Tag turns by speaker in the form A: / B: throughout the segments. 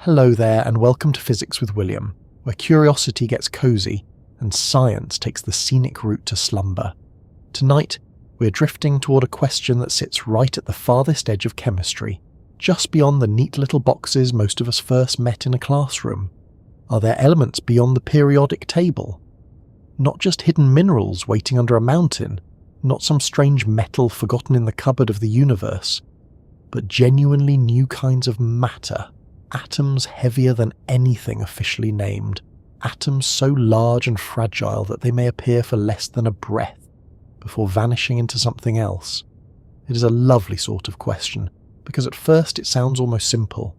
A: Hello there and welcome to Physics with William, where curiosity gets cosy and science takes the scenic route to slumber. Tonight, we're drifting toward a question that sits right at the farthest edge of chemistry, just beyond the neat little boxes most of us first met in a classroom. Are there elements beyond the periodic table? Not just hidden minerals waiting under a mountain, not some strange metal forgotten in the cupboard of the universe, but genuinely new kinds of matter. Atoms heavier than anything officially named. Atoms so large and fragile that they may appear for less than a breath before vanishing into something else. It is a lovely sort of question, because at first it sounds almost simple.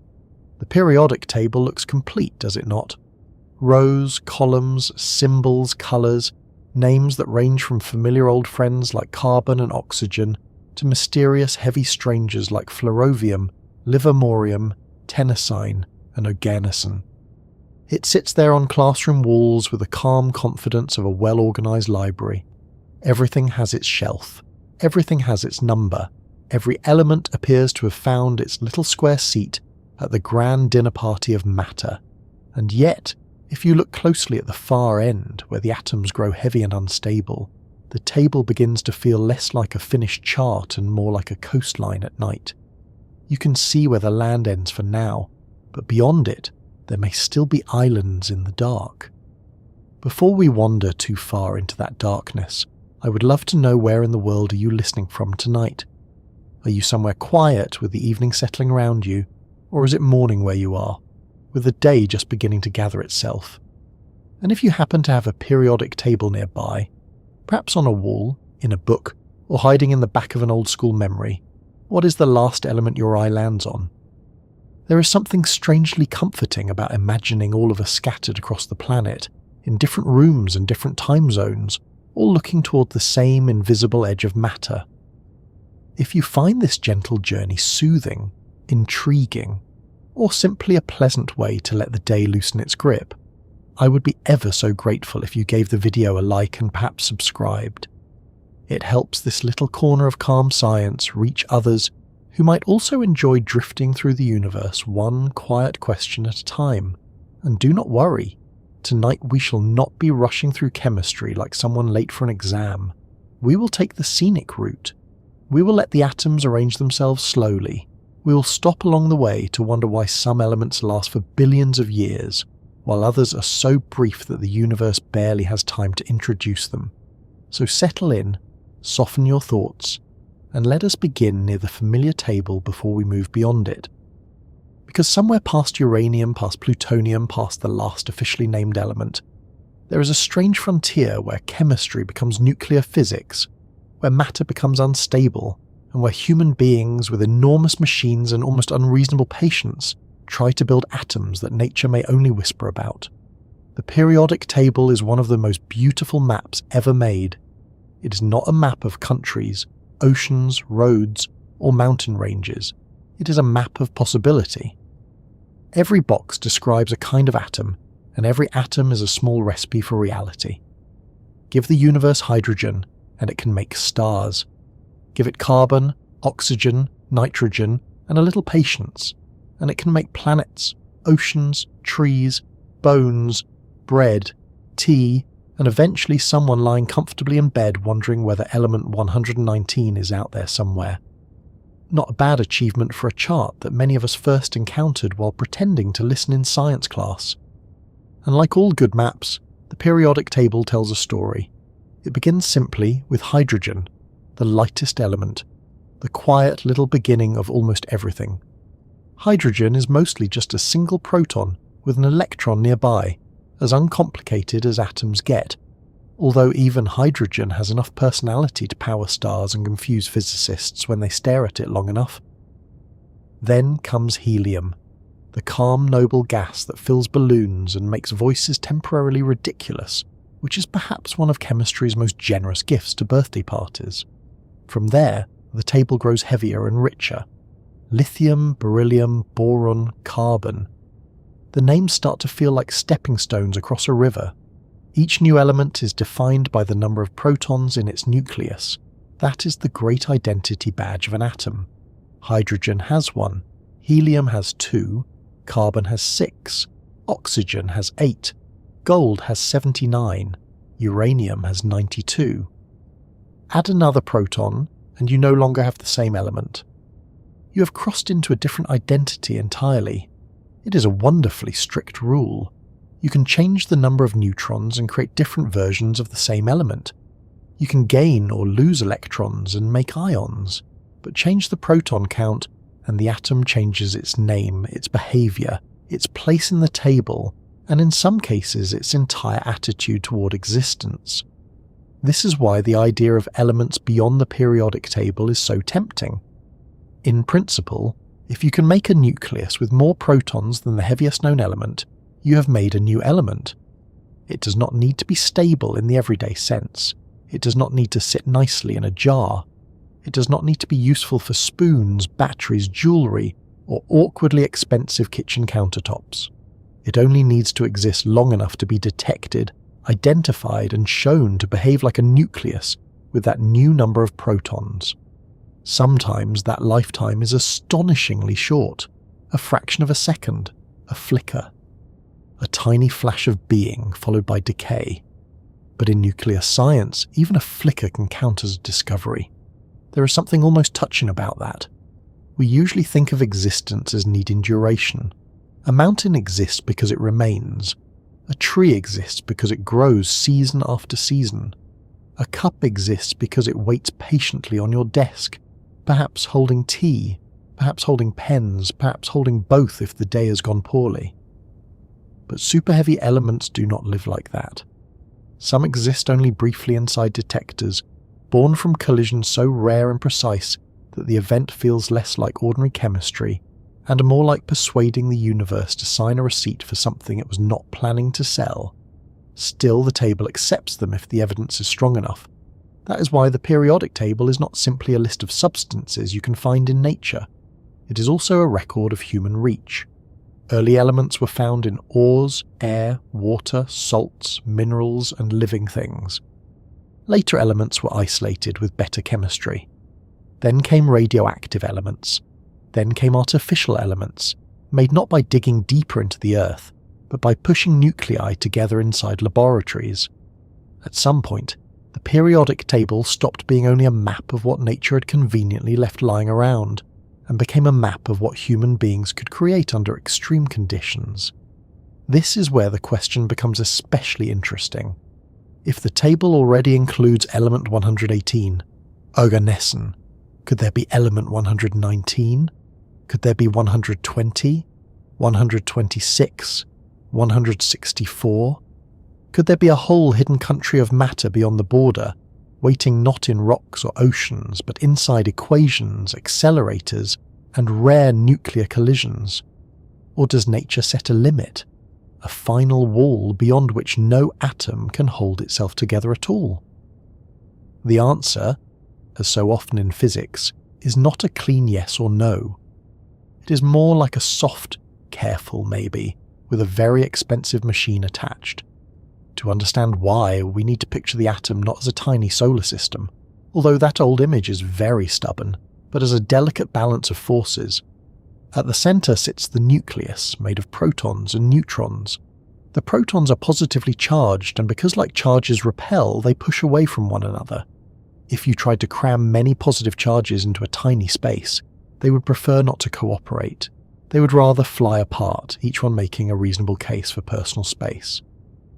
A: The periodic table looks complete, does it not? Rows, columns, symbols, colours, names that range from familiar old friends like carbon and oxygen to mysterious heavy strangers like flerovium, livermorium, tennessine, and oganesson. It sits there on classroom walls with the calm confidence of a well-organised library. Everything has its shelf. Everything has its number. Every element appears to have found its little square seat at the grand dinner party of matter. And yet, if you look closely at the far end, where the atoms grow heavy and unstable, the table begins to feel less like a finished chart and more like a coastline at night. You can see where the land ends for now, but beyond it, there may still be islands in the dark. Before we wander too far into that darkness, I would love to know where in the world are you listening from tonight? Are you somewhere quiet with the evening settling around you, or is it morning where you are, with the day just beginning to gather itself? And if you happen to have a periodic table nearby, perhaps on a wall, in a book, or hiding in the back of an old school memory, what is the last element your eye lands on? There is something strangely comforting about imagining all of us scattered across the planet, in different rooms and different time zones, all looking toward the same invisible edge of matter. If you find this gentle journey soothing, intriguing, or simply a pleasant way to let the day loosen its grip, I would be ever so grateful if you gave the video a like and perhaps subscribed. It helps this little corner of calm science reach others who might also enjoy drifting through the universe one quiet question at a time. And do not worry, tonight we shall not be rushing through chemistry like someone late for an exam. We will take the scenic route. We will let the atoms arrange themselves slowly. We will stop along the way to wonder why some elements last for billions of years, while others are so brief that the universe barely has time to introduce them. So settle in, soften your thoughts, and let us begin near the familiar table before we move beyond it. Because somewhere past uranium, past plutonium, past the last officially named element, there is a strange frontier where chemistry becomes nuclear physics, where matter becomes unstable, and where human beings with enormous machines and almost unreasonable patience try to build atoms that nature may only whisper about. The periodic table is one of the most beautiful maps ever made. It is not a map of countries, oceans, roads, or mountain ranges. It is a map of possibility. Every box describes a kind of atom, and every atom is a small recipe for reality. Give the universe hydrogen, and it can make stars. Give it carbon, oxygen, nitrogen, and a little patience, and it can make planets, oceans, trees, bones, bread, tea, and eventually someone lying comfortably in bed wondering whether element 119 is out there somewhere. Not a bad achievement for a chart that many of us first encountered while pretending to listen in science class. And like all good maps, the periodic table tells a story. It begins simply with hydrogen, the lightest element, the quiet little beginning of almost everything. Hydrogen is mostly just a single proton with an electron nearby, as uncomplicated as atoms get, although even hydrogen has enough personality to power stars and confuse physicists when they stare at it long enough. Then comes helium, the calm, noble gas that fills balloons and makes voices temporarily ridiculous, which is perhaps one of chemistry's most generous gifts to birthday parties. From there, the table grows heavier and richer. Lithium, beryllium, boron, carbon. The names start to feel like stepping stones across a river. Each new element is defined by the number of protons in its nucleus. That is the great identity badge of an atom. Hydrogen has one, helium has 2, Carbon has 6, oxygen has 8, gold has 79, uranium has 92. Add another proton, and you no longer have the same element. You have crossed into a different identity entirely. It is a wonderfully strict rule. You can change the number of neutrons and create different versions of the same element. You can gain or lose electrons and make ions, but change the proton count and the atom changes its name, its behavior, its place in the table, and in some cases its entire attitude toward existence. This is why the idea of elements beyond the periodic table is so tempting. In principle, if you can make a nucleus with more protons than the heaviest known element, you have made a new element. It does not need to be stable in the everyday sense. It does not need to sit nicely in a jar. It does not need to be useful for spoons, batteries, jewellery, or awkwardly expensive kitchen countertops. It only needs to exist long enough to be detected, identified, and shown to behave like a nucleus with that new number of protons. Sometimes that lifetime is astonishingly short, a fraction of a second, a flicker. A tiny flash of being followed by decay. But in nuclear science, even a flicker can count as a discovery. There is something almost touching about that. We usually think of existence as needing duration. A mountain exists because it remains. A tree exists because it grows season after season. A cup exists because it waits patiently on your desk, perhaps holding tea, perhaps holding pens, perhaps holding both if the day has gone poorly. But superheavy elements do not live like that. Some exist only briefly inside detectors, born from collisions so rare and precise that the event feels less like ordinary chemistry and more like persuading the universe to sign a receipt for something it was not planning to sell. Still, the table accepts them if the evidence is strong enough. That is why the periodic table is not simply a list of substances you can find in nature. It is also a record of human reach. Early elements were found in ores, air, water, salts, minerals, and living things. Later elements were isolated with better chemistry. Then came radioactive elements. Then came artificial elements, made not by digging deeper into the earth, but by pushing nuclei together inside laboratories. At some point, the periodic table stopped being only a map of what nature had conveniently left lying around, and became a map of what human beings could create under extreme conditions. This is where the question becomes especially interesting. If the table already includes element 118, oganesson, could there be element 119? Could there be 120? 126? 164? Could there be a whole hidden country of matter beyond the border, waiting not in rocks or oceans, but inside equations, accelerators, and rare nuclear collisions? Or does nature set a limit, a final wall beyond which no atom can hold itself together at all? The answer, as so often in physics, is not a clean yes or no. It is more like a soft, careful maybe, with a very expensive machine attached. To understand why, we need to picture the atom not as a tiny solar system, although that old image is very stubborn, but as a delicate balance of forces. At the centre sits the nucleus, made of protons and neutrons. The protons are positively charged, and because like charges repel, they push away from one another. If you tried to cram many positive charges into a tiny space, they would prefer not to cooperate. They would rather fly apart, each one making a reasonable case for personal space.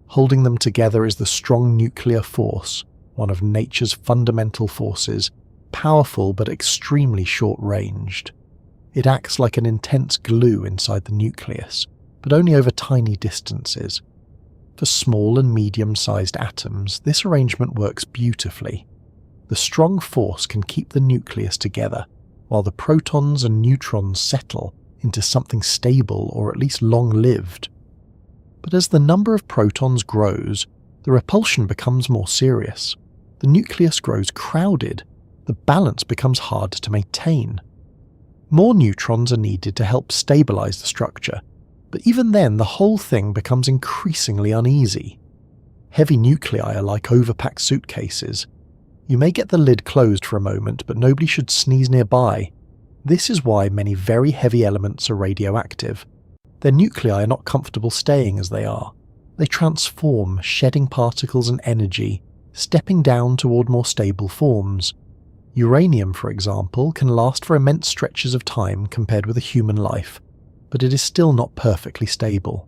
A: Holding them together is the strong nuclear force, one of nature's fundamental forces, powerful but extremely short-ranged. It acts like an intense glue inside the nucleus, but only over tiny distances. For small and medium-sized atoms, this arrangement works beautifully. The strong force can keep the nucleus together, while the protons and neutrons settle into something stable or at least long-lived. But as the number of protons grows, the repulsion becomes more serious. The nucleus grows crowded. The balance becomes hard to maintain. More neutrons are needed to help stabilize the structure, but even then the whole thing becomes increasingly uneasy. Heavy nuclei are like overpacked suitcases. You may get the lid closed for a moment, but nobody should sneeze nearby. This is why many very heavy elements are radioactive. Their nuclei are not comfortable staying as they are. They transform, shedding particles and energy, stepping down toward more stable forms. Uranium, for example, can last for immense stretches of time compared with a human life, but it is still not perfectly stable.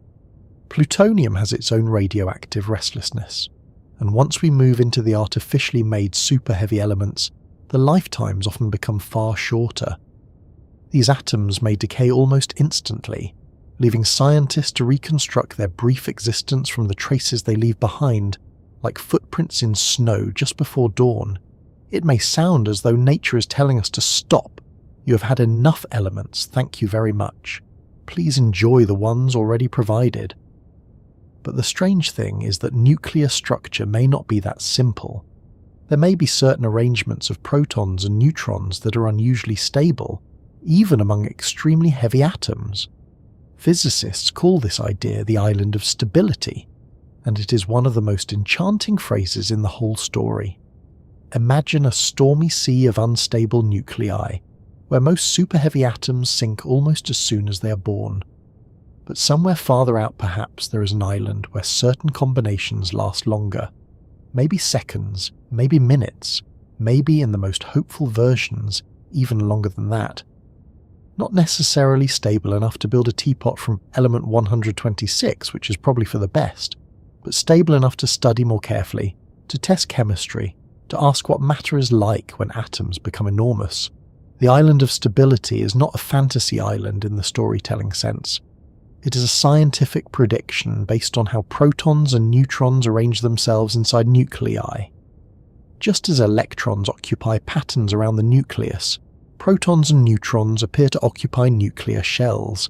A: Plutonium has its own radioactive restlessness, and once we move into the artificially made superheavy elements, the lifetimes often become far shorter. These atoms may decay almost instantly, leaving scientists to reconstruct their brief existence from the traces they leave behind, like footprints in snow just before dawn. It may sound as though nature is telling us to stop. You have had enough elements, thank you very much. Please enjoy the ones already provided. But the strange thing is that nuclear structure may not be that simple. There may be certain arrangements of protons and neutrons that are unusually stable, even among extremely heavy atoms. Physicists call this idea the island of stability, and it is one of the most enchanting phrases in the whole story. Imagine a stormy sea of unstable nuclei, where most superheavy atoms sink almost as soon as they are born. But somewhere farther out perhaps there is an island where certain combinations last longer. Maybe seconds, maybe minutes, maybe in the most hopeful versions, even longer than that. Not necessarily stable enough to build a teapot from element 126, which is probably for the best, but stable enough to study more carefully, to test chemistry, to ask what matter is like when atoms become enormous. The island of stability is not a fantasy island in the storytelling sense. It is a scientific prediction based on how protons and neutrons arrange themselves inside nuclei. Just as electrons occupy patterns around the nucleus, protons and neutrons appear to occupy nuclear shells.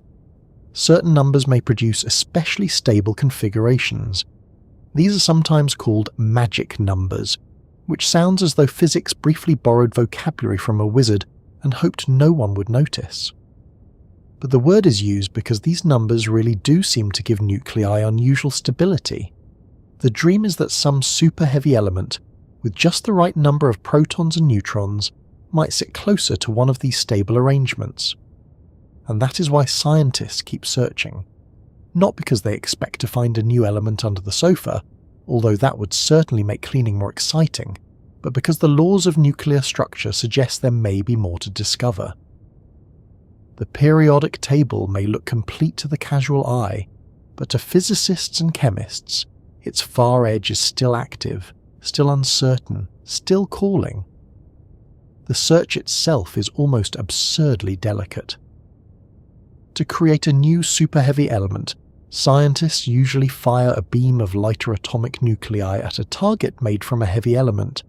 A: Certain numbers may produce especially stable configurations. These are sometimes called magic numbers, which sounds as though physics briefly borrowed vocabulary from a wizard and hoped no one would notice. But the word is used because these numbers really do seem to give nuclei unusual stability. The dream is that some superheavy element, with just the right number of protons and neutrons, might sit closer to one of these stable arrangements. And that is why scientists keep searching. Not because they expect to find a new element under the sofa, although that would certainly make cleaning more exciting, but because the laws of nuclear structure suggest there may be more to discover. The periodic table may look complete to the casual eye, but to physicists and chemists, its far edge is still active, still uncertain, still calling. The search itself is almost absurdly delicate. To create a new superheavy element, scientists usually fire a beam of lighter atomic nuclei at a target made from a heavy element.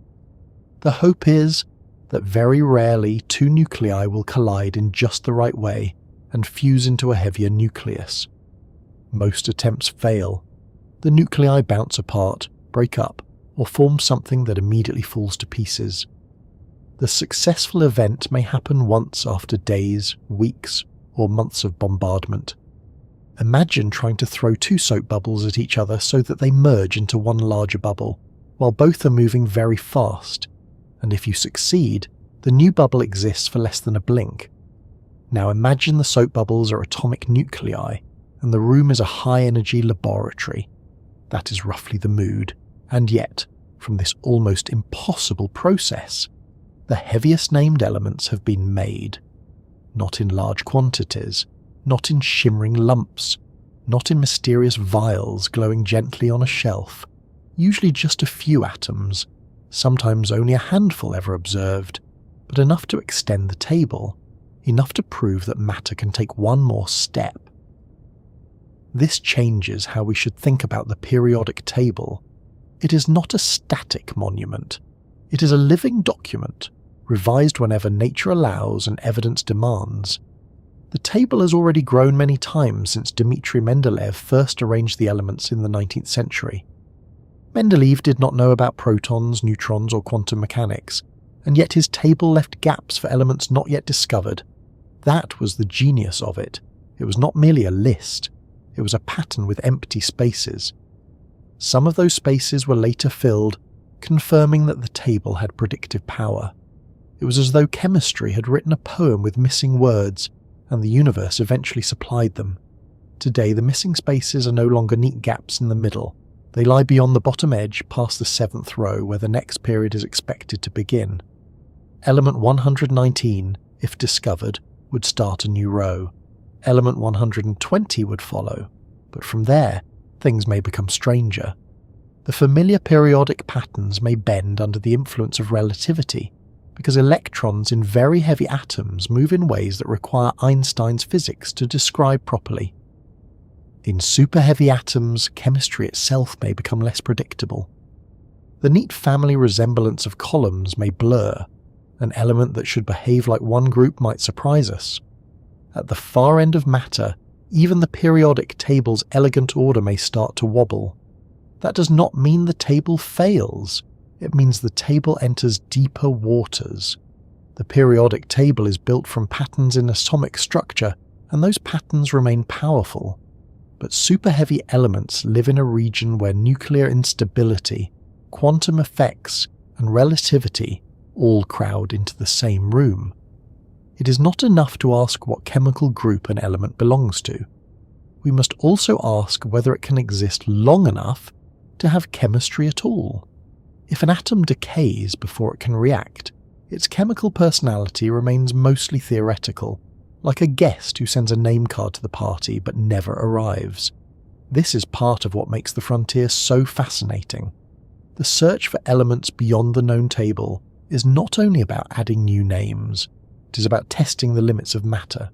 A: The hope is that very rarely two nuclei will collide in just the right way and fuse into a heavier nucleus. Most attempts fail. The nuclei bounce apart, break up, or form something that immediately falls to pieces. The successful event may happen once after days, weeks, or months of bombardment. Imagine trying to throw two soap bubbles at each other so that they merge into one larger bubble, while both are moving very fast, and if you succeed, the new bubble exists for less than a blink. Now imagine the soap bubbles are atomic nuclei, and the room is a high-energy laboratory. That is roughly the mood, and yet, from this almost impossible process, the heaviest named elements have been made. Not in large quantities, not in shimmering lumps, not in mysterious vials glowing gently on a shelf, usually just a few atoms, sometimes only a handful ever observed, but enough to extend the table, enough to prove that matter can take one more step. This changes how we should think about the periodic table. It is not a static monument. It is a living document, revised whenever nature allows and evidence demands. The table has already grown many times since Dmitri Mendeleev first arranged the elements in the 19th century. Mendeleev did not know about protons, neutrons, or quantum mechanics, and yet his table left gaps for elements not yet discovered. That was the genius of it. It was not merely a list. It was a pattern with empty spaces. Some of those spaces were later filled, confirming that the table had predictive power. It was as though chemistry had written a poem with missing words, and the universe eventually supplied them. Today, the missing spaces are no longer neat gaps in the middle. They lie beyond the bottom edge, past the 7th row, where the next period is expected to begin. Element 119, if discovered, would start a new row. Element 120 would follow, but from there, things may become stranger. The familiar periodic patterns may bend under the influence of relativity, because electrons in very heavy atoms move in ways that require Einstein's physics to describe properly. In superheavy atoms, chemistry itself may become less predictable. The neat family resemblance of columns may blur. An element that should behave like one group might surprise us. At the far end of matter, even the periodic table's elegant order may start to wobble. That does not mean the table fails. It means the table enters deeper waters. The periodic table is built from patterns in atomic structure, and those patterns remain powerful. But superheavy elements live in a region where nuclear instability, quantum effects, and relativity all crowd into the same room. It is not enough to ask what chemical group an element belongs to. We must also ask whether it can exist long enough to have chemistry at all. If an atom decays before it can react, its chemical personality remains mostly theoretical, like a guest who sends a name card to the party but never arrives. This is part of what makes the frontier so fascinating. The search for elements beyond the known table is not only about adding new names, it is about testing the limits of matter.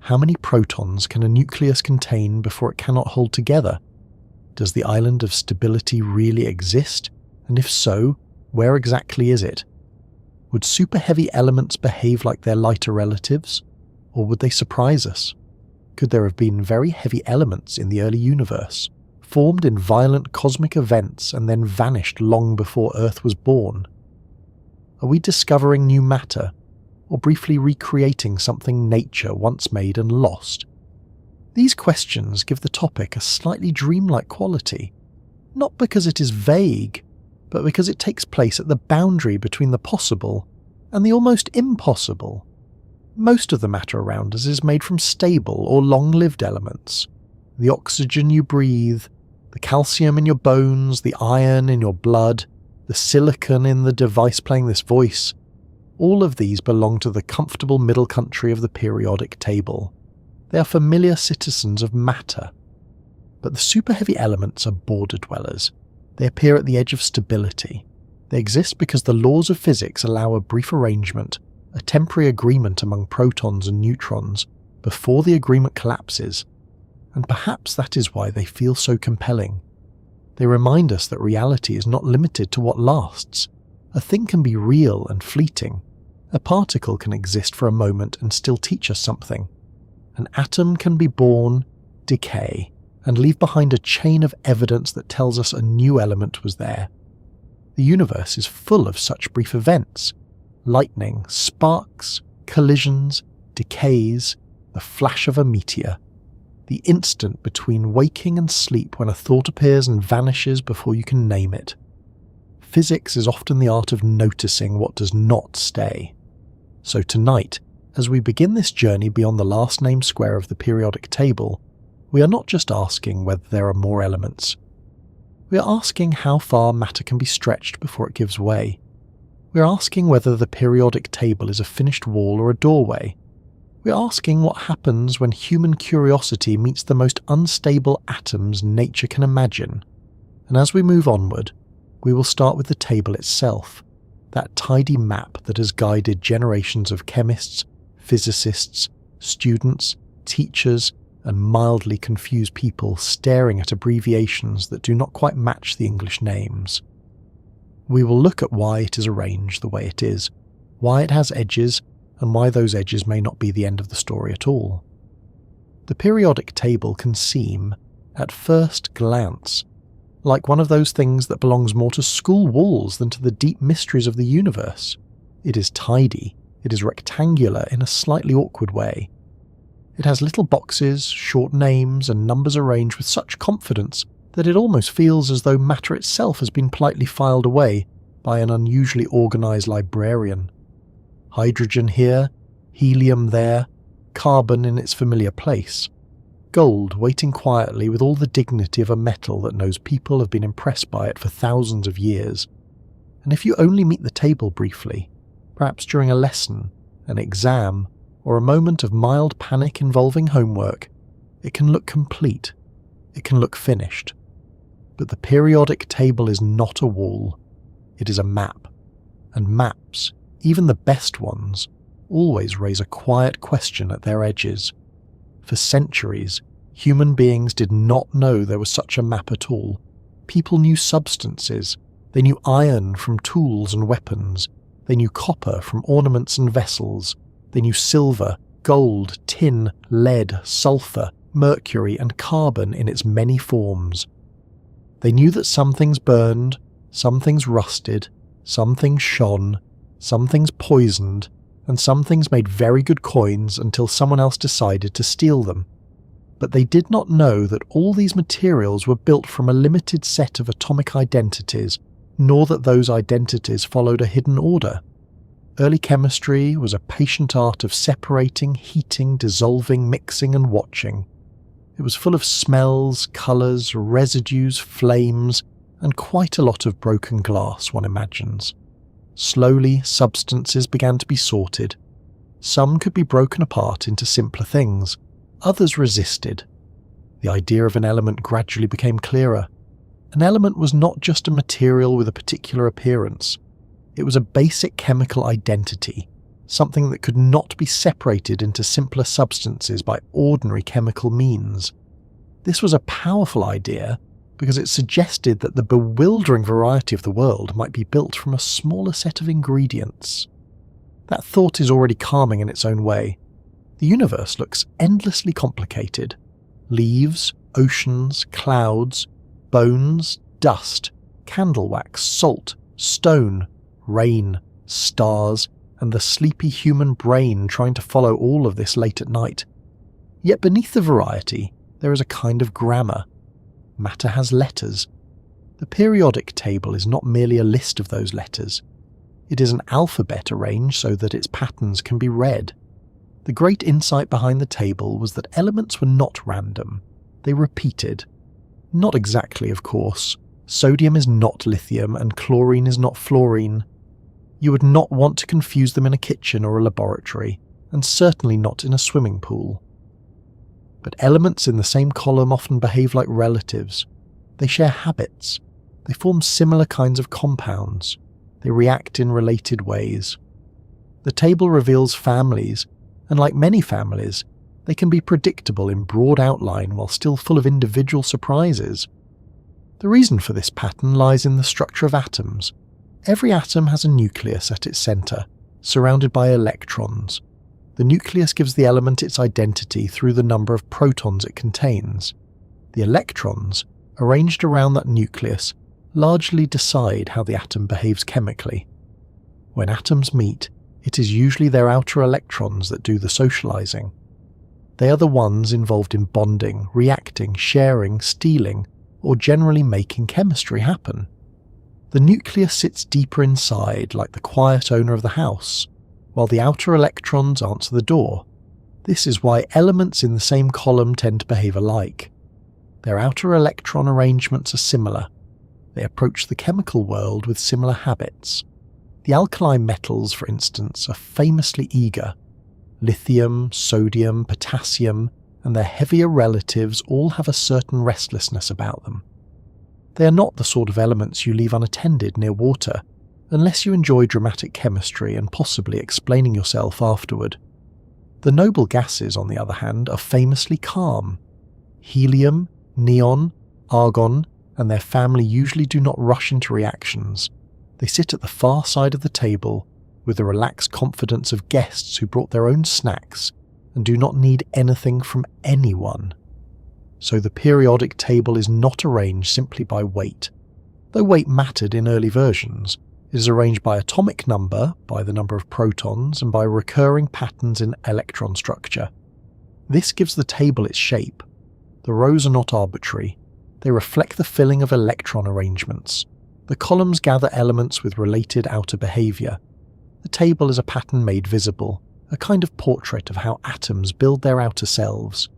A: How many protons can a nucleus contain before it cannot hold together? Does the island of stability really exist? And if so, where exactly is it? Would superheavy elements behave like their lighter relatives? Or would they surprise us? Could there have been very heavy elements in the early universe, formed in violent cosmic events and then vanished long before Earth was born? Are we discovering new matter, or briefly recreating something nature once made and lost? These questions give the topic a slightly dreamlike quality, not because it is vague, but because it takes place at the boundary between the possible and the almost impossible. Most of the matter around us is made from stable or long-lived elements. The oxygen you breathe, the calcium in your bones, the iron in your blood, the silicon in the device playing this voice, all of these belong to the comfortable middle country of the periodic table. They are familiar citizens of matter. But the superheavy elements are border dwellers. They appear at the edge of stability. They exist because the laws of physics allow a brief arrangement, a temporary agreement among protons and neutrons, before the agreement collapses. And perhaps that is why they feel so compelling. They remind us that reality is not limited to what lasts. A thing can be real and fleeting. A particle can exist for a moment and still teach us something. An atom can be born, decay, and leave behind a chain of evidence that tells us a new element was there. The universe is full of such brief events. Lightning, sparks, collisions, decays, the flash of a meteor. The instant between waking and sleep when a thought appears and vanishes before you can name it. Physics is often the art of noticing what does not stay. So tonight, as we begin this journey beyond the last named square of the periodic table, we are not just asking whether there are more elements. We are asking how far matter can be stretched before it gives way. We are asking whether the periodic table is a finished wall or a doorway. We are asking what happens when human curiosity meets the most unstable atoms nature can imagine. And as we move onward, we will start with the table itself, that tidy map that has guided generations of chemists, physicists, students, teachers, and mildly confused people staring at abbreviations that do not quite match the English names. We will look at why it is arranged the way it is, why it has edges, and why those edges may not be the end of the story at all. The periodic table can seem, at first glance, like one of those things that belongs more to school walls than to the deep mysteries of the universe. It is tidy, it is rectangular in a slightly awkward way. It has little boxes, short names, and numbers arranged with such confidence that it almost feels as though matter itself has been politely filed away by an unusually organised librarian. Hydrogen here, helium there, carbon in its familiar place. gold waiting quietly with all the dignity of a metal that knows people have been impressed by it for thousands of years. And if you only meet the table briefly, perhaps during a lesson, an exam, or a moment of mild panic involving homework, it can look complete. It can look finished. But the periodic table is not a wall. It is a map. And maps, even the best ones, always raise a quiet question at their edges. For centuries, human beings did not know there was such a map at all. People knew substances. They knew iron from tools and weapons. They knew copper from ornaments and vessels. They knew silver, gold, tin, lead, sulfur, mercury, and carbon in its many forms. They knew that some things burned, some things rusted, some things shone, some things poisoned, and some things made very good coins until someone else decided to steal them. But they did not know that all these materials were built from a limited set of atomic identities, nor that those identities followed a hidden order. Early chemistry was a patient art of separating, heating, dissolving, mixing, and watching. It was full of smells, colours, residues, flames, and quite a lot of broken glass, one imagines. Slowly, substances began to be sorted. Some could be broken apart into simpler things. Others resisted. The idea of an element gradually became clearer. An element was not just a material with a particular appearance. It was a basic chemical identity, something that could not be separated into simpler substances by ordinary chemical means. This was a powerful idea because it suggested that the bewildering variety of the world might be built from a smaller set of ingredients. That thought is already calming in its own way. The universe looks endlessly complicated. Leaves, oceans, clouds, bones, dust, candle wax, salt, stone, rain, stars, and the sleepy human brain trying to follow all of this late at night. Yet beneath the variety, there is a kind of grammar. Matter has letters. The periodic table is not merely a list of those letters. It is an alphabet arranged so that its patterns can be read. The great insight behind the table was that elements were not random. They repeated. Not exactly, of course. Sodium is not lithium and chlorine is not fluorine. You would not want to confuse them in a kitchen or a laboratory, and certainly not in a swimming pool. But elements in the same column often behave like relatives. They share habits. They form similar kinds of compounds. They react in related ways. The table reveals families, and like many families, they can be predictable in broad outline while still full of individual surprises. The reason for this pattern lies in the structure of atoms. Every atom has a nucleus at its centre, surrounded by electrons. The nucleus gives the element its identity through the number of protons it contains. The electrons, arranged around that nucleus, largely decide how the atom behaves chemically. When atoms meet, it is usually their outer electrons that do the socializing. They are the ones involved in bonding, reacting, sharing, stealing, or generally making chemistry happen. The nucleus sits deeper inside, like the quiet owner of the house, while the outer electrons answer the door. This is why elements in the same column tend to behave alike. Their outer electron arrangements are similar. They approach the chemical world with similar habits. The alkali metals, for instance, are famously eager. Lithium, sodium, potassium, and their heavier relatives all have a certain restlessness about them. They are not the sort of elements you leave unattended near water, unless you enjoy dramatic chemistry and possibly explaining yourself afterward. The noble gases, on the other hand, are famously calm. Helium, neon, argon, and their family usually do not rush into reactions. They sit at the far side of the table, with the relaxed confidence of guests who brought their own snacks and do not need anything from anyone. So the periodic table is not arranged simply by weight. Though weight mattered in early versions, it is arranged by atomic number, by the number of protons, and by recurring patterns in electron structure. This gives the table its shape. The rows are not arbitrary. They reflect the filling of electron arrangements. The columns gather elements with related outer behaviour. The table is a pattern made visible, a kind of portrait of how atoms build their outer selves.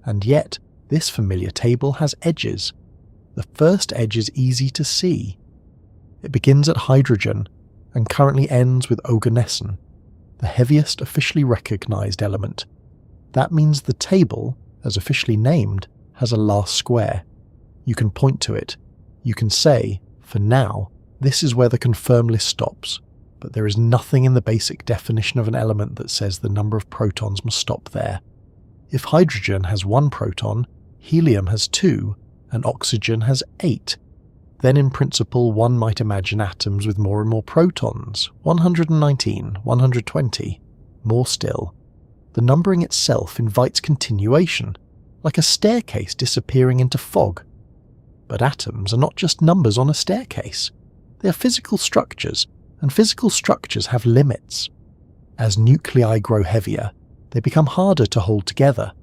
A: And yet, This familiar table has edges. The first edge is easy to see. It begins at hydrogen and currently ends with oganesson, the heaviest officially recognized element. That means the table, as officially named, has a last square. You can point to it. You can say, for now, this is where the confirm list stops, but there is nothing in the basic definition of an element that says the number of protons must stop there. If hydrogen has 1 proton, helium has 2, and oxygen has 8. Then in principle one might imagine atoms with more and more protons, 119, 120, more still. The numbering itself invites continuation, like a staircase disappearing into fog. But atoms are not just numbers on a staircase. They are physical structures, and physical structures have limits. As nuclei grow heavier, they become harder to hold together.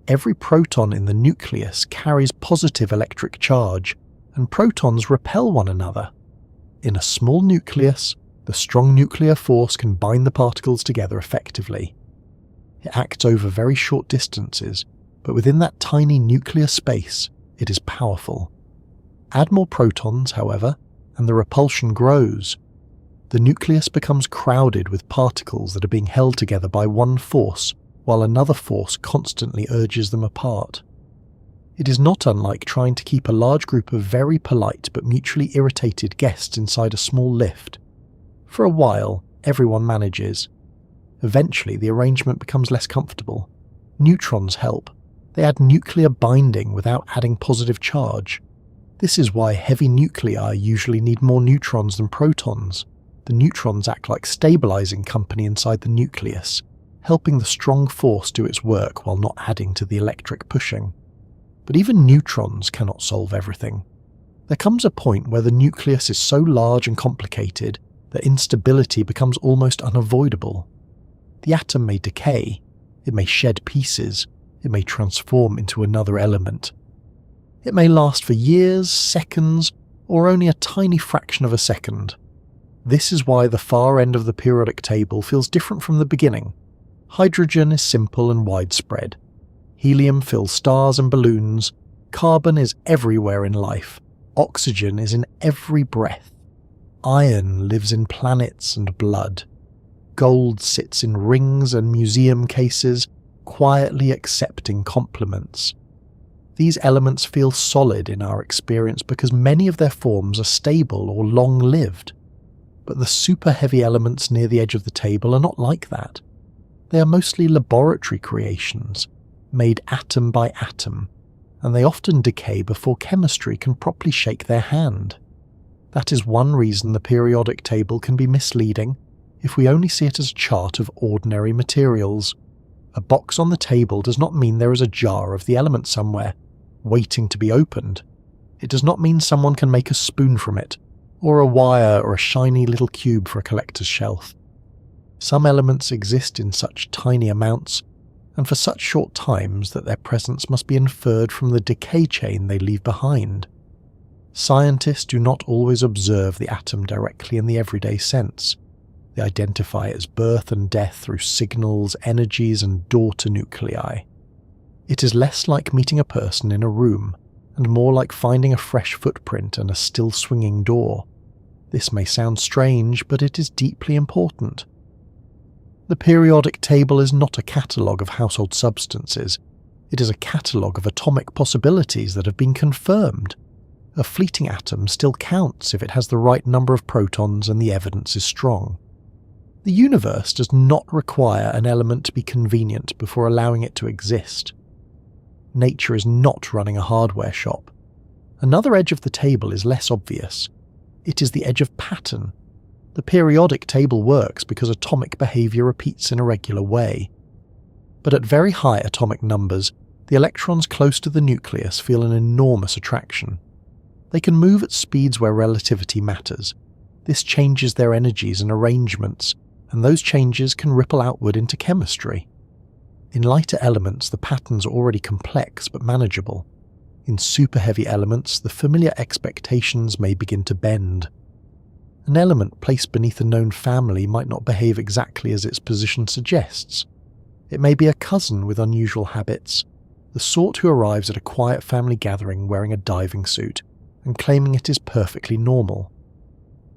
A: Every proton in the nucleus carries positive electric charge, and protons repel one another. In a small nucleus, the strong nuclear force can bind the particles together effectively. It acts over very short distances, but within that tiny nuclear space, it is powerful. Add more protons, however, and the repulsion grows. The nucleus becomes crowded with particles that are being held together by one force, while another force constantly urges them apart. It is not unlike trying to keep a large group of very polite but mutually irritated guests inside a small lift. For a while, everyone manages. Eventually, the arrangement becomes less comfortable. Neutrons help. They add nuclear binding without adding positive charge. This is why heavy nuclei usually need more neutrons than protons. The neutrons act like stabilizing company inside the nucleus, helping the strong force do its work while not adding to the electric pushing. But even neutrons cannot solve everything. There comes a point where the nucleus is so large and complicated that instability becomes almost unavoidable. The atom may decay, it may shed pieces, it may transform into another element. It may last for years, seconds, or only a tiny fraction of a second. This is why the far end of the periodic table feels different from the beginning. Hydrogen is simple and widespread. Helium fills stars and balloons. Carbon is everywhere in life. Oxygen is in every breath. Iron lives in planets and blood. Gold sits in rings and museum cases, quietly accepting compliments. These elements feel solid in our experience because many of their forms are stable or long-lived. But the super-heavy elements near the edge of the table are not like that. They are mostly laboratory creations, made atom by atom, and they often decay before chemistry can properly shake their hand. That is one reason the periodic table can be misleading if we only see it as a chart of ordinary materials. A box on the table does not mean there is a jar of the element somewhere, waiting to be opened. It does not mean someone can make a spoon from it, or a wire or a shiny little cube for a collector's shelf. Some elements exist in such tiny amounts, and for such short times that their presence must be inferred from the decay chain they leave behind. Scientists do not always observe the atom directly in the everyday sense. They identify its birth and death through signals, energies, and daughter nuclei. It is less like meeting a person in a room, and more like finding a fresh footprint and a still swinging door. This may sound strange, but it is deeply important. The periodic table is not a catalogue of household substances. It is a catalogue of atomic possibilities that have been confirmed. A fleeting atom still counts if it has the right number of protons and the evidence is strong. The universe does not require an element to be convenient before allowing it to exist. Nature is not running a hardware shop. Another edge of the table is less obvious. It is the edge of pattern. The periodic table works because atomic behavior repeats in a regular way. But at very high atomic numbers, the electrons close to the nucleus feel an enormous attraction. They can move at speeds where relativity matters. This changes their energies and arrangements, and those changes can ripple outward into chemistry. In lighter elements, the patterns are already complex but manageable. In super-heavy elements, the familiar expectations may begin to bend. An element placed beneath a known family might not behave exactly as its position suggests. It may be a cousin with unusual habits. The the sort who arrives at a quiet family gathering wearing a diving suit and claiming it is perfectly normal.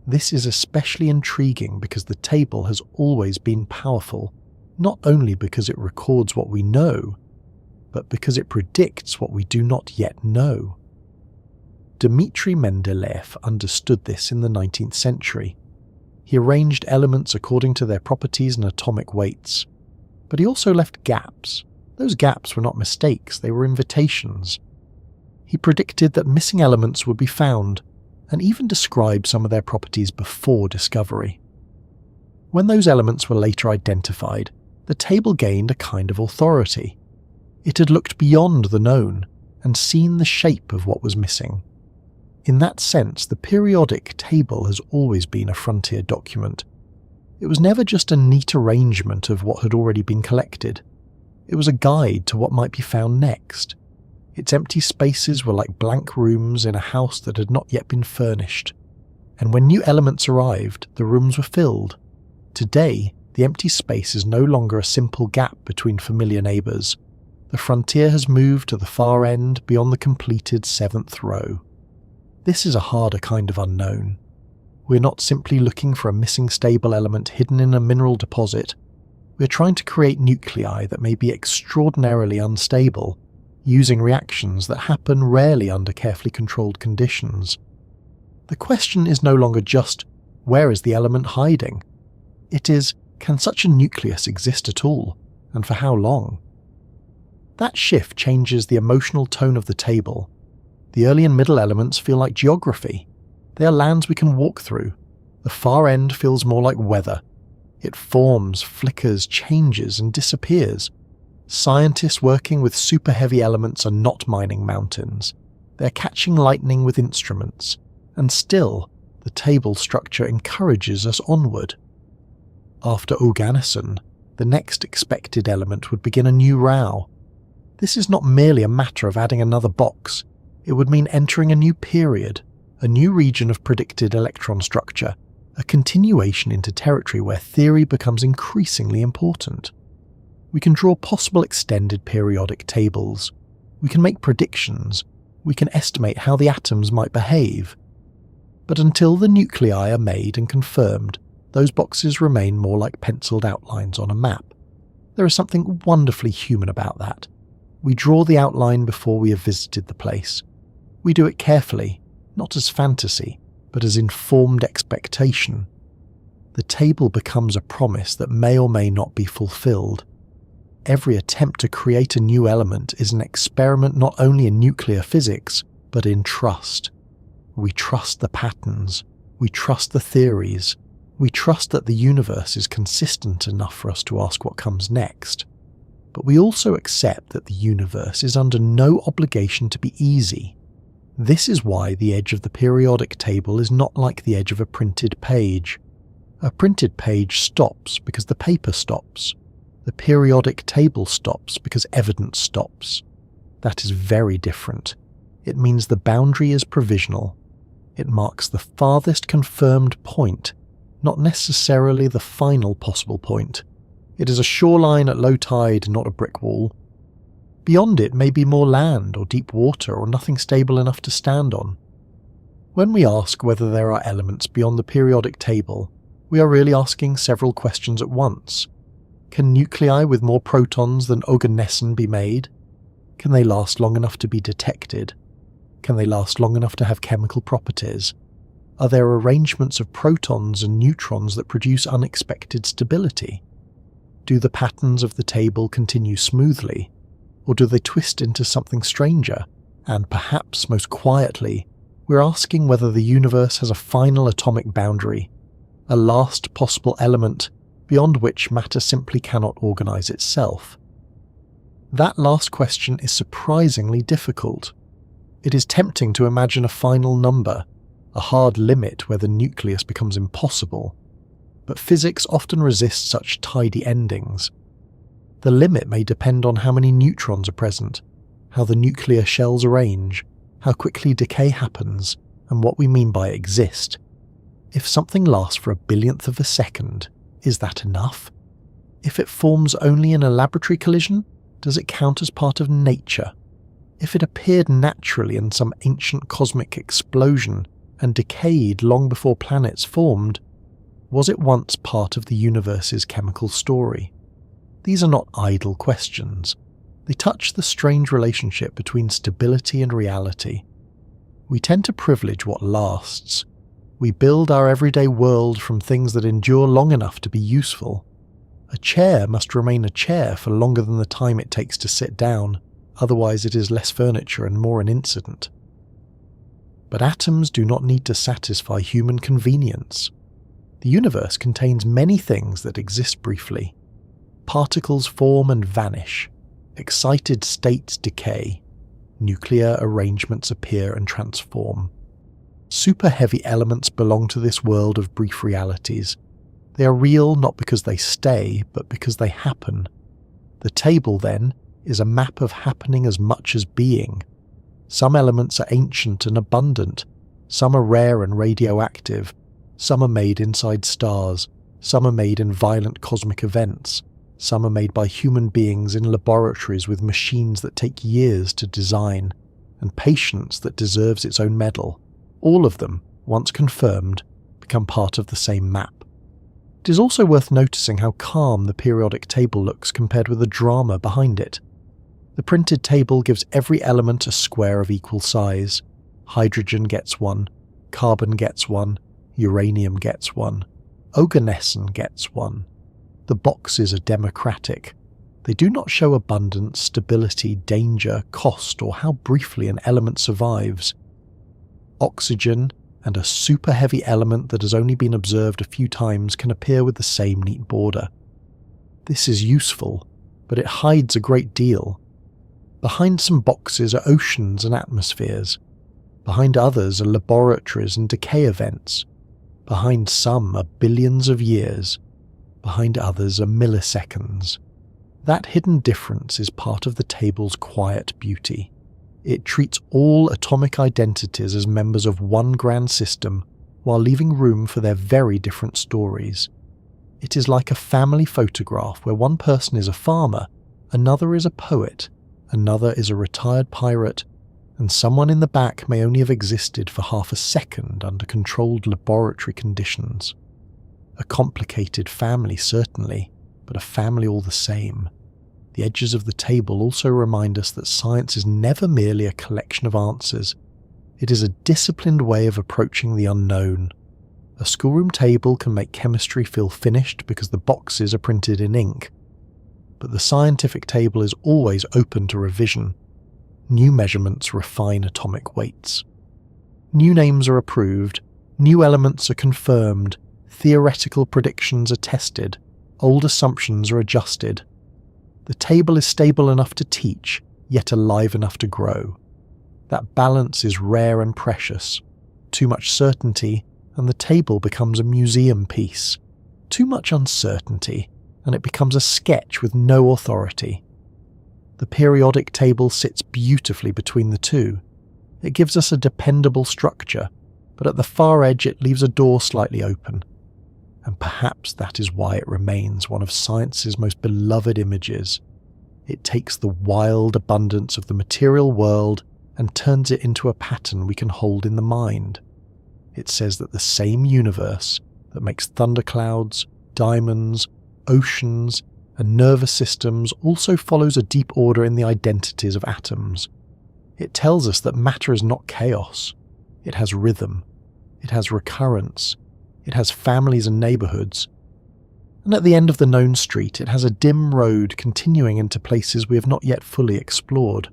A: This is especially intriguing because the table has always been powerful, not only because it records what we know, but because it predicts what we do not yet know. Dmitri Mendeleev understood this in the 19th century. He arranged elements according to their properties and atomic weights, but he also left gaps. Those gaps were not mistakes, they were invitations. He predicted that missing elements would be found, and even described some of their properties before discovery. When those elements were later identified, the table gained a kind of authority. It had looked beyond the known and seen the shape of what was missing. In that sense, the periodic table has always been a frontier document. It was never just a neat arrangement of what had already been collected. It was a guide to what might be found next. Its empty spaces were like blank rooms in a house that had not yet been furnished. And when new elements arrived, the rooms were filled. Today, the empty space is no longer a simple gap between familiar neighbours. The frontier has moved to the far end beyond the completed 7th row. This is a harder kind of unknown. We're not simply looking for a missing stable element hidden in a mineral deposit. We're trying to create nuclei that may be extraordinarily unstable, using reactions that happen rarely under carefully controlled conditions. The question is no longer just, where is the element hiding? It is, can such a nucleus exist at all, and for how long? That shift changes the emotional tone of the table. The early and middle elements feel like geography. They are lands we can walk through. The far end feels more like weather. It forms, flickers, changes, and disappears. Scientists working with superheavy elements are not mining mountains. They're catching lightning with instruments. And still, the table structure encourages us onward. After oganesson, the next expected element would begin a new row. This is not merely a matter of adding another box. It would mean entering a new period, a new region of predicted electron structure, a continuation into territory where theory becomes increasingly important. We can draw possible extended periodic tables. We can make predictions. We can estimate how the atoms might behave. But until the nuclei are made and confirmed, those boxes remain more like penciled outlines on a map. There is something wonderfully human about that. We draw the outline before we have visited the place. We do it carefully, not as fantasy, but as informed expectation. The table becomes a promise that may or may not be fulfilled. Every attempt to create a new element is an experiment not only in nuclear physics, but in trust. We trust the patterns. We trust the theories. We trust that the universe is consistent enough for us to ask what comes next. But we also accept that the universe is under no obligation to be easy. This is why the edge of the periodic table is not like the edge of a printed page. A printed page stops because the paper stops. The periodic table stops because evidence stops. That is very different. It means the boundary is provisional. It marks the farthest confirmed point, not necessarily the final possible point. It is a shoreline at low tide, not a brick wall. Beyond it may be more land or deep water or nothing stable enough to stand on. When we ask whether there are elements beyond the periodic table, we are really asking several questions at once. Can nuclei with more protons than oganesson be made? Can they last long enough to be detected? Can they last long enough to have chemical properties? Are there arrangements of protons and neutrons that produce unexpected stability? Do the patterns of the table continue smoothly, or do they twist into something stranger? And perhaps most quietly, we're asking whether the universe has a final atomic boundary, a last possible element beyond which matter simply cannot organize itself. That last question is surprisingly difficult. It is tempting to imagine a final number, a hard limit where the nucleus becomes impossible, but physics often resists such tidy endings. The limit may depend on how many neutrons are present, how the nuclear shells arrange, how quickly decay happens, and what we mean by exist. If something lasts for a billionth of a second, is that enough? If it forms only in a laboratory collision, Does it count as part of nature? If it appeared naturally in some ancient cosmic explosion and decayed long before planets formed, was it once part of the universe's chemical story? These are not idle questions. They touch the strange relationship between stability and reality. We tend to privilege what lasts. We build our everyday world from things that endure long enough to be useful. A chair must remain a chair for longer than the time it takes to sit down, otherwise it is less furniture and more an incident. But atoms do not need to satisfy human convenience. The universe contains many things that exist briefly. Particles form and vanish. Excited states decay. Nuclear arrangements appear and transform. Superheavy elements belong to this world of brief realities. They are real not because they stay, but because they happen. The table, then, is a map of happening as much as being. Some elements are ancient and abundant. Some are rare and radioactive. Some are made inside stars. Some are made in violent cosmic events. Some are made by human beings in laboratories with machines that take years to design, and patience that deserves its own medal. All of them, once confirmed, become part of the same map. It is also worth noticing how calm the periodic table looks compared with the drama behind it. The printed table gives every element a square of equal size. Hydrogen gets one, carbon gets one, uranium gets one, oganesson gets one. The boxes are democratic. They do not show abundance, stability, danger, cost, or how briefly an element survives. Oxygen and a super-heavy element that has only been observed a few times can appear with the same neat border. This is useful, but it hides a great deal. Behind some boxes are oceans and atmospheres. Behind others are laboratories and decay events. Behind some are billions of years. Behind others are milliseconds. That hidden difference is part of the table's quiet beauty. It treats all atomic identities as members of one grand system while leaving room for their very different stories. It is like a family photograph where one person is a farmer, another is a poet, another is a retired pirate, and someone in the back may only have existed for half a second under controlled laboratory conditions. A complicated family, certainly, but a family all the same. The edges of the table also remind us that science is never merely a collection of answers. It is a disciplined way of approaching the unknown. A schoolroom table can make chemistry feel finished because the boxes are printed in ink. But the scientific table is always open to revision. New measurements refine atomic weights. New names are approved, new elements are confirmed, theoretical predictions are tested, old assumptions are adjusted. The table is stable enough to teach, yet alive enough to grow. That balance is rare and precious. Too much certainty, and the table becomes a museum piece. Too much uncertainty, and it becomes a sketch with no authority. The periodic table sits beautifully between the two. It gives us a dependable structure, but at the far edge it leaves a door slightly open. And perhaps that is why it remains one of science's most beloved images. It takes the wild abundance of the material world and turns it into a pattern we can hold in the mind. It says that the same universe that makes thunderclouds, diamonds, oceans, and nervous systems also follows a deep order in the identities of atoms. It tells us that matter is not chaos. It has rhythm. It has recurrence. It has families and neighbourhoods. And at the end of the known street, it has a dim road continuing into places we have not yet fully explored.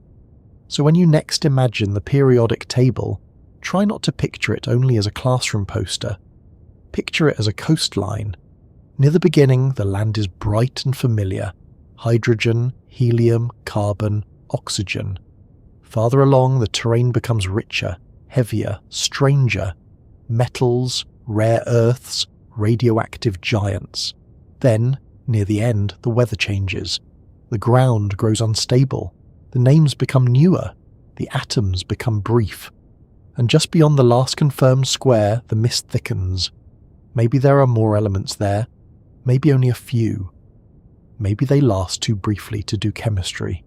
A: So when you next imagine the periodic table, try not to picture it only as a classroom poster. Picture it as a coastline. Near the beginning, the land is bright and familiar. Hydrogen, helium, carbon, oxygen. Farther along, the terrain becomes richer, heavier, stranger. Metals, rare earths, radioactive giants. Then, near the end, the weather changes. The ground grows unstable. The names become newer. The atoms become brief. And just beyond the last confirmed square, the mist thickens. Maybe there are more elements there. Maybe only a few. Maybe they last too briefly to do chemistry.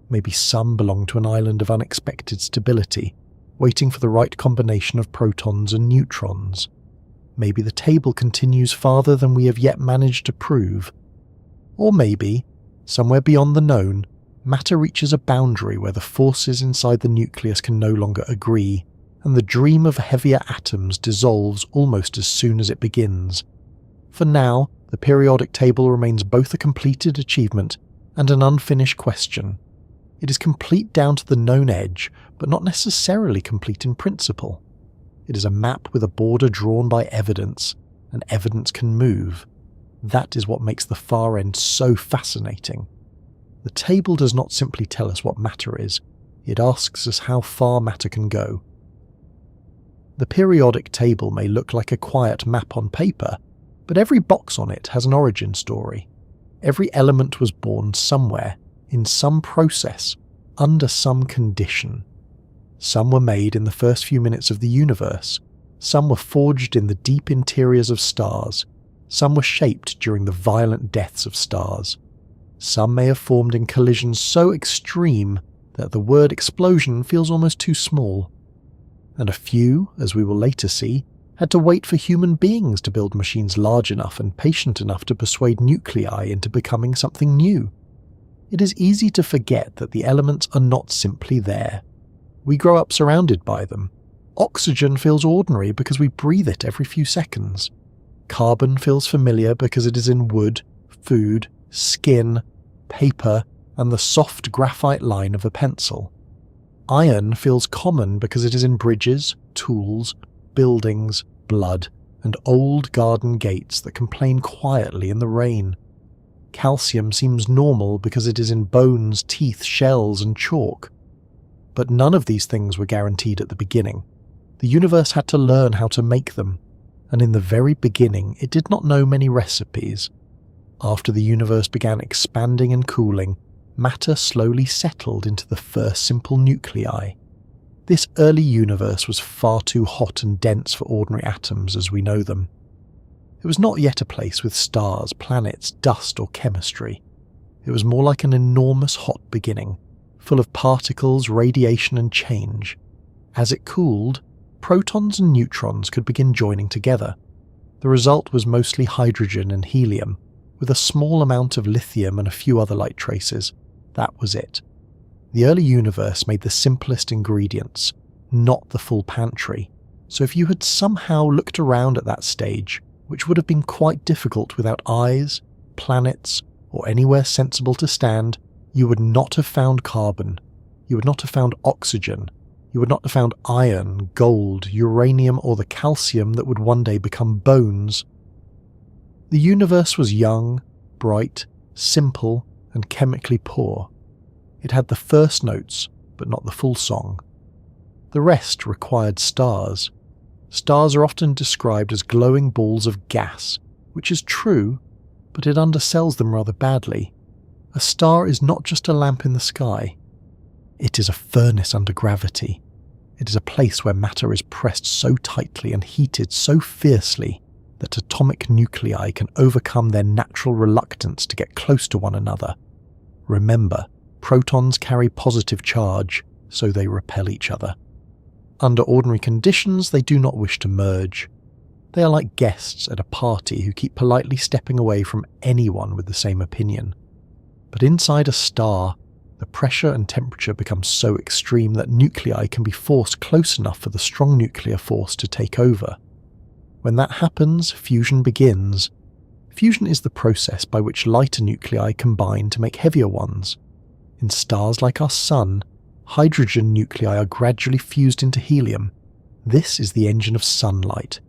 A: Maybe some belong to an island of unexpected stability, waiting for the right combination of protons and neutrons. Maybe the table continues farther than we have yet managed to prove. Or maybe, somewhere beyond the known, matter reaches a boundary where the forces inside the nucleus can no longer agree, and the dream of heavier atoms dissolves almost as soon as it begins. For now, the periodic table remains both a completed achievement and an unfinished question. It is complete down to the known edge, but not necessarily complete in principle. It is a map with a border drawn by evidence, and evidence can move. That is what makes the far end so fascinating. The table does not simply tell us what matter is, it asks us how far matter can go. The periodic table may look like a quiet map on paper, but every box on it has an origin story. Every element was born somewhere, in some process, under some condition. Some were made in the first few minutes of the universe, some were forged in the deep interiors of stars, some were shaped during the violent deaths of stars. Some may have formed in collisions so extreme that the word explosion feels almost too small. And a few, as we will later see, had to wait for human beings to build machines large enough and patient enough to persuade nuclei into becoming something new. It is easy to forget that the elements are not simply there. We grow up surrounded by them. Oxygen feels ordinary because we breathe it every few seconds. Carbon feels familiar because it is in wood, food, skin, paper, and the soft graphite line of a pencil. Iron feels common because it is in bridges, tools, buildings, blood, and old garden gates that complain quietly in the rain. Calcium seems normal because it is in bones, teeth, shells, and chalk. But none of these things were guaranteed at the beginning. The universe had to learn how to make them, and in the very beginning it did not know many recipes. After the universe began expanding and cooling, matter slowly settled into the first simple nuclei. This early universe was far too hot and dense for ordinary atoms as we know them. It was not yet a place with stars, planets, dust, or chemistry. It was more like an enormous hot beginning, full of particles, radiation, and change. As it cooled, protons and neutrons could begin joining together. The result was mostly hydrogen and helium, with a small amount of lithium and a few other light traces. That was it. The early universe made the simplest ingredients, not the full pantry. So if you had somehow looked around at that stage, which would have been quite difficult without eyes, planets, or anywhere sensible to stand, you would not have found carbon. You would not have found oxygen. You would not have found iron, gold, uranium, or the calcium that would one day become bones. The universe was young, bright, simple, and chemically poor. It had the first notes, but not the full song. The rest required stars. Stars are often described as glowing balls of gas, which is true, but it undersells them rather badly. A star is not just a lamp in the sky. It is a furnace under gravity. It is a place where matter is pressed so tightly and heated so fiercely that atomic nuclei can overcome their natural reluctance to get close to one another. Remember, protons carry positive charge, so they repel each other. Under ordinary conditions, they do not wish to merge. They are like guests at a party who keep politely stepping away from anyone with the same opinion. But inside a star, the pressure and temperature become so extreme that nuclei can be forced close enough for the strong nuclear force to take over. When that happens, fusion begins. Fusion is the process by which lighter nuclei combine to make heavier ones. In stars like our Sun, hydrogen nuclei are gradually fused into helium. This is the engine of sunlight.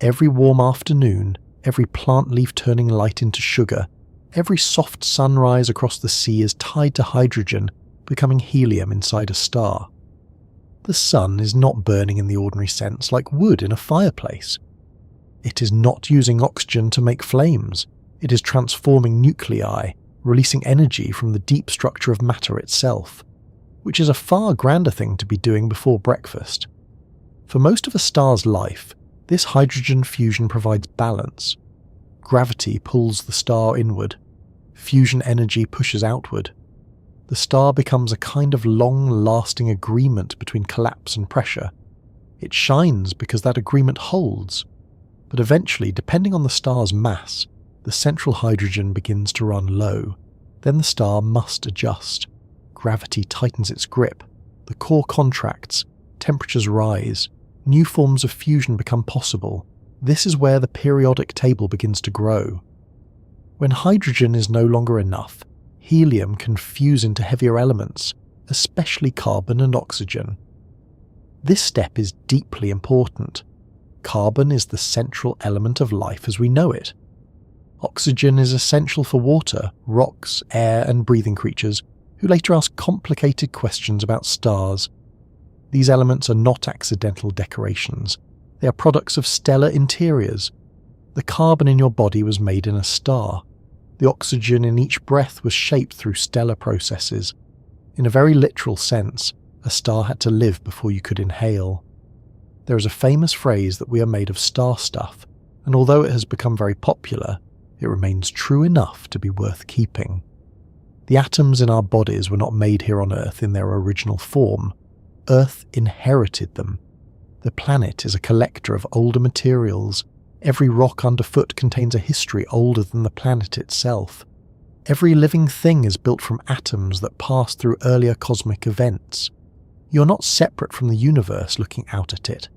A: Every warm afternoon, every plant leaf turning light into sugar, every soft sunrise across the sea is tied to hydrogen, becoming helium inside a star. The sun is not burning in the ordinary sense like wood in a fireplace. It is not using oxygen to make flames. It is transforming nuclei, releasing energy from the deep structure of matter itself, which is a far grander thing to be doing before breakfast. For most of a star's life, this hydrogen fusion provides balance. Gravity pulls the star inward. fusion energy pushes outward. The star becomes a kind of long-lasting agreement between collapse and pressure. It shines because that agreement holds. But eventually, depending on the star's mass, the central hydrogen begins to run low. Then the star must adjust. Gravity tightens its grip. The core contracts. Temperatures rise. New forms of fusion become possible. This is where the periodic table begins to grow. When hydrogen is no longer enough, helium can fuse into heavier elements, especially carbon and oxygen. This step is deeply important. Carbon is the central element of life as we know it. Oxygen is essential for water, rocks, air, and breathing creatures who later ask complicated questions about stars. These elements are not accidental decorations. They are products of stellar interiors. The carbon in your body was made in a star. The oxygen in each breath was shaped through stellar processes. In a very literal sense, a star had to live before you could inhale. There is a famous phrase that we are made of star stuff, and although it has become very popular, it remains true enough to be worth keeping. The atoms in our bodies were not made here on Earth in their original form. Earth inherited them. The planet is a collector of older materials. Every rock underfoot contains a history older than the planet itself. Every living thing is built from atoms that passed through earlier cosmic events. You're not separate from the universe looking out at it.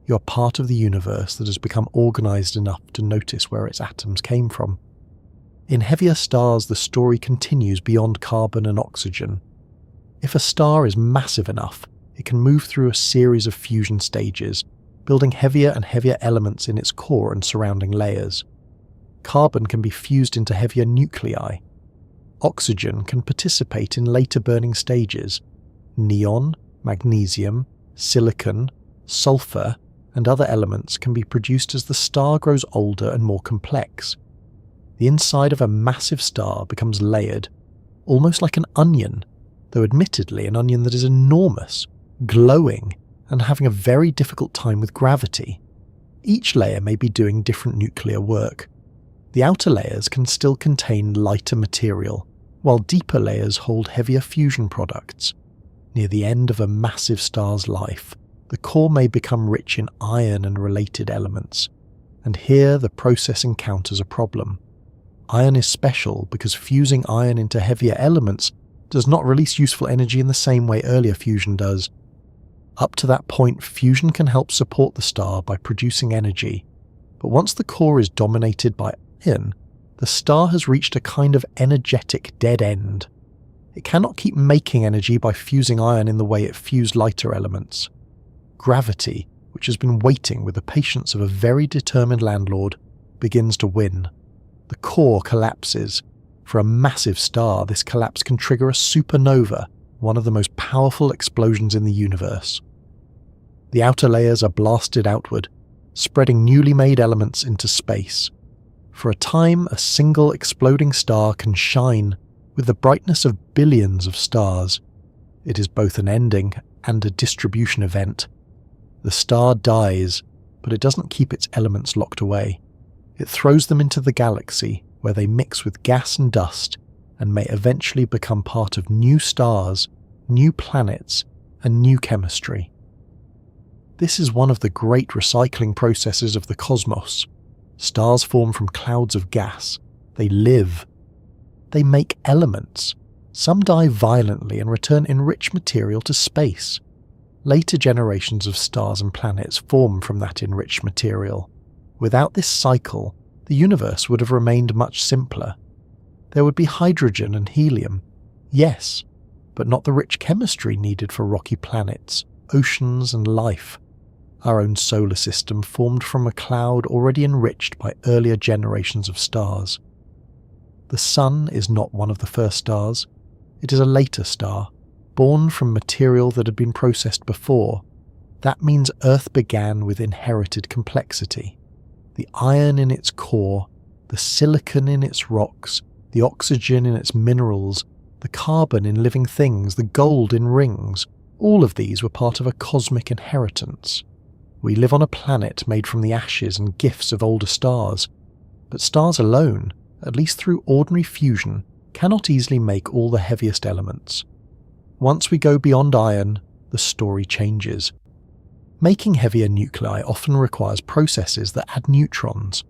A: You're part of the universe that has become organized enough to notice where its atoms came from. In heavier stars, the story continues beyond carbon and oxygen. If a star is massive enough, it can move through a series of fusion stages, building heavier and heavier elements in its core and surrounding layers. Carbon can be fused into heavier nuclei. Oxygen can participate in later burning stages. Neon, magnesium, silicon, sulfur, and other elements can be produced as the star grows older and more complex. The inside of a massive star becomes layered, almost like an onion, though admittedly an onion that is enormous, glowing, and having a very difficult time with gravity. Each layer may be doing different nuclear work. The outer layers can still contain lighter material, while deeper layers hold heavier fusion products. Near the end of a massive star's life, the core may become rich in iron and related elements, and here the process encounters a problem. Iron is special because fusing iron into heavier elements does not release useful energy in the same way earlier fusion does. Up to that point, fusion can help support the star by producing energy, but once the core is dominated by iron, the star has reached a kind of energetic dead end. It cannot keep making energy by fusing iron in the way it fused lighter elements. Gravity, which has been waiting with the patience of a very determined landlord, begins to win. The core collapses. For a massive star, this collapse can trigger a supernova, one of the most powerful explosions in the universe. The outer layers are blasted outward, spreading newly made elements into space. For a time, a single exploding star can shine with the brightness of billions of stars. It is both an ending and a distribution event. The star dies, but it doesn't keep its elements locked away. It throws them into the galaxy, where they mix with gas and dust, and may eventually become part of new stars, new planets, and new chemistry. This is one of the great recycling processes of the cosmos. Stars form from clouds of gas. They live. They make elements. Some die violently and return enriched material to space. Later generations of stars and planets form from that enriched material. Without this cycle, the universe would have remained much simpler. There would be hydrogen and helium, yes, but not the rich chemistry needed for rocky planets, oceans, and life. Our own solar system formed from a cloud already enriched by earlier generations of stars. The Sun is not one of the first stars. It is a later star, born from material that had been processed before. That means Earth began with inherited complexity. The iron in its core, the silicon in its rocks, the oxygen in its minerals, the carbon in living things, the gold in rings, all of these were part of a cosmic inheritance. We live on a planet made from the ashes and gifts of older stars, but stars alone, at least through ordinary fusion, cannot easily make all the heaviest elements. Once we go beyond iron, the story changes. Making heavier nuclei often requires processes that add neutrons.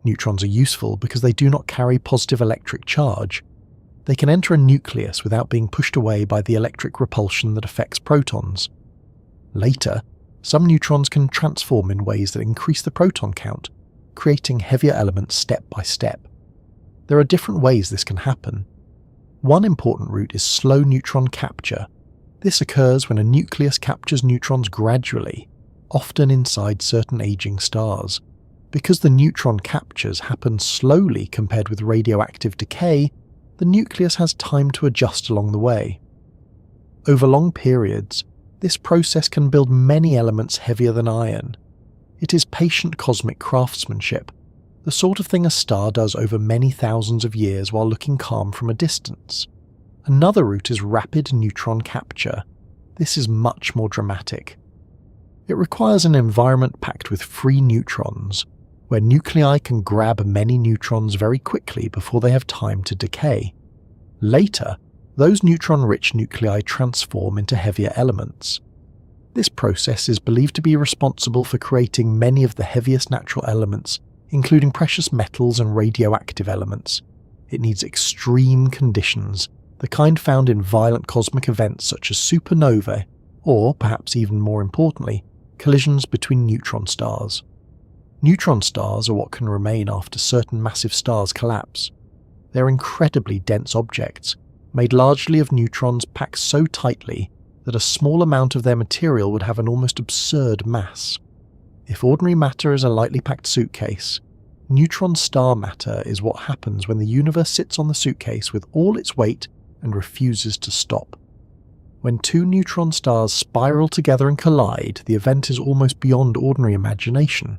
A: Neutrons are useful because they do not carry positive electric charge. They can enter a nucleus without being pushed away by the electric repulsion that affects protons. Later, some neutrons can transform in ways that increase the proton count, creating heavier elements step by step. There are different ways this can happen. One important route is slow neutron capture. This occurs when a nucleus captures neutrons gradually, often inside certain aging stars. Because the neutron captures happen slowly compared with radioactive decay, the nucleus has time to adjust along the way. Over long periods, this process can build many elements heavier than iron. It is patient cosmic craftsmanship, the sort of thing a star does over many thousands of years while looking calm from a distance. Another route is rapid neutron capture. This is much more dramatic. It requires an environment packed with free neutrons, where nuclei can grab many neutrons very quickly before they have time to decay. Later, those neutron-rich nuclei transform into heavier elements. This process is believed to be responsible for creating many of the heaviest natural elements, including precious metals and radioactive elements. It needs extreme conditions, the kind found in violent cosmic events such as supernovae, or, perhaps even more importantly, collisions between neutron stars. Neutron stars are what can remain after certain massive stars collapse. They're incredibly dense objects, made largely of neutrons packed so tightly that a small amount of their material would have an almost absurd mass. If ordinary matter is a lightly packed suitcase, neutron star matter is what happens when the universe sits on the suitcase with all its weight and refuses to stop. When two neutron stars spiral together and collide, the event is almost beyond ordinary imagination.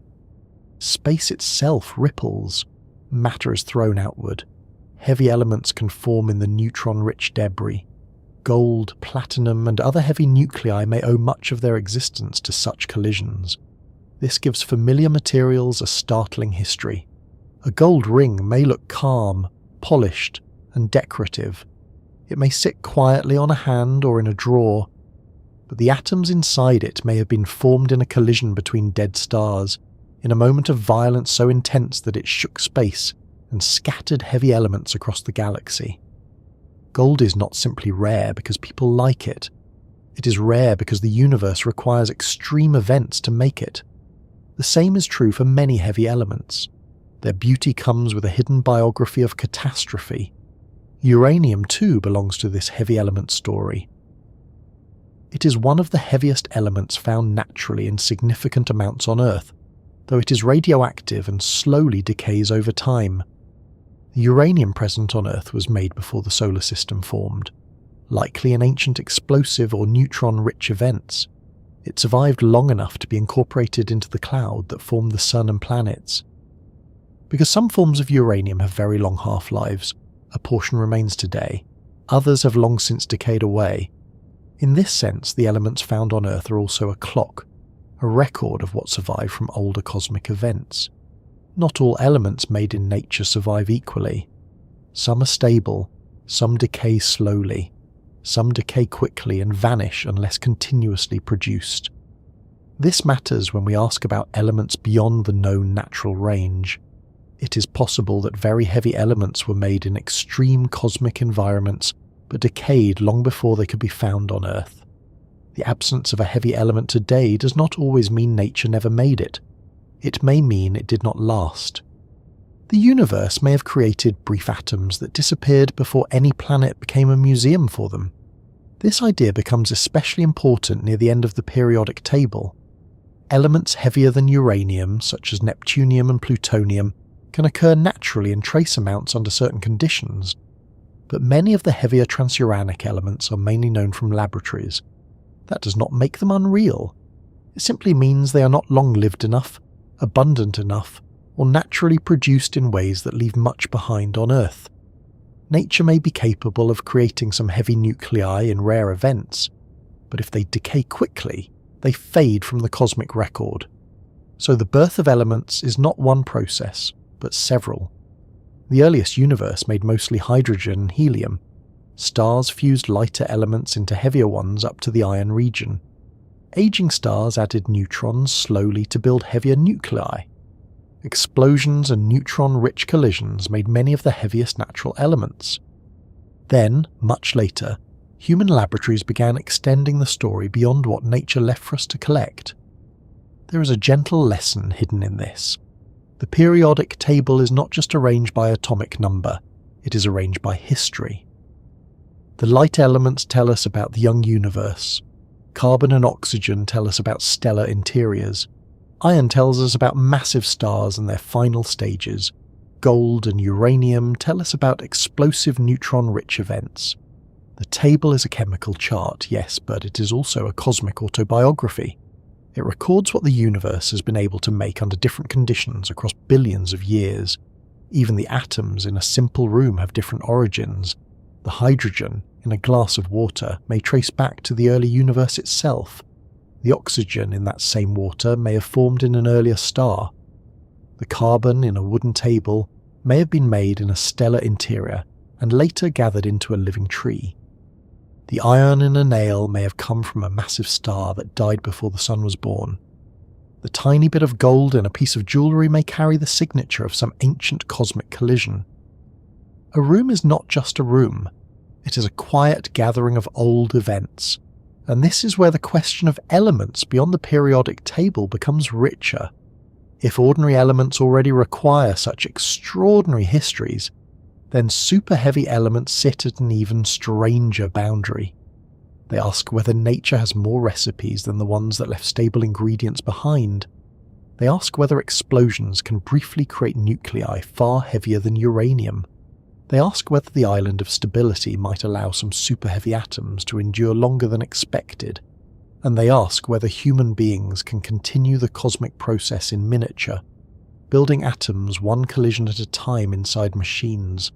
A: Space itself ripples. Matter is thrown outward. Heavy elements can form in the neutron-rich debris. Gold, platinum, and other heavy nuclei may owe much of their existence to such collisions. This gives familiar materials a startling history. A gold ring may look calm, polished, and decorative. It may sit quietly on a hand or in a drawer, but the atoms inside it may have been formed in a collision between dead stars, in a moment of violence so intense that it shook space and scattered heavy elements across the galaxy. Gold is not simply rare because people like it. It is rare because the universe requires extreme events to make it. The same is true for many heavy elements. Their beauty comes with a hidden biography of catastrophe. Uranium too belongs to this heavy element story. It is one of the heaviest elements found naturally in significant amounts on Earth, though it is radioactive and slowly decays over time. The uranium present on Earth was made before the solar system formed, likely in ancient explosive or neutron-rich events. It survived long enough to be incorporated into the cloud that formed the sun and planets. Because some forms of uranium have very long half-lives, a portion remains today. Others have long since decayed away. In this sense, the elements found on Earth are also a clock, a record of what survived from older cosmic events. Not all elements made in nature survive equally. Some are stable, some decay slowly, some decay quickly and vanish unless continuously produced. This matters when we ask about elements beyond the known natural range. It is possible that very heavy elements were made in extreme cosmic environments but decayed long before they could be found on Earth. The absence of a heavy element today does not always mean nature never made it. It may mean it did not last. The universe may have created brief atoms that disappeared before any planet became a museum for them. This idea becomes especially important near the end of the periodic table. Elements heavier than uranium, such as neptunium and plutonium, can occur naturally in trace amounts under certain conditions, but many of the heavier transuranic elements are mainly known from laboratories. That does not make them unreal. It simply means they are not long-lived enough, abundant enough, or naturally produced in ways that leave much behind on Earth. Nature may be capable of creating some heavy nuclei in rare events, but if they decay quickly, they fade from the cosmic record. So the birth of elements is not one process, but several. The earliest universe made mostly hydrogen and helium. Stars fused lighter elements into heavier ones up to the iron region. Aging stars added neutrons slowly to build heavier nuclei. Explosions and neutron-rich collisions made many of the heaviest natural elements. Then, much later, human laboratories began extending the story beyond what nature left for us to collect. There is a gentle lesson hidden in this. The periodic table is not just arranged by atomic number, it is arranged by history. The light elements tell us about the young universe. Carbon and oxygen tell us about stellar interiors. Iron tells us about massive stars and their final stages. Gold and uranium tell us about explosive neutron-rich events. The table is a chemical chart, yes, but it is also a cosmic autobiography. It records what the universe has been able to make under different conditions across billions of years. Even the atoms in a simple room have different origins. The hydrogen in a glass of water may trace back to the early universe itself. The oxygen in that same water may have formed in an earlier star. The carbon in a wooden table may have been made in a stellar interior and later gathered into a living tree. The iron in a nail may have come from a massive star that died before the sun was born. The tiny bit of gold in a piece of jewellery may carry the signature of some ancient cosmic collision. A room is not just a room. It is a quiet gathering of old events. And this is where the question of elements beyond the periodic table becomes richer. If ordinary elements already require such extraordinary histories, then superheavy elements sit at an even stranger boundary. They ask whether nature has more recipes than the ones that left stable ingredients behind. They ask whether explosions can briefly create nuclei far heavier than uranium. They ask whether the island of stability might allow some superheavy atoms to endure longer than expected. And they ask whether human beings can continue the cosmic process in miniature, building atoms one collision at a time inside machines.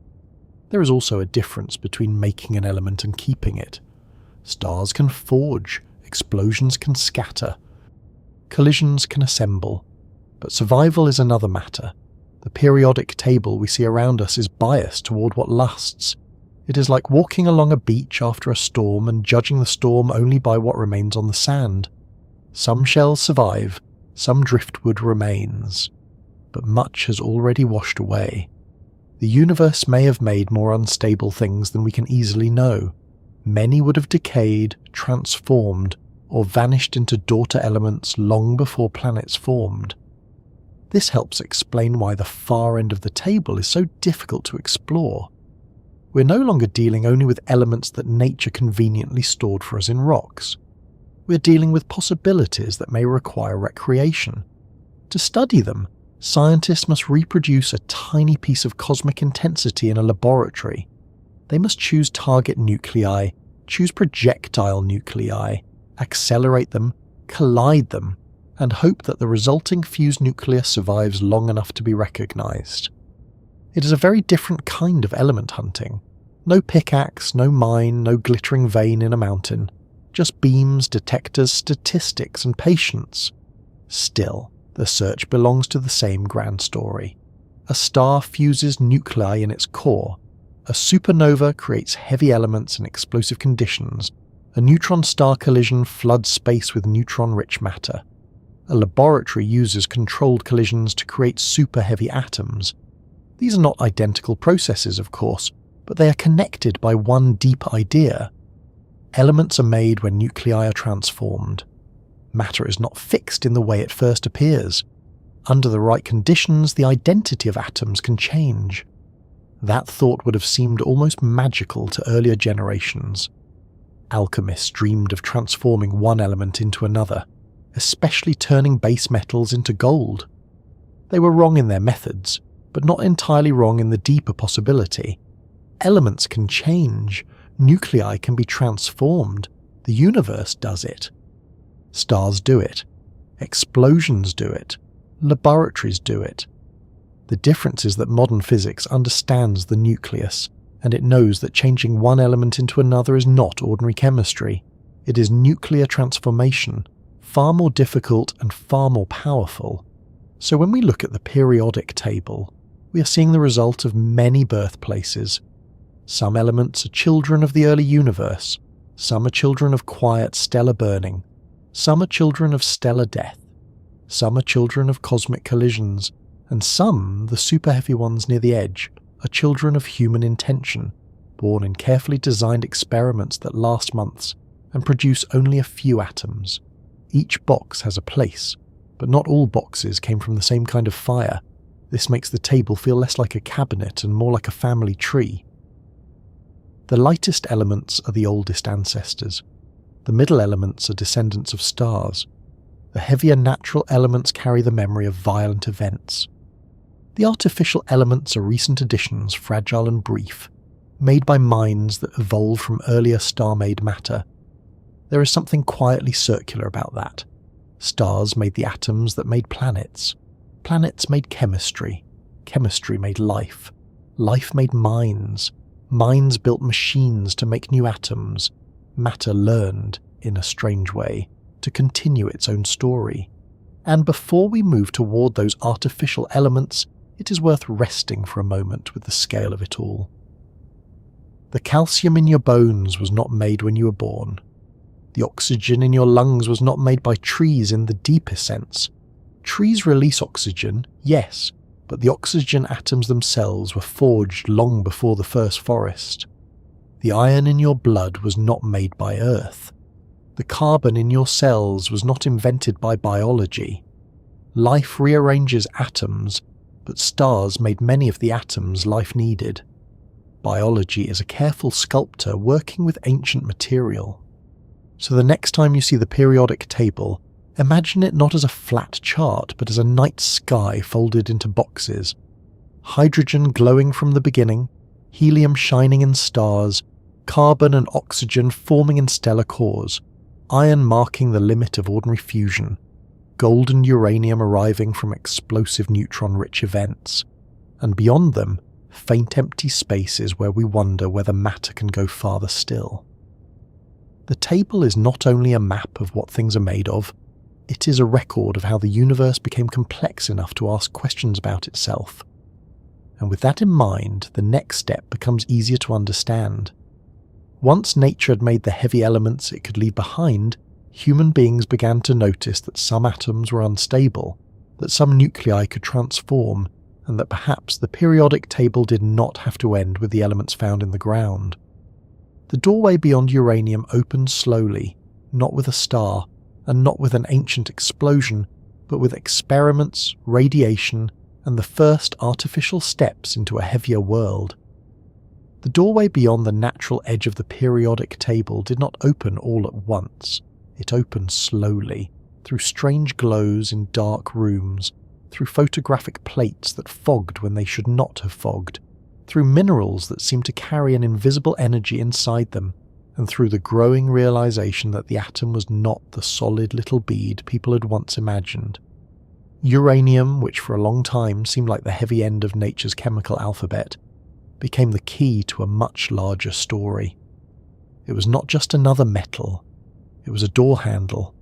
A: There is also a difference between making an element and keeping it. Stars can forge, explosions can scatter, collisions can assemble, but survival is another matter. The periodic table we see around us is biased toward what lasts. It is like walking along a beach after a storm and judging the storm only by what remains on the sand. Some shells survive, some driftwood remains, but much has already washed away. The universe may have made more unstable things than we can easily know. Many would have decayed, transformed, or vanished into daughter elements long before planets formed. This helps explain why the far end of the table is so difficult to explore. We're no longer dealing only with elements that nature conveniently stored for us in rocks. We're dealing with possibilities that may require recreation. To study them, scientists must reproduce a tiny piece of cosmic intensity in a laboratory. They must choose target nuclei, choose projectile nuclei, accelerate them, collide them, and hope that the resulting fused nucleus survives long enough to be recognized. It is a very different kind of element hunting. No pickaxe, no mine, no glittering vein in a mountain. Just beams, detectors, statistics, and patience. Still, the search belongs to the same grand story. A star fuses nuclei in its core. A supernova creates heavy elements in explosive conditions. A neutron-star collision floods space with neutron-rich matter. A laboratory uses controlled collisions to create super-heavy atoms. These are not identical processes, of course, but they are connected by one deep idea. Elements are made when nuclei are transformed. Matter is not fixed in the way it first appears. Under the right conditions, the identity of atoms can change. That thought would have seemed almost magical to earlier generations. Alchemists dreamed of transforming one element into another, especially turning base metals into gold. They were wrong in their methods, but not entirely wrong in the deeper possibility. Elements can change, nuclei can be transformed, the universe does it. Stars do it, explosions do it, laboratories do it. The difference is that modern physics understands the nucleus, and it knows that changing one element into another is not ordinary chemistry. It is nuclear transformation, far more difficult and far more powerful. So when we look at the periodic table, We are seeing the result of many birthplaces. Some elements are children of the early universe, some are children of quiet stellar burning, some are children of stellar death, some are children of cosmic collisions, and some, the superheavy ones near the edge, are children of human intention, born in carefully designed experiments that last months and produce only a few atoms. Each box has a place, but not all boxes came from the same kind of fire. This makes the table feel less like a cabinet and more like a family tree. The lightest elements are the oldest ancestors. The middle elements are descendants of stars. The heavier natural elements carry the memory of violent events. The artificial elements are recent additions, fragile and brief, made by minds that evolved from earlier star-made matter. There is something quietly circular about that. Stars made the atoms that made planets. Planets made chemistry. Chemistry made life. Life made minds. Minds built machines to make new atoms. Matter learned, in a strange way, to continue its own story. And before we move toward those artificial elements, it is worth resting for a moment with the scale of it all. The calcium in your bones was not made when you were born. The oxygen in your lungs was not made by trees in the deepest sense. Trees release oxygen, yes, but the oxygen atoms themselves were forged long before the first forest. The iron in your blood was not made by earth. The carbon in your cells was not invented by biology. Life rearranges atoms, but stars made many of the atoms life needed. Biology is a careful sculptor working with ancient material. So the next time you see the periodic table, imagine it not as a flat chart, but as a night sky folded into boxes. Hydrogen glowing from the beginning, helium shining in stars, carbon and oxygen forming in stellar cores, iron marking the limit of ordinary fusion, gold and uranium arriving from explosive neutron-rich events, and beyond them, faint empty spaces where we wonder whether matter can go farther still. The table is not only a map of what things are made of, it is a record of how the universe became complex enough to ask questions about itself. And with that in mind, the next step becomes easier to understand. Once nature had made the heavy elements it could leave behind, human beings began to notice that some atoms were unstable, that some nuclei could transform, and that perhaps the periodic table did not have to end with the elements found in the ground. The doorway beyond uranium opened slowly, not with a star, and not with an ancient explosion, but with experiments, radiation, and the first artificial steps into a heavier world. The doorway beyond the natural edge of the periodic table did not open all at once. It opened slowly, through strange glows in dark rooms, through photographic plates that fogged when they should not have fogged, through minerals that seemed to carry an invisible energy inside them, and through the growing realization that the atom was not the solid little bead people had once imagined. Uranium, which for a long time seemed like the heavy end of nature's chemical alphabet, became the key to a much larger story. It was not just another metal, it was a door handle.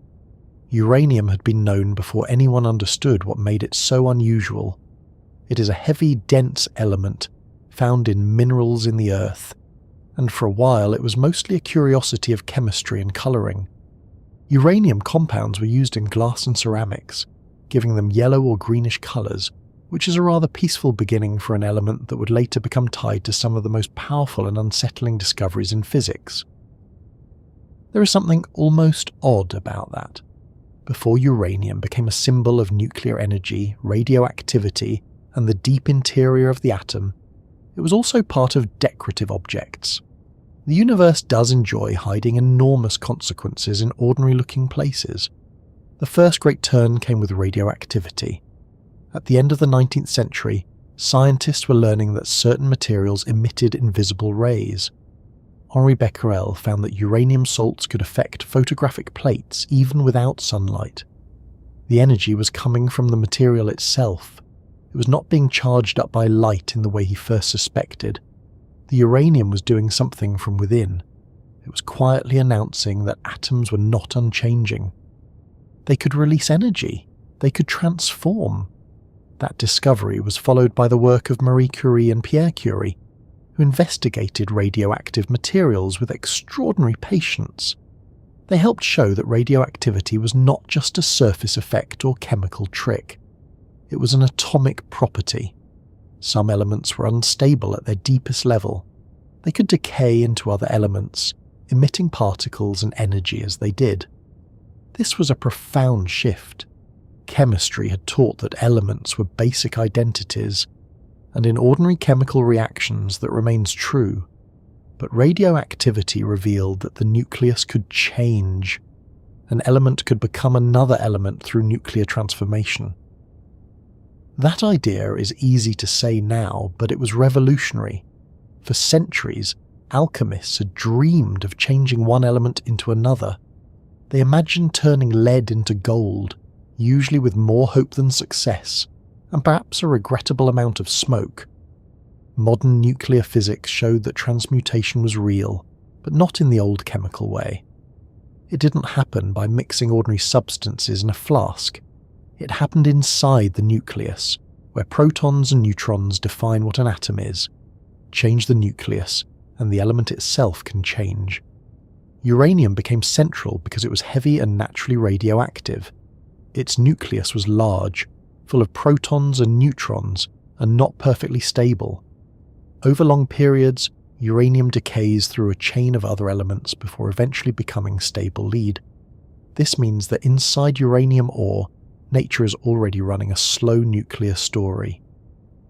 A: Uranium had been known before anyone understood what made it so unusual. It is a heavy, dense element found in minerals in the earth, and for a while it was mostly a curiosity of chemistry and colouring. Uranium compounds were used in glass and ceramics, giving them yellow or greenish colours, which is a rather peaceful beginning for an element that would later become tied to some of the most powerful and unsettling discoveries in physics. There is something almost odd about that. Before uranium became a symbol of nuclear energy, radioactivity, and the deep interior of the atom, it was also part of decorative objects. The universe does enjoy hiding enormous consequences in ordinary-looking places. The first great turn came with radioactivity. At the end of the 19th century, scientists were learning that certain materials emitted invisible rays. Henri Becquerel found that uranium salts could affect photographic plates even without sunlight. The energy was coming from the material itself. It was not being charged up by light in the way he first suspected. The uranium was doing something from within. It was quietly announcing that atoms were not unchanging. They could release energy. They could transform. That discovery was followed by the work of Marie Curie and Pierre Curie, who investigated radioactive materials with extraordinary patience. They helped show that radioactivity was not just a surface effect or chemical trick. It was an atomic property. Some elements were unstable at their deepest level. They could decay into other elements, emitting particles and energy as they did. This was a profound shift. Chemistry had taught that elements were basic identities, and in ordinary chemical reactions that remains true. But radioactivity revealed that the nucleus could change. An element could become another element through nuclear transformation. That idea is easy to say now, but it was revolutionary. For centuries, alchemists had dreamed of changing one element into another. They imagined turning lead into gold, usually with more hope than success, and perhaps a regrettable amount of smoke. Modern nuclear physics showed that transmutation was real, but not in the old chemical way. It didn't happen by mixing ordinary substances in a flask. It happened inside the nucleus, where protons and neutrons define what an atom is. Change the nucleus, and the element itself can change. Uranium became central because it was heavy and naturally radioactive. Its nucleus was large, full of protons and neutrons, and not perfectly stable. Over long periods, uranium decays through a chain of other elements before eventually becoming stable lead. This means that inside uranium ore, nature is already running a slow nuclear story.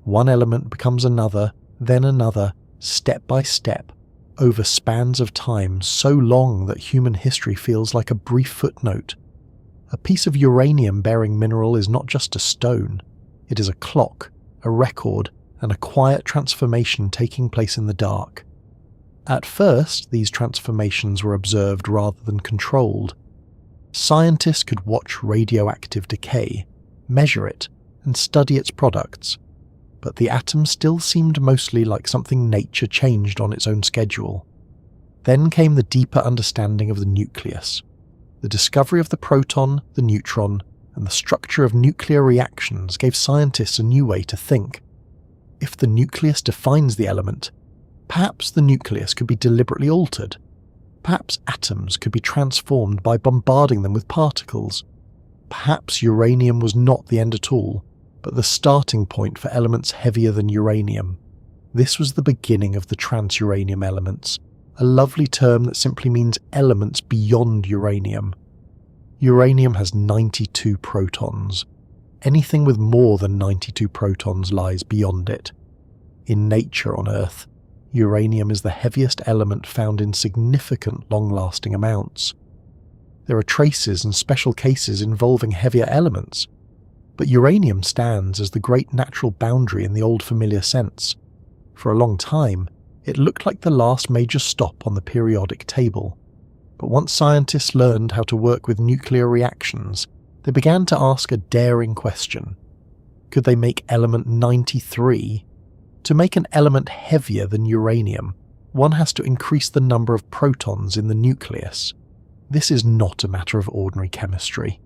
A: One element becomes another, then another, step by step, over spans of time so long that human history feels like a brief footnote. A piece of uranium-bearing mineral is not just a stone. It is a clock, a record, and a quiet transformation taking place in the dark. At first, these transformations were observed rather than controlled. Scientists could watch radioactive decay, measure it, and study its products, but the atom still seemed mostly like something nature changed on its own schedule. Then came the deeper understanding of the nucleus. The discovery of the proton, the neutron, and the structure of nuclear reactions gave scientists a new way to think. If the nucleus defines the element, perhaps the nucleus could be deliberately altered. Perhaps atoms could be transformed by bombarding them with particles. Perhaps uranium was not the end at all, but the starting point for elements heavier than uranium. This was the beginning of the transuranium elements, a lovely term that simply means elements beyond uranium. Uranium has 92 protons. Anything with more than 92 protons lies beyond it. In nature on Earth, uranium is the heaviest element found in significant long-lasting amounts. There are traces and special cases involving heavier elements, but uranium stands as the great natural boundary in the old familiar sense. For a long time, it looked like the last major stop on the periodic table. But once scientists learned how to work with nuclear reactions, they began to ask a daring question. Could they make element 93? To make an element heavier than uranium, one has to increase the number of protons in the nucleus. This is not a matter of ordinary chemistry.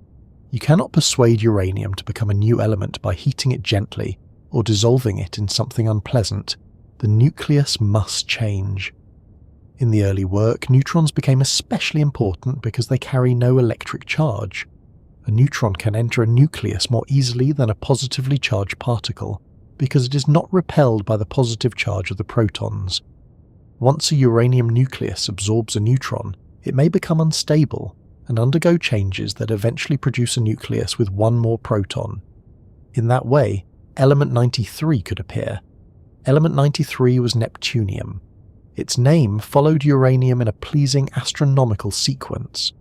A: You cannot persuade uranium to become a new element by heating it gently or dissolving it in something unpleasant. The nucleus must change. In the early work, neutrons became especially important because they carry no electric charge. A neutron can enter a nucleus more easily than a positively charged particle, because it is not repelled by the positive charge of the protons. Once a uranium nucleus absorbs a neutron, it may become unstable and undergo changes that eventually produce a nucleus with one more proton. In that way, element 93 could appear. Element 93 was neptunium. Its name followed uranium in a pleasing astronomical sequence.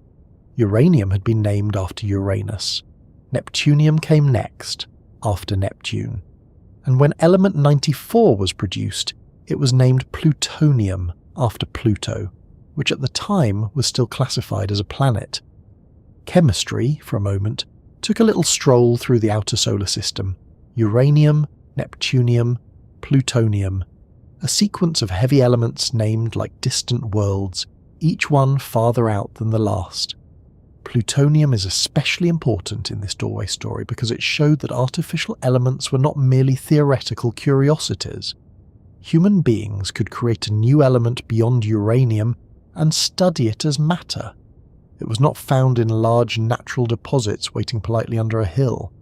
A: Uranium had been named after Uranus. Neptunium came next, after Neptune. And when element 94 was produced, it was named plutonium after Pluto, which at the time was still classified as a planet. Chemistry, for a moment, took a little stroll through the outer solar system. Uranium, Neptunium, plutonium, a sequence of heavy elements named like distant worlds, each one farther out than the last. Plutonium is especially important in this doorway story because it showed that artificial elements were not merely theoretical curiosities. Human beings could create a new element beyond uranium and study it as matter. It was not found in large natural deposits waiting politely under a hill.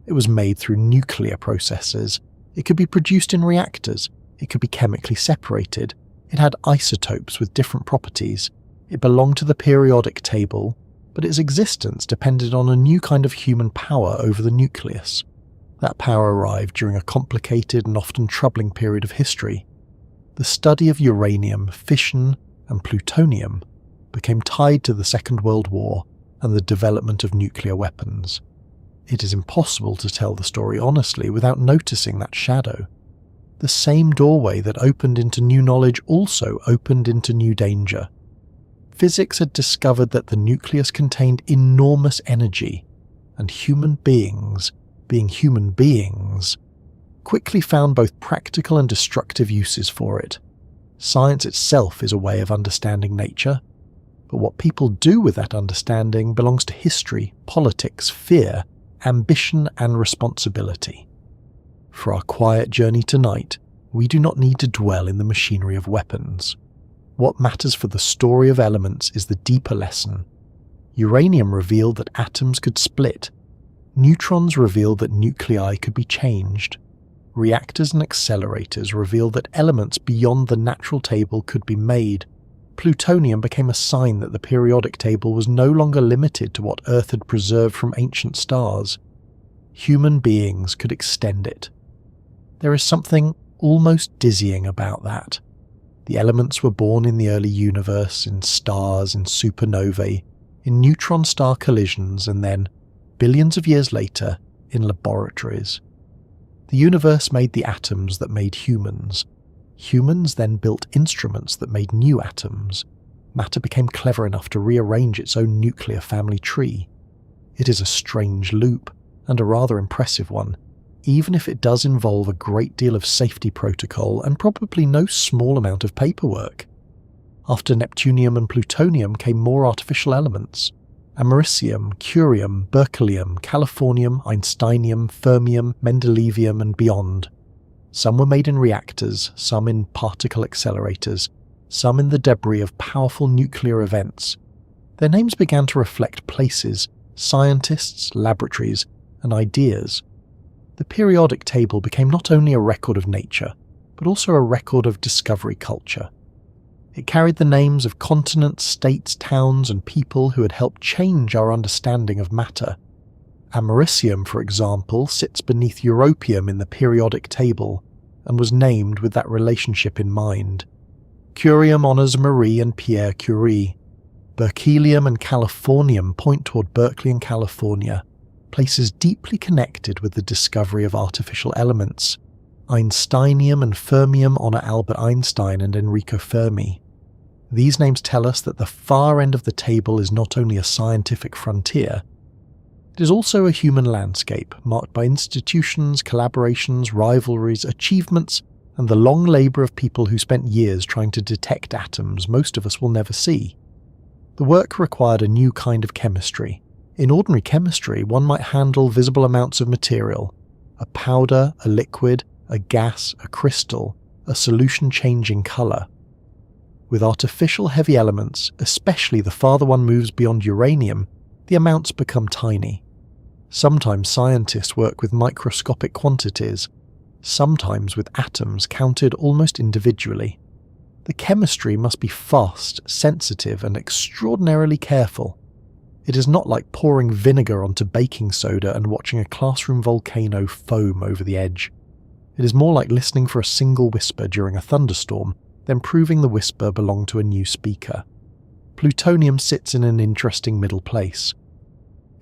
A: It was made through nuclear processes. It could be produced in reactors. It could be chemically separated. It had isotopes with different properties. It belonged to the periodic table, but its existence depended on a new kind of human power over the nucleus. That power arrived during a complicated and often troubling period of history. The study of uranium, fission, and plutonium became tied to the Second World War and the development of nuclear weapons. It is impossible to tell the story honestly without noticing that shadow. The same doorway that opened into new knowledge also opened into new danger. Physics had discovered that the nucleus contained enormous energy, and human beings, being human beings, quickly found both practical and destructive uses for it. Science itself is a way of understanding nature, but what people do with that understanding belongs to history, politics, fear, ambition, and responsibility. For our quiet journey tonight, we do not need to dwell in the machinery of weapons. What matters for the story of elements is the deeper lesson. Uranium revealed that atoms could split. Neutrons revealed that nuclei could be changed. Reactors and accelerators revealed that elements beyond the natural table could be made. Plutonium became a sign that the periodic table was no longer limited to what Earth had preserved from ancient stars. Human beings could extend it. There is something almost dizzying about that. The elements were born in the early universe, in stars, in supernovae, in neutron star collisions, and then, billions of years later, in laboratories. The universe made the atoms that made humans. Humans then built instruments that made new atoms. Matter became clever enough to rearrange its own nuclear family tree. It is a strange loop, and a rather impressive one, even if it does involve a great deal of safety protocol and probably no small amount of paperwork. After neptunium and plutonium came more artificial elements: americium, curium, berkelium, californium, einsteinium, fermium, mendelevium, and beyond. Some were made in reactors, some in particle accelerators, some in the debris of powerful nuclear events. Their names began to reflect places, scientists, laboratories, and ideas. The periodic table became not only a record of nature, but also a record of discovery culture. It carried the names of continents, states, towns, and people who had helped change our understanding of matter. Americium, for example, sits beneath europium in the periodic table, and was named with that relationship in mind. Curium honours Marie and Pierre Curie. Berkelium and californium point toward Berkeley and California, places deeply connected with the discovery of artificial elements. Einsteinium and fermium honour Albert Einstein and Enrico Fermi. These names tell us that the far end of the table is not only a scientific frontier, it is also a human landscape marked by institutions, collaborations, rivalries, achievements, and the long labour of people who spent years trying to detect atoms most of us will never see. The work required a new kind of chemistry. In ordinary chemistry, one might handle visible amounts of material: a powder, a liquid, a gas, a crystal, a solution changing colour. With artificial heavy elements, especially the farther one moves beyond uranium, the amounts become tiny. Sometimes scientists work with microscopic quantities, sometimes with atoms counted almost individually. The chemistry must be fast, sensitive, and extraordinarily careful. It is not like pouring vinegar onto baking soda and watching a classroom volcano foam over the edge. It is more like listening for a single whisper during a thunderstorm, then proving the whisper belonged to a new speaker. Plutonium sits in an interesting middle place.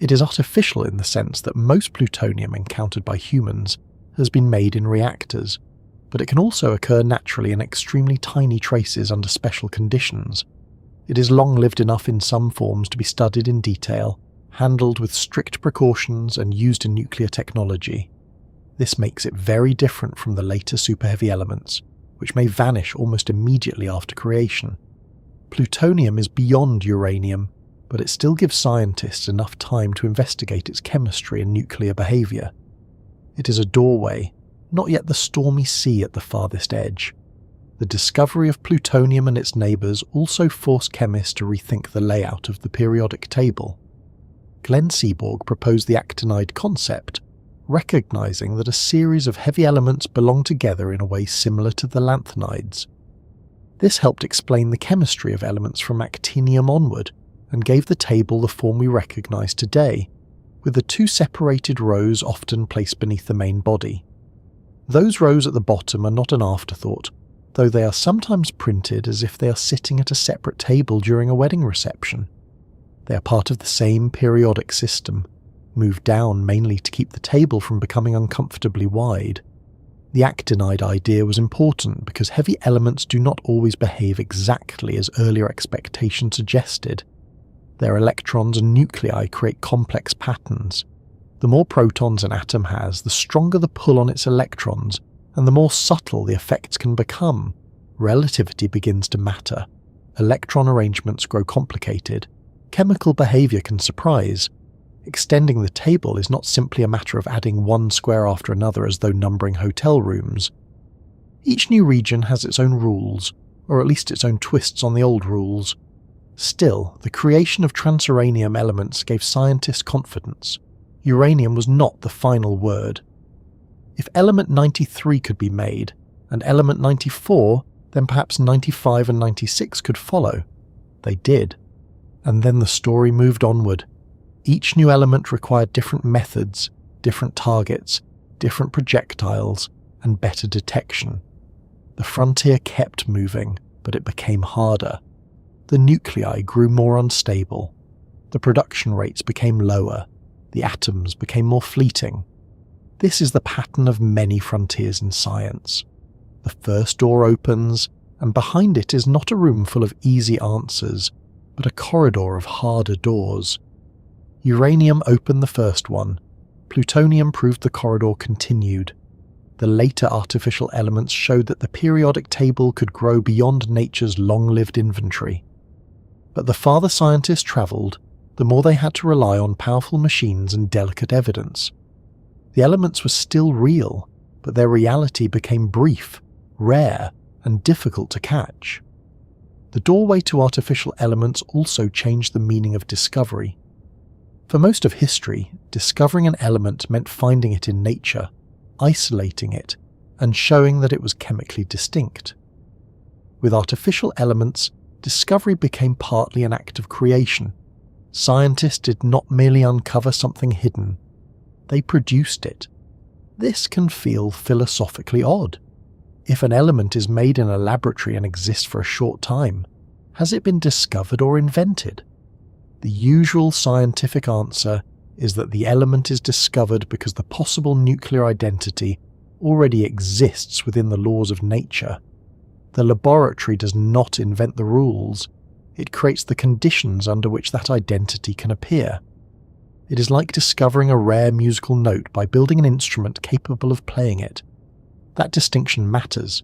A: It is artificial in the sense that most plutonium encountered by humans has been made in reactors, but it can also occur naturally in extremely tiny traces under special conditions. It is long-lived enough in some forms to be studied in detail, handled with strict precautions, and used in nuclear technology. This makes it very different from the later superheavy elements, which may vanish almost immediately after creation. Plutonium is beyond uranium. but it still gives scientists enough time to investigate its chemistry and nuclear behaviour. It is a doorway, not yet the stormy sea at the farthest edge. The discovery of plutonium and its neighbours also forced chemists to rethink the layout of the periodic table. Glenn Seaborg proposed the actinide concept, recognising that a series of heavy elements belong together in a way similar to the lanthanides. This helped explain the chemistry of elements from actinium onward, and gave the table the form we recognise today, with the two separated rows often placed beneath the main body. Those rows at the bottom are not an afterthought, though they are sometimes printed as if they are sitting at a separate table during a wedding reception. They are part of the same periodic system, moved down mainly to keep the table from becoming uncomfortably wide. The actinide idea was important because heavy elements do not always behave exactly as earlier expectations suggested. Their electrons and nuclei create complex patterns. The more protons an atom has, the stronger the pull on its electrons, and the more subtle the effects can become. Relativity begins to matter. Electron arrangements grow complicated. Chemical behaviour can surprise. Extending the table is not simply a matter of adding one square after another as though numbering hotel rooms. Each new region has its own rules, or at least its own twists on the old rules. Still, the creation of transuranium elements gave scientists confidence. Uranium was not the final word. If element 93 could be made, and element 94, then perhaps 95 and 96 could follow. They did. And then the story moved onward. Each new element required different methods, different targets, different projectiles, and better detection. The frontier kept moving, but it became harder. The nuclei grew more unstable. The production rates became lower. The atoms became more fleeting. This is the pattern of many frontiers in science. The first door opens, and behind it is not a room full of easy answers, but a corridor of harder doors. Uranium opened the first one. Plutonium proved the corridor continued. The later artificial elements showed that the periodic table could grow beyond nature's long-lived inventory. But the farther scientists travelled, the more they had to rely on powerful machines and delicate evidence. The elements were still real, but their reality became brief, rare, and difficult to catch. The doorway to artificial elements also changed the meaning of discovery. For most of history, discovering an element meant finding it in nature, isolating it, and showing that it was chemically distinct. With artificial elements, discovery became partly an act of creation. Scientists did not merely uncover something hidden, they produced it. This can feel philosophically odd. If an element is made in a laboratory and exists for a short time, has it been discovered or invented? The usual scientific answer is that the element is discovered because the possible nuclear identity already exists within the laws of nature. The laboratory does not invent the rules, it creates the conditions under which that identity can appear. It is like discovering a rare musical note by building an instrument capable of playing it. That distinction matters.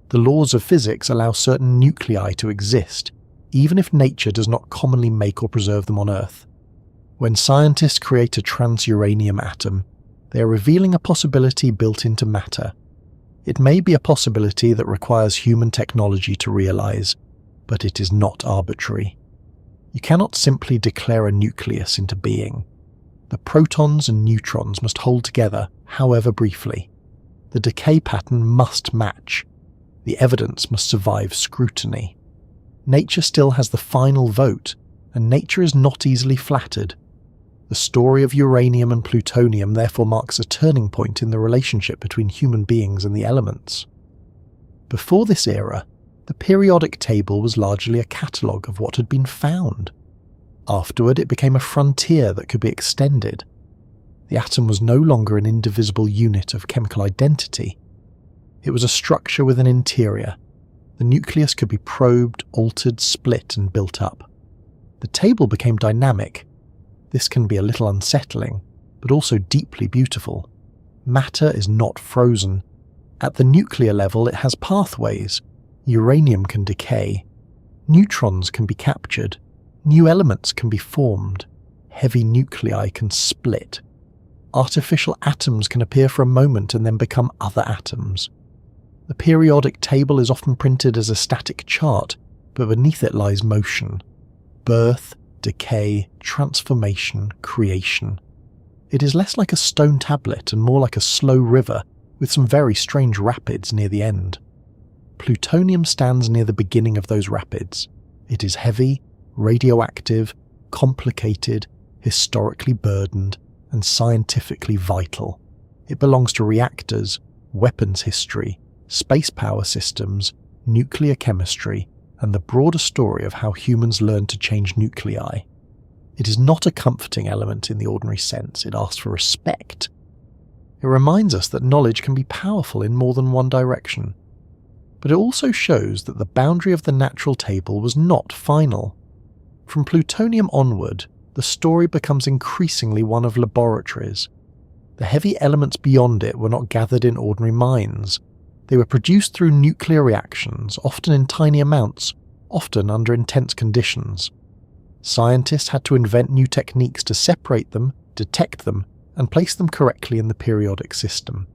A: The laws of physics allow certain nuclei to exist, even if nature does not commonly make or preserve them on Earth. When scientists create a transuranium atom, they are revealing a possibility built into matter. It may be a possibility that requires human technology to realize, but it is not arbitrary. You cannot simply declare a nucleus into being. The protons and neutrons must hold together, however briefly. The decay pattern must match. The evidence must survive scrutiny. Nature still has the final vote, and nature is not easily flattered. The story of uranium and plutonium therefore marks a turning point in the relationship between human beings and the elements. Before this era, the periodic table was largely a catalogue of what had been found. Afterward, it became a frontier that could be extended. The atom was no longer an indivisible unit of chemical identity. It was a structure with an interior. The nucleus could be probed, altered, split, and built up. The table became dynamic. This can be a little unsettling, but also deeply beautiful. Matter is not frozen. At the nuclear level, it has pathways. Uranium can decay. Neutrons can be captured. New elements can be formed. Heavy nuclei can split. Artificial atoms can appear for a moment and then become other atoms. The periodic table is often printed as a static chart, but beneath it lies motion. Birth, decay, transformation, creation. It is less like a stone tablet and more like a slow river with some very strange rapids near the end. Plutonium stands near the beginning of those rapids. It is heavy, radioactive, complicated, historically burdened, and scientifically vital. It belongs to reactors, weapons history, space power systems, nuclear chemistry, and the broader story of how humans learned to change nuclei. It is not a comforting element in the ordinary sense, it asks for respect. It reminds us that knowledge can be powerful in more than one direction. But it also shows that the boundary of the natural table was not final. From plutonium onward, the story becomes increasingly one of laboratories. The heavy elements beyond it were not gathered in ordinary mines. They were produced through nuclear reactions, often in tiny amounts, often under intense conditions. Scientists had to invent new techniques to separate them, detect them, and place them correctly in the periodic system.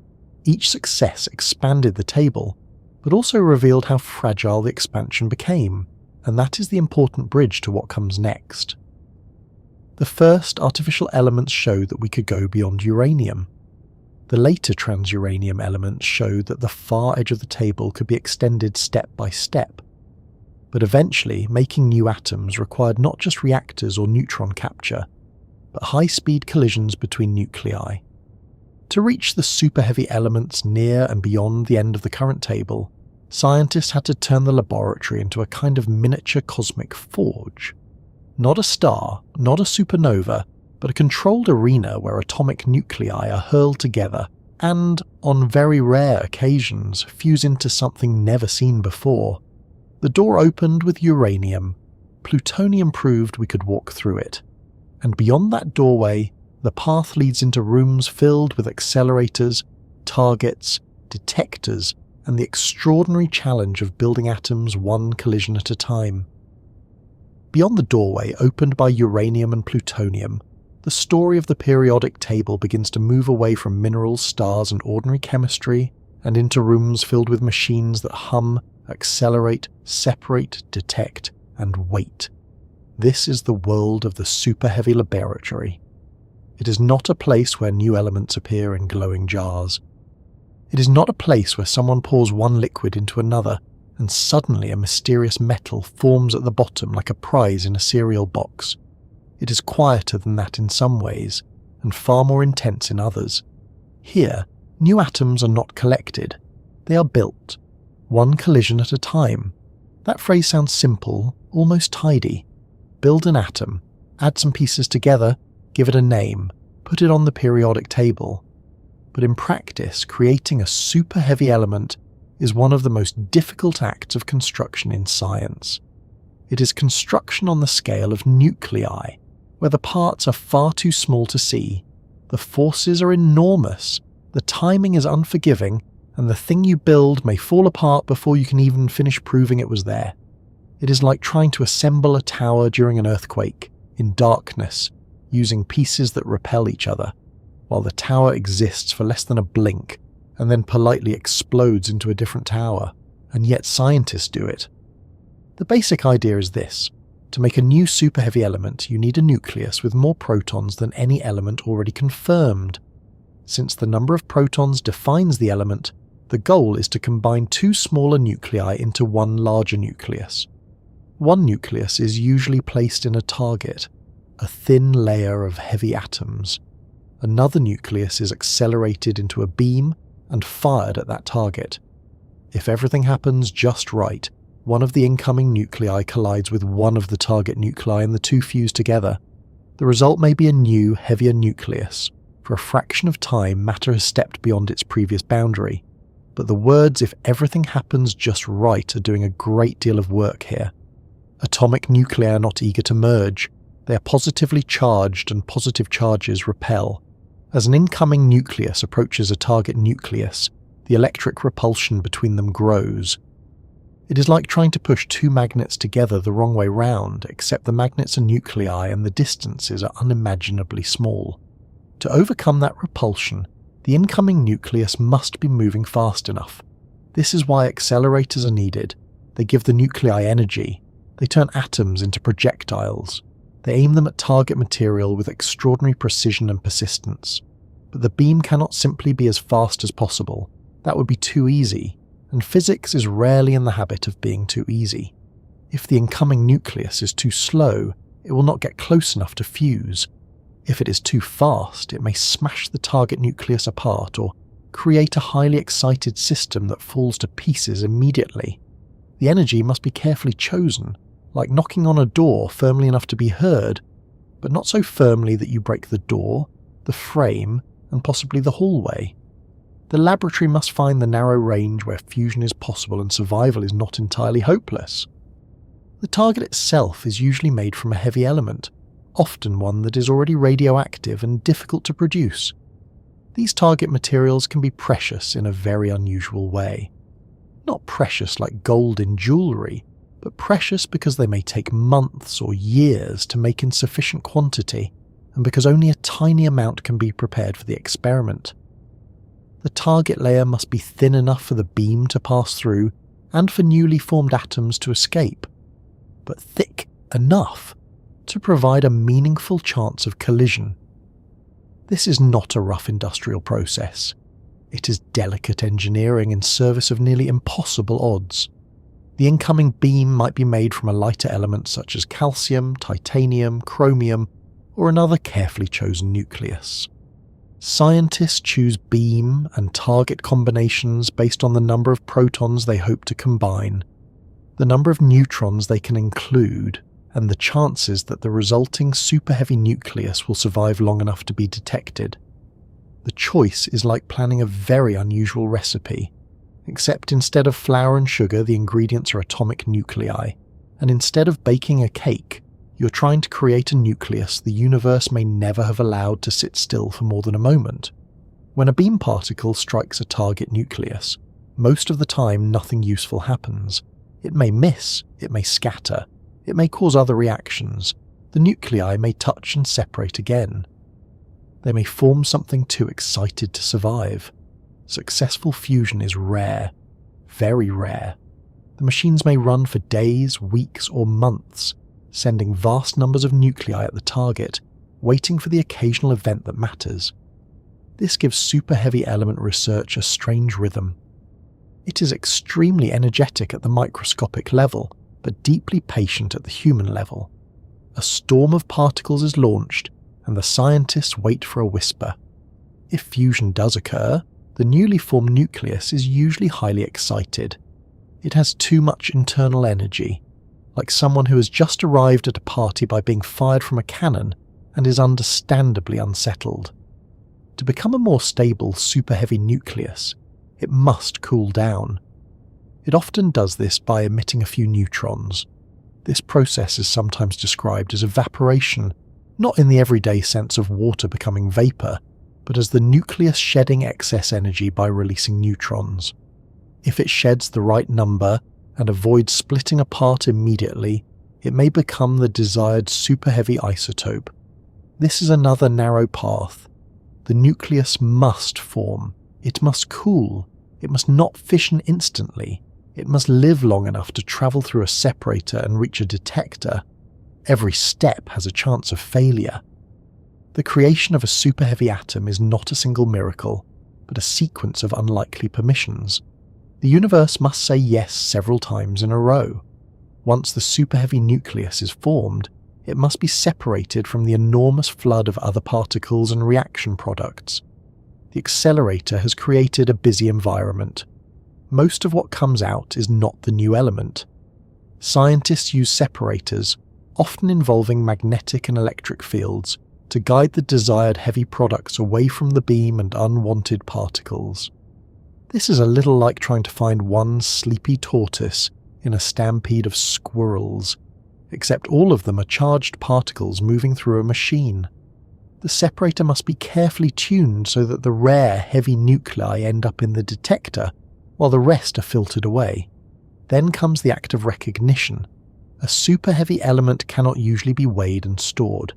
A: Each success expanded the table, but also revealed how fragile the expansion became, and that is the important bridge to what comes next. The first artificial elements showed that we could go beyond uranium. The later transuranium elements showed that the far edge of the table could be extended step by step. But eventually, making new atoms required not just reactors or neutron capture, but high-speed collisions between nuclei. To reach the superheavy elements near and beyond the end of the current table, scientists had to turn the laboratory into a kind of miniature cosmic forge. Not a star, not a supernova, but a controlled arena where atomic nuclei are hurled together and, on very rare occasions, fuse into something never seen before. The door opened with uranium. Plutonium proved we could walk through it. And beyond that doorway, the path leads into rooms filled with accelerators, targets, detectors, and the extraordinary challenge of building atoms one collision at a time. Beyond the doorway opened by uranium and plutonium, the story of the periodic table begins to move away from minerals, stars, and ordinary chemistry, and into rooms filled with machines that hum, accelerate, separate, detect, and wait. This is the world of the superheavy laboratory. It is not a place where new elements appear in glowing jars. It is not a place where someone pours one liquid into another, and suddenly a mysterious metal forms at the bottom like a prize in a cereal box. It is quieter than that in some ways, and far more intense in others. Here, new atoms are not collected. They are built, one collision at a time. That phrase sounds simple, almost tidy. Build an atom, add some pieces together, give it a name, put it on the periodic table. But in practice, creating a superheavy element is one of the most difficult acts of construction in science. It is construction on the scale of nuclei, where the parts are far too small to see, the forces are enormous, the timing is unforgiving, and the thing you build may fall apart before you can even finish proving it was there. It is like trying to assemble a tower during an earthquake, in darkness, using pieces that repel each other, while the tower exists for less than a blink, and then politely explodes into a different tower, and yet scientists do it. The basic idea is this. To make a new superheavy element, you need a nucleus with more protons than any element already confirmed. Since the number of protons defines the element, the goal is to combine two smaller nuclei into one larger nucleus. One nucleus is usually placed in a target, a thin layer of heavy atoms. Another nucleus is accelerated into a beam and fired at that target. If everything happens just right, one of the incoming nuclei collides with one of the target nuclei and the two fuse together. The result may be a new, heavier nucleus. For a fraction of time, matter has stepped beyond its previous boundary. But the words "if everything happens just right" are doing a great deal of work here. Atomic nuclei are not eager to merge. They are positively charged, and positive charges repel. As an incoming nucleus approaches a target nucleus, the electric repulsion between them grows. It is like trying to push two magnets together the wrong way round, except the magnets are nuclei and the distances are unimaginably small. To overcome that repulsion, the incoming nucleus must be moving fast enough. This is why accelerators are needed. They give the nuclei energy. They turn atoms into projectiles. They aim them at target material with extraordinary precision and persistence. But the beam cannot simply be as fast as possible. That would be too easy, and physics is rarely in the habit of being too easy. If the incoming nucleus is too slow, it will not get close enough to fuse. If it is too fast, it may smash the target nucleus apart or create a highly excited system that falls to pieces immediately. The energy must be carefully chosen, like knocking on a door firmly enough to be heard, but not so firmly that you break the door, the frame, and possibly the hallway. The laboratory must find the narrow range where fusion is possible and survival is not entirely hopeless. The target itself is usually made from a heavy element, often one that is already radioactive and difficult to produce. These target materials can be precious in a very unusual way. Not precious like gold in jewellery, but precious because they may take months or years to make in sufficient quantity, and because only a tiny amount can be prepared for the experiment. The target layer must be thin enough for the beam to pass through and for newly formed atoms to escape, but thick enough to provide a meaningful chance of collision. This is not a rough industrial process. It is delicate engineering in service of nearly impossible odds. The incoming beam might be made from a lighter element such as calcium, titanium, chromium, or another carefully chosen nucleus. Scientists choose beam and target combinations based on the number of protons they hope to combine, the number of neutrons they can include, and the chances that the resulting superheavy nucleus will survive long enough to be detected. The choice is like planning a very unusual recipe, except instead of flour and sugar the ingredients are atomic nuclei, and instead of baking a cake, you're trying to create a nucleus the universe may never have allowed to sit still for more than a moment. When a beam particle strikes a target nucleus, most of the time nothing useful happens. It may miss, it may scatter, it may cause other reactions. The nuclei may touch and separate again. They may form something too excited to survive. Successful fusion is rare, very rare. The machines may run for days, weeks, or months, sending vast numbers of nuclei at the target, waiting for the occasional event that matters. This gives superheavy element research a strange rhythm. It is extremely energetic at the microscopic level, but deeply patient at the human level. A storm of particles is launched, and the scientists wait for a whisper. If fusion does occur, the newly formed nucleus is usually highly excited. It has too much internal energy, like someone who has just arrived at a party by being fired from a cannon and is understandably unsettled. To become a more stable, superheavy nucleus, it must cool down. It often does this by emitting a few neutrons. This process is sometimes described as evaporation, not in the everyday sense of water becoming vapour, but as the nucleus shedding excess energy by releasing neutrons. If it sheds the right number and avoids splitting apart immediately, it may become the desired superheavy isotope. This is another narrow path. The nucleus must form. It must cool. It must not fission instantly. It must live long enough to travel through a separator and reach a detector. Every step has a chance of failure. The creation of a superheavy atom is not a single miracle, but a sequence of unlikely permissions. The universe must say yes several times in a row. Once the superheavy nucleus is formed, it must be separated from the enormous flood of other particles and reaction products. The accelerator has created a busy environment. Most of what comes out is not the new element. Scientists use separators, often involving magnetic and electric fields, to guide the desired heavy products away from the beam and unwanted particles. This is a little like trying to find one sleepy tortoise in a stampede of squirrels, except all of them are charged particles moving through a machine. The separator must be carefully tuned so that the rare, heavy nuclei end up in the detector, while the rest are filtered away. Then comes the act of recognition. A superheavy element cannot usually be weighed and stored.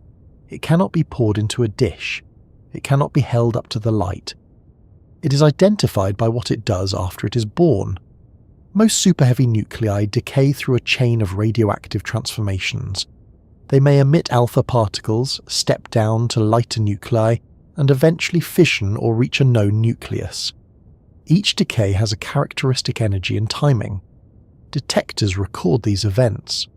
A: It cannot be poured into a dish. It cannot be held up to the light. It is identified by what it does after it is born. Most superheavy nuclei decay through a chain of radioactive transformations. They may emit alpha particles, step down to lighter nuclei, and eventually fission or reach a known nucleus. Each decay has a characteristic energy and timing. Detectors record these events.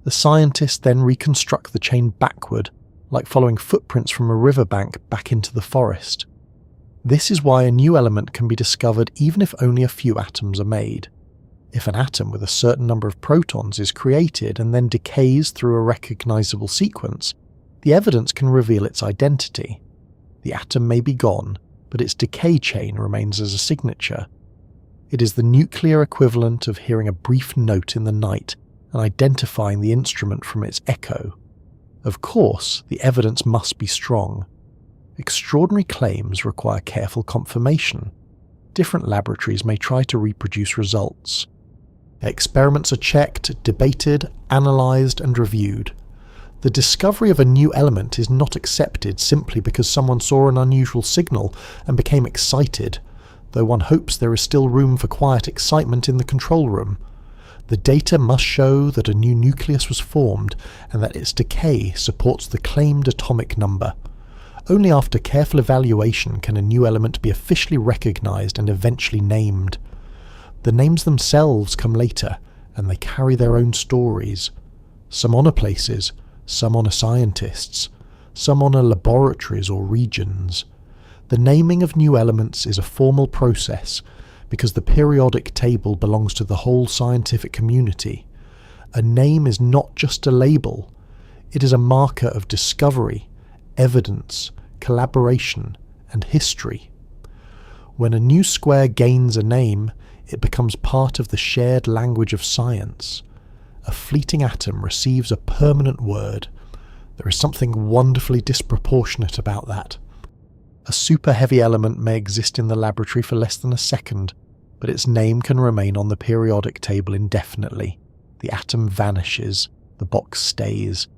A: The scientists then reconstruct the chain backward, like following footprints from a riverbank back into the forest. This is why a new element can be discovered even if only a few atoms are made. If an atom with a certain number of protons is created and then decays through a recognizable sequence, the evidence can reveal its identity. The atom may be gone, but its decay chain remains as a signature. It is the nuclear equivalent of hearing a brief note in the night and identifying the instrument from its echo. Of course, the evidence must be strong. Extraordinary claims require careful confirmation. Different laboratories may try to reproduce results. Experiments are checked, debated, analysed and reviewed. The discovery of a new element is not accepted simply because someone saw an unusual signal and became excited, though one hopes there is still room for quiet excitement in the control room. The data must show that a new nucleus was formed and that its decay supports the claimed atomic number. Only after careful evaluation can a new element be officially recognised and eventually named. The names themselves come later, and they carry their own stories. Some honour places, some honour scientists, some honour laboratories or regions. The naming of new elements is a formal process because the periodic table belongs to the whole scientific community. A name is not just a label, it is a marker of discovery, evidence, collaboration, and history. When a new square gains a name, it becomes part of the shared language of science. A fleeting atom receives a permanent word. There is something wonderfully disproportionate about that. A superheavy element may exist in the laboratory for less than a second, but its name can remain on the periodic table indefinitely. The atom vanishes, the box stays.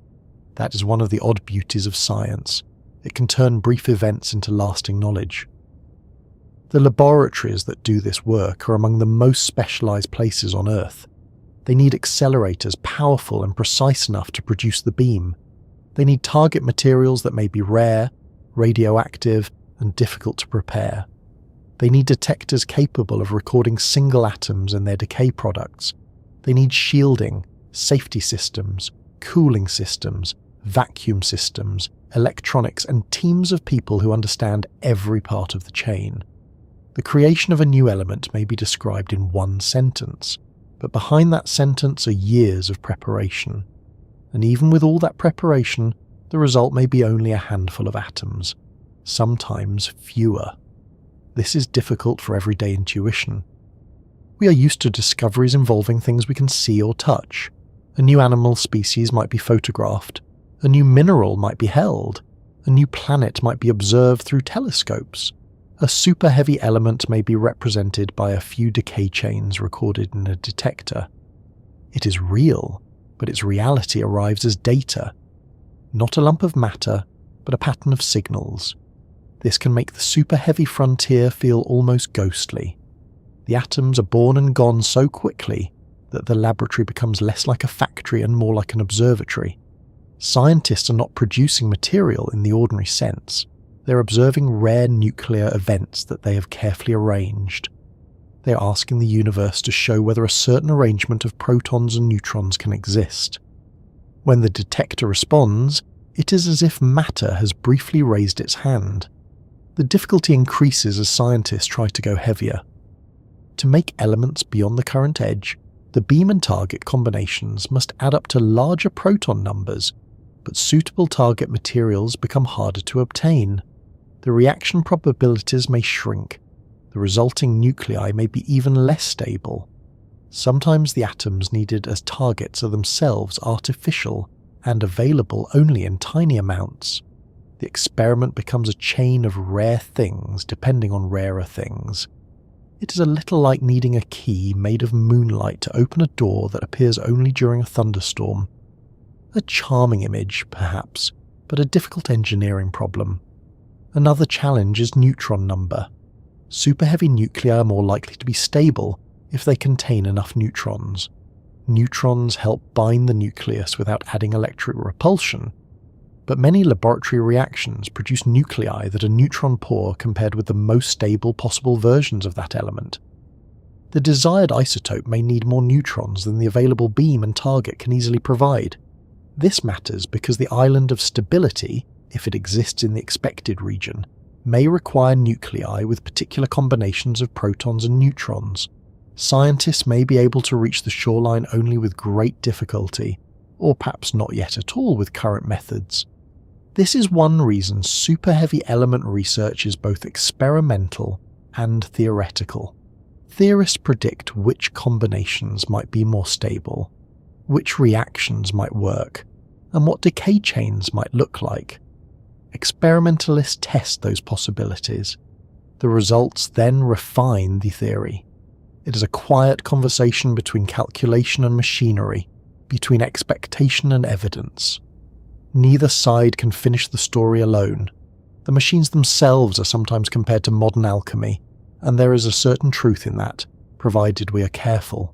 A: That is one of the odd beauties of science. It can turn brief events into lasting knowledge. The laboratories that do this work are among the most specialised places on Earth. They need accelerators powerful and precise enough to produce the beam. They need target materials that may be rare, radioactive, and difficult to prepare. They need detectors capable of recording single atoms and their decay products. They need shielding, safety systems, cooling systems, vacuum systems, electronics, and teams of people who understand every part of the chain. The creation of a new element may be described in one sentence, but behind that sentence are years of preparation. And even with all that preparation, the result may be only a handful of atoms, sometimes fewer. This is difficult for everyday intuition. We are used to discoveries involving things we can see or touch. A new animal species might be photographed, a new mineral might be held, a new planet might be observed through telescopes. A superheavy element may be represented by a few decay chains recorded in a detector. It is real, but its reality arrives as data. Not a lump of matter, but a pattern of signals. This can make the superheavy frontier feel almost ghostly. The atoms are born and gone so quickly that the laboratory becomes less like a factory and more like an observatory. Scientists are not producing material in the ordinary sense. They're observing rare nuclear events that they have carefully arranged. They are asking the universe to show whether a certain arrangement of protons and neutrons can exist. When the detector responds, it is as if matter has briefly raised its hand. The difficulty increases as scientists try to go heavier. To make elements beyond the current edge, the beam and target combinations must add up to larger proton numbers, but suitable target materials become harder to obtain. The reaction probabilities may shrink. The resulting nuclei may be even less stable. Sometimes the atoms needed as targets are themselves artificial and available only in tiny amounts. The experiment becomes a chain of rare things depending on rarer things. It is a little like needing a key made of moonlight to open a door that appears only during a thunderstorm. A charming image, perhaps, but a difficult engineering problem. Another challenge is neutron number. Superheavy nuclei are more likely to be stable if they contain enough neutrons. Neutrons help bind the nucleus without adding electric repulsion, but many laboratory reactions produce nuclei that are neutron poor compared with the most stable possible versions of that element. The desired isotope may need more neutrons than the available beam and target can easily provide. This matters because the island of stability, if it exists in the expected region, may require nuclei with particular combinations of protons and neutrons. Scientists may be able to reach the shoreline only with great difficulty, or perhaps not yet at all with current methods. This is one reason superheavy element research is both experimental and theoretical. Theorists predict which combinations might be more stable, which reactions might work, and what decay chains might look like. Experimentalists test those possibilities. The results then refine the theory. It is a quiet conversation between calculation and machinery, between expectation and evidence. Neither side can finish the story alone. The machines themselves are sometimes compared to modern alchemy, and there is a certain truth in that, provided we are careful.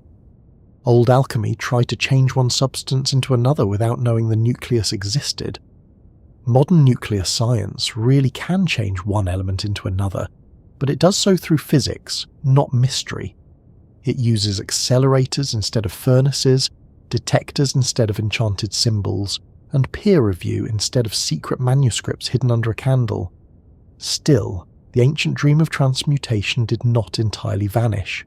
A: Old alchemy tried to change one substance into another without knowing the nucleus existed. Modern nuclear science really can change one element into another, but it does so through physics, not mystery. It uses accelerators instead of furnaces, detectors instead of enchanted symbols, and peer review instead of secret manuscripts hidden under a candle. Still, the ancient dream of transmutation did not entirely vanish.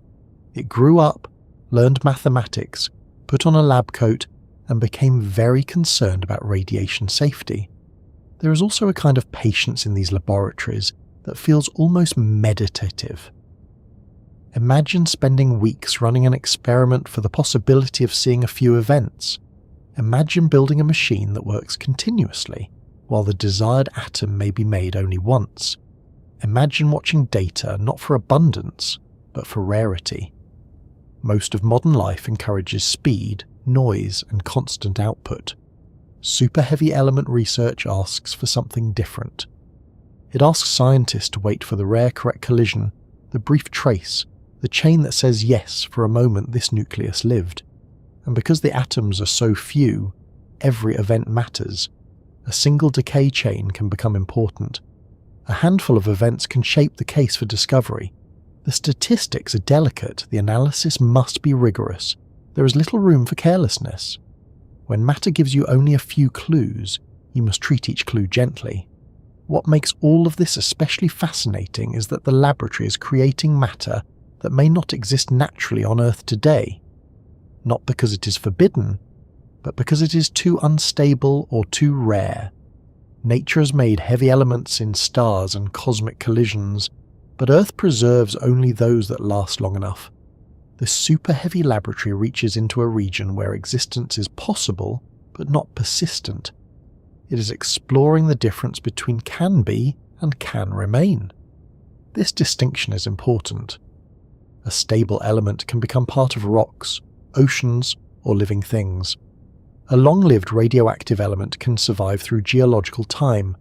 A: It grew up, learned mathematics, put on a lab coat, and became very concerned about radiation safety. There is also a kind of patience in these laboratories that feels almost meditative. Imagine spending weeks running an experiment for the possibility of seeing a few events. Imagine building a machine that works continuously, while the desired atom may be made only once. Imagine watching data not for abundance, but for rarity. Most of modern life encourages speed, noise, and constant output. Superheavy element research asks for something different. It asks scientists to wait for the rare correct collision, the brief trace, the chain that says yes, for a moment this nucleus lived. And because the atoms are so few, every event matters. A single decay chain can become important. A handful of events can shape the case for discovery. The statistics are delicate, the analysis must be rigorous. There is little room for carelessness. When matter gives you only a few clues, you must treat each clue gently. What makes all of this especially fascinating is that the laboratory is creating matter that may not exist naturally on Earth today. Not because it is forbidden, but because it is too unstable or too rare. Nature has made heavy elements in stars and cosmic collisions, but Earth preserves only those that last long enough. The superheavy laboratory reaches into a region where existence is possible, but not persistent. It is exploring the difference between can be and can remain. This distinction is important. A stable element can become part of rocks, oceans, or living things. A long-lived radioactive element can survive through geological time.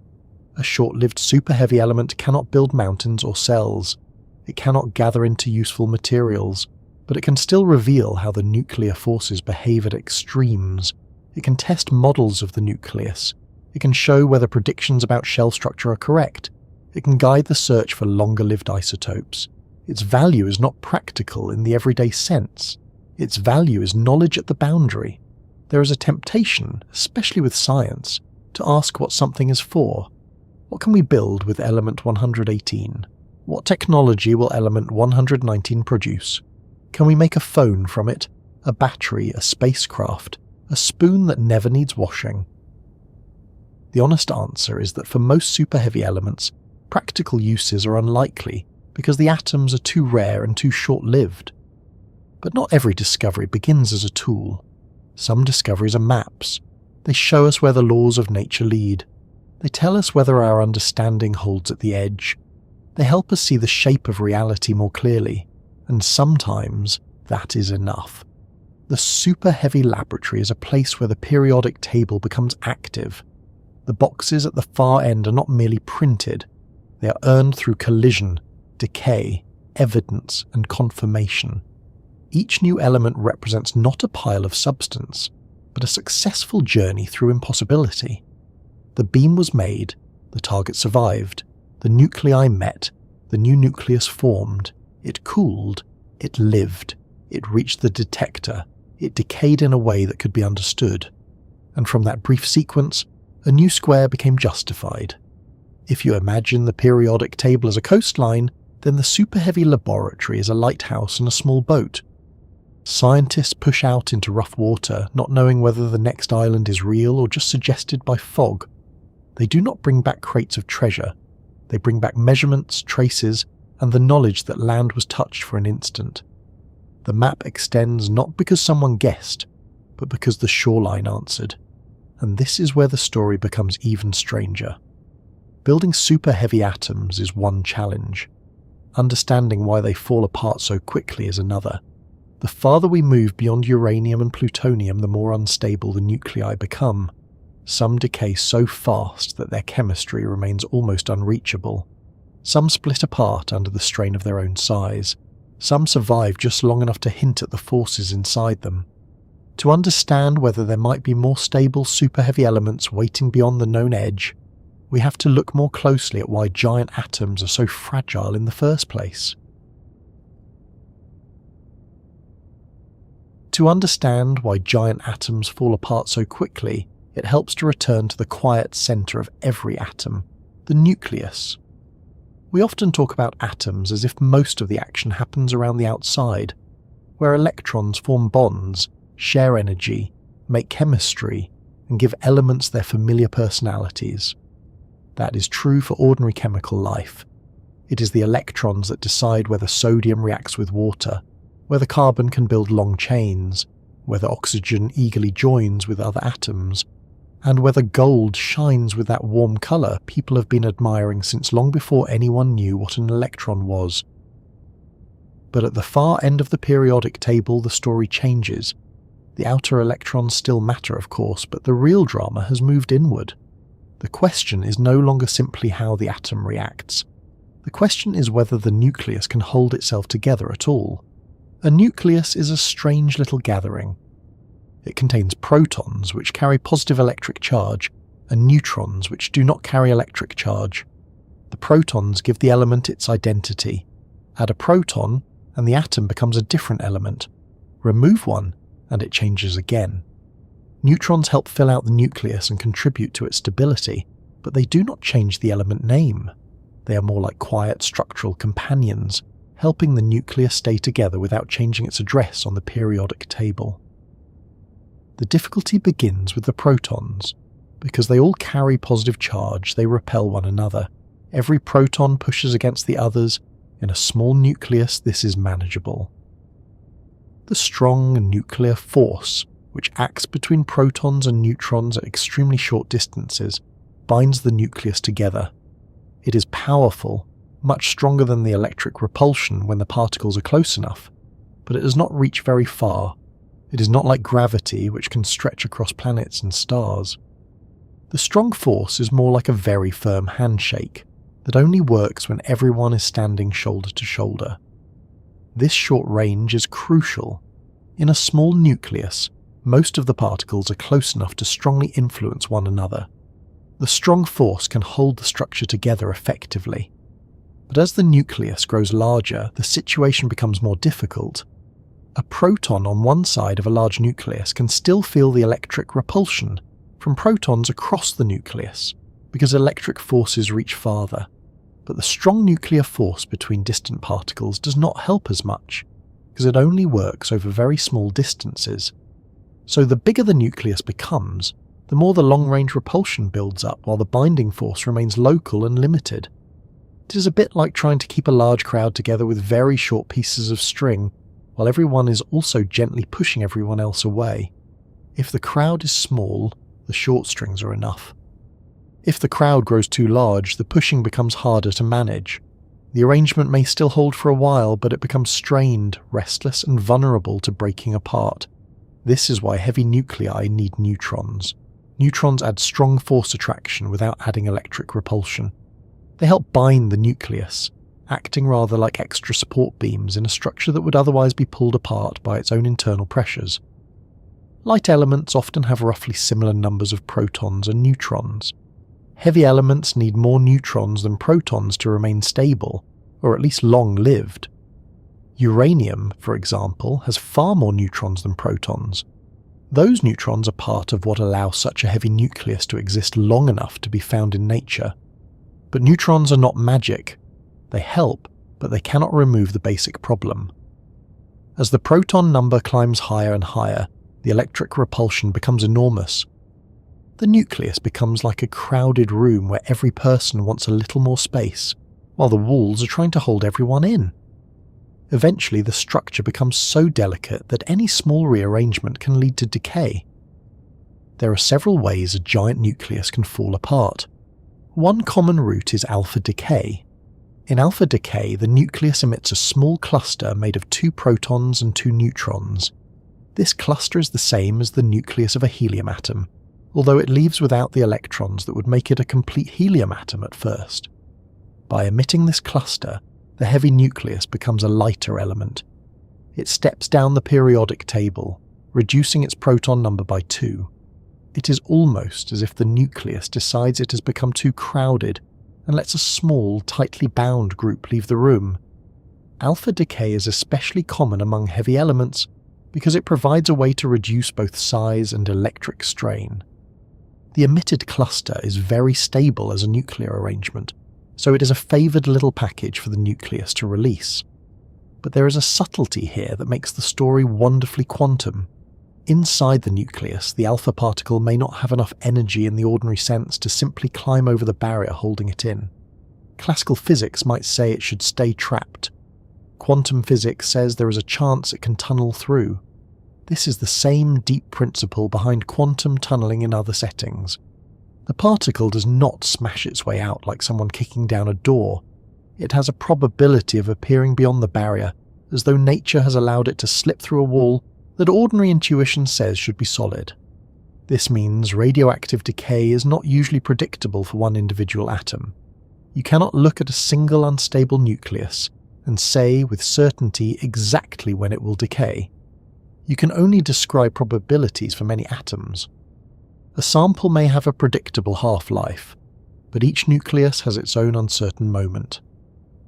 A: A short-lived superheavy element cannot build mountains or cells. It cannot gather into useful materials, but it can still reveal how the nuclear forces behave at extremes. It can test models of the nucleus. It can show whether predictions about shell structure are correct. It can guide the search for longer-lived isotopes. Its value is not practical in the everyday sense. Its value is knowledge at the boundary. There is a temptation, especially with science, to ask what something is for. What can we build with element 118? What technology will element 119 produce? Can we make a phone from it, a battery, a spacecraft, a spoon that never needs washing? The honest answer is that for most superheavy elements, practical uses are unlikely because the atoms are too rare and too short-lived. But not every discovery begins as a tool. Some discoveries are maps. They show us where the laws of nature lead. They tell us whether our understanding holds at the edge. They help us see the shape of reality more clearly. and sometimes that is enough. The superheavy laboratory is a place where the periodic table becomes active. The boxes at the far end are not merely printed, they are earned through collision, decay, evidence, and confirmation. Each new element represents not a pile of substance, but a successful journey through impossibility. The beam was made, the target survived, the nuclei met, the new nucleus formed, it cooled, it lived, it reached the detector, it decayed in a way that could be understood. And from that brief sequence, a new square became justified. If you imagine the periodic table as a coastline, then the superheavy laboratory is a lighthouse and a small boat. Scientists push out into rough water, not knowing whether the next island is real or just suggested by fog. They do not bring back crates of treasure. They bring back measurements, traces, and the knowledge that land was touched for an instant. The map extends not because someone guessed, but because the shoreline answered. And this is where the story becomes even stranger. Building superheavy atoms is one challenge. Understanding why they fall apart so quickly is another. The farther we move beyond uranium and plutonium, the more unstable the nuclei become. Some decay so fast that their chemistry remains almost unreachable. Some split apart under the strain of their own size. Some survive just long enough to hint at the forces inside them. To understand whether there might be more stable superheavy elements waiting beyond the known edge, we have to look more closely at why giant atoms are so fragile in the first place. To understand why giant atoms fall apart so quickly, it helps to return to the quiet centre of every atom, the nucleus. We often talk about atoms as if most of the action happens around the outside, where electrons form bonds, share energy, make chemistry, and give elements their familiar personalities. That is true for ordinary chemical life. It is the electrons that decide whether sodium reacts with water, whether carbon can build long chains, whether oxygen eagerly joins with other atoms, and whether gold shines with that warm colour people have been admiring since long before anyone knew what an electron was. But at the far end of the periodic table, the story changes. The outer electrons still matter, of course, but the real drama has moved inward. The question is no longer simply how the atom reacts. The question is whether the nucleus can hold itself together at all. A nucleus is a strange little gathering. It contains protons, which carry positive electric charge, and neutrons, which do not carry electric charge. The protons give the element its identity. Add a proton, and the atom becomes a different element. Remove one, and it changes again. Neutrons help fill out the nucleus and contribute to its stability, but they do not change the element name. They are more like quiet structural companions, helping the nucleus stay together without changing its address on the periodic table. The difficulty begins with the protons. Because they all carry positive charge, they repel one another. Every proton pushes against the others. In a small nucleus, this is manageable. The strong nuclear force, which acts between protons and neutrons at extremely short distances, binds the nucleus together. It is powerful, much stronger than the electric repulsion when the particles are close enough, but it does not reach very far. It is not like gravity, which can stretch across planets and stars. The strong force is more like a very firm handshake that only works when everyone is standing shoulder to shoulder. This short range is crucial. In a small nucleus, most of the particles are close enough to strongly influence one another. The strong force can hold the structure together effectively. But as the nucleus grows larger, the situation becomes more difficult. A proton on one side of a large nucleus can still feel the electric repulsion from protons across the nucleus, because electric forces reach farther. But the strong nuclear force between distant particles does not help as much, because it only works over very small distances. So the bigger the nucleus becomes, the more the long-range repulsion builds up while the binding force remains local and limited. It is a bit like trying to keep a large crowd together with very short pieces of string, while everyone is also gently pushing everyone else away. If the crowd is small, the short strings are enough. If the crowd grows too large, the pushing becomes harder to manage. The arrangement may still hold for a while, but it becomes strained, restless, and vulnerable to breaking apart. This is why heavy nuclei need neutrons. Neutrons add strong force attraction without adding electric repulsion. They help bind the nucleus, acting rather like extra support beams in a structure that would otherwise be pulled apart by its own internal pressures. Light elements often have roughly similar numbers of protons and neutrons. Heavy elements need more neutrons than protons to remain stable, or at least long-lived. Uranium, for example, has far more neutrons than protons. Those neutrons are part of what allow such a heavy nucleus to exist long enough to be found in nature. But neutrons are not magic. They help, but they cannot remove the basic problem. As the proton number climbs higher and higher, the electric repulsion becomes enormous. The nucleus becomes like a crowded room where every person wants a little more space, while the walls are trying to hold everyone in. Eventually, the structure becomes so delicate that any small rearrangement can lead to decay. There are several ways a giant nucleus can fall apart. One common route is alpha decay. In alpha decay, the nucleus emits a small cluster made of 2 protons and 2 neutrons. This cluster is the same as the nucleus of a helium atom, although it leaves without the electrons that would make it a complete helium atom at first. By emitting this cluster, the heavy nucleus becomes a lighter element. It steps down the periodic table, reducing its proton number by 2. It is almost as if the nucleus decides it has become too crowded and lets a small, tightly bound group leave the room. Alpha decay is especially common among heavy elements because it provides a way to reduce both size and electric strain. The emitted cluster is very stable as a nuclear arrangement, so it is a favoured little package for the nucleus to release. But there is a subtlety here that makes the story wonderfully quantum. Inside the nucleus, the alpha particle may not have enough energy in the ordinary sense to simply climb over the barrier holding it in. Classical physics might say it should stay trapped. Quantum physics says there is a chance it can tunnel through. This is the same deep principle behind quantum tunneling in other settings. The particle does not smash its way out like someone kicking down a door. It has a probability of appearing beyond the barrier, as though nature has allowed it to slip through a wall that ordinary intuition says should be solid. This means radioactive decay is not usually predictable for one individual atom. You cannot look at a single unstable nucleus and say with certainty exactly when it will decay. You can only describe probabilities for many atoms. A sample may have a predictable half-life, but each nucleus has its own uncertain moment.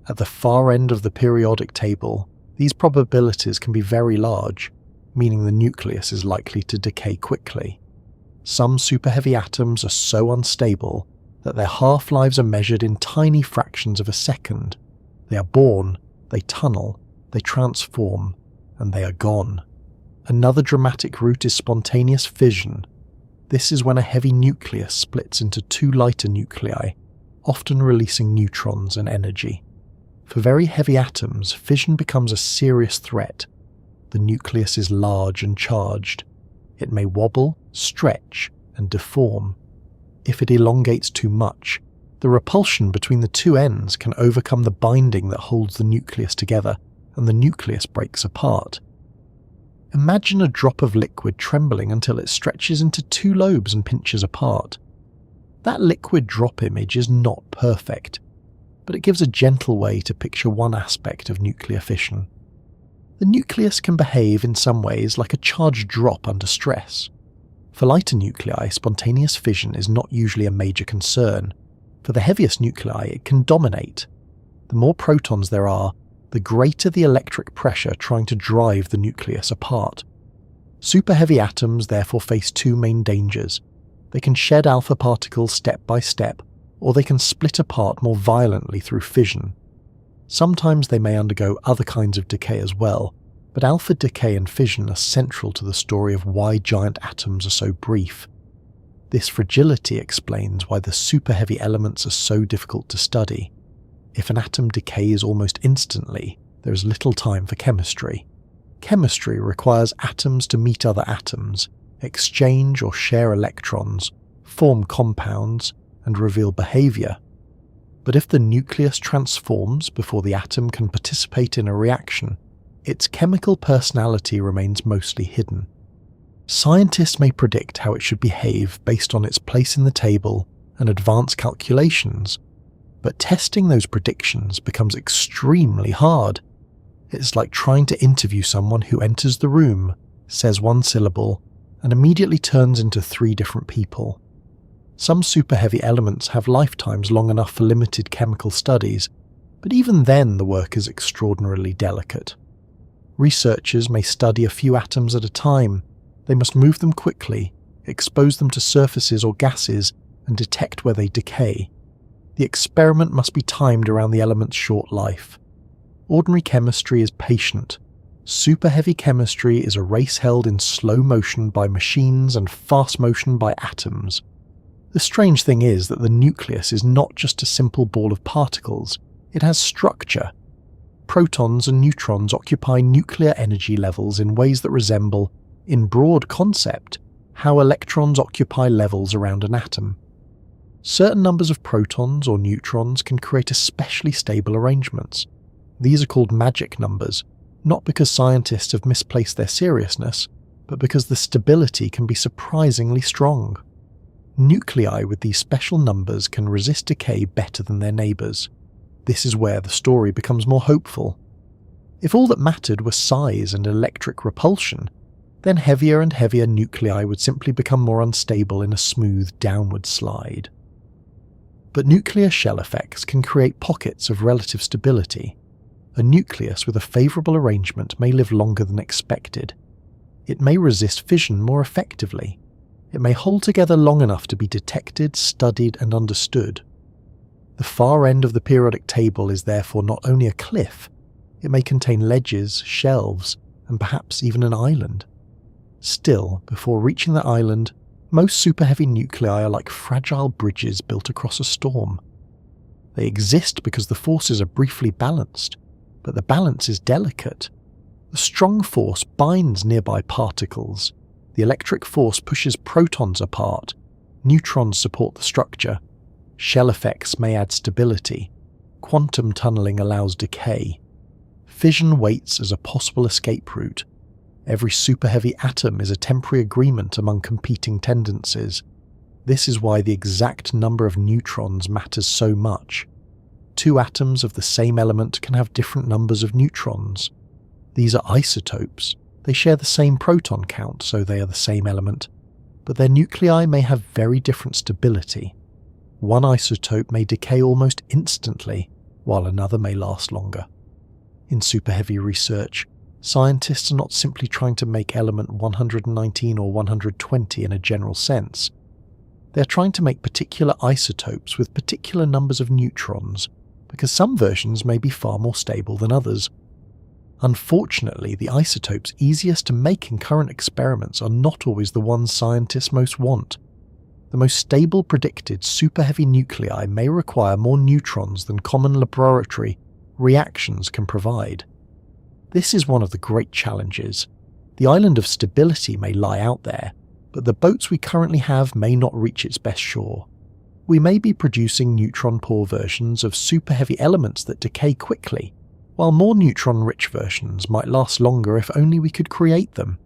A: At the far end of the periodic table, these probabilities can be very large, meaning the nucleus is likely to decay quickly. Some superheavy atoms are so unstable that their half-lives are measured in tiny fractions of a second. They are born, they tunnel, they transform, and they are gone. Another dramatic route is spontaneous fission. This is when a heavy nucleus splits into 2 lighter nuclei, often releasing neutrons and energy. For very heavy atoms, fission becomes a serious threat. The nucleus is large and charged. It may wobble, stretch, and deform. If it elongates too much, the repulsion between the 2 ends can overcome the binding that holds the nucleus together, and the nucleus breaks apart. Imagine a drop of liquid trembling until it stretches into 2 lobes and pinches apart. That liquid drop image is not perfect, but it gives a gentle way to picture one aspect of nuclear fission. The nucleus can behave in some ways like a charged drop under stress. For lighter nuclei, spontaneous fission is not usually a major concern. For the heaviest nuclei, it can dominate. The more protons there are, the greater the electric pressure trying to drive the nucleus apart. Superheavy atoms therefore face 2 main dangers. They can shed alpha particles step by step, or they can split apart more violently through fission. Sometimes they may undergo other kinds of decay as well, but alpha decay and fission are central to the story of why giant atoms are so brief. This fragility explains why the superheavy elements are so difficult to study. If an atom decays almost instantly, there is little time for chemistry. Chemistry requires atoms to meet other atoms, exchange or share electrons, form compounds, and reveal behavior. But if the nucleus transforms before the atom can participate in a reaction, its chemical personality remains mostly hidden. Scientists may predict how it should behave based on its place in the table and advanced calculations, but testing those predictions becomes extremely hard. It's like trying to interview someone who enters the room, says one syllable, and immediately turns into 3 different people. Some superheavy elements have lifetimes long enough for limited chemical studies, but even then the work is extraordinarily delicate. Researchers may study a few atoms at a time. They must move them quickly, expose them to surfaces or gases, and detect where they decay. The experiment must be timed around the element's short life. Ordinary chemistry is patient. Superheavy chemistry is a race held in slow motion by machines and fast motion by atoms. The strange thing is that the nucleus is not just a simple ball of particles, it has structure. Protons and neutrons occupy nuclear energy levels in ways that resemble, in broad concept, how electrons occupy levels around an atom. Certain numbers of protons or neutrons can create especially stable arrangements. These are called magic numbers, not because scientists have misplaced their seriousness, but because the stability can be surprisingly strong. Nuclei with these special numbers can resist decay better than their neighbours. This is where the story becomes more hopeful. If all that mattered was size and electric repulsion, then heavier and heavier nuclei would simply become more unstable in a smooth downward slide. But nuclear shell effects can create pockets of relative stability. A nucleus with a favourable arrangement may live longer than expected. It may resist fission more effectively. It may hold together long enough to be detected, studied, and understood. The far end of the periodic table is therefore not only a cliff, it may contain ledges, shelves, and perhaps even an island. Still, before reaching the island, most superheavy nuclei are like fragile bridges built across a storm. They exist because the forces are briefly balanced, but the balance is delicate. The strong force binds nearby particles. The electric force pushes protons apart. Neutrons support the structure. Shell effects may add stability. Quantum tunneling allows decay. Fission waits as a possible escape route. Every superheavy atom is a temporary agreement among competing tendencies. This is why the exact number of neutrons matters so much. 2 atoms of the same element can have different numbers of neutrons. These are isotopes. They share the same proton count, so they are the same element, but their nuclei may have very different stability. One isotope may decay almost instantly, while another may last longer. In superheavy research, scientists are not simply trying to make element 119 or 120 in a general sense. They are trying to make particular isotopes with particular numbers of neutrons, because some versions may be far more stable than others. Unfortunately, the isotopes easiest to make in current experiments are not always the ones scientists most want. The most stable predicted superheavy nuclei may require more neutrons than common laboratory reactions can provide. This is one of the great challenges. The island of stability may lie out there, but the boats we currently have may not reach its best shore. We may be producing neutron-poor versions of superheavy elements that decay quickly, while more neutron-rich versions might last longer if only we could create them.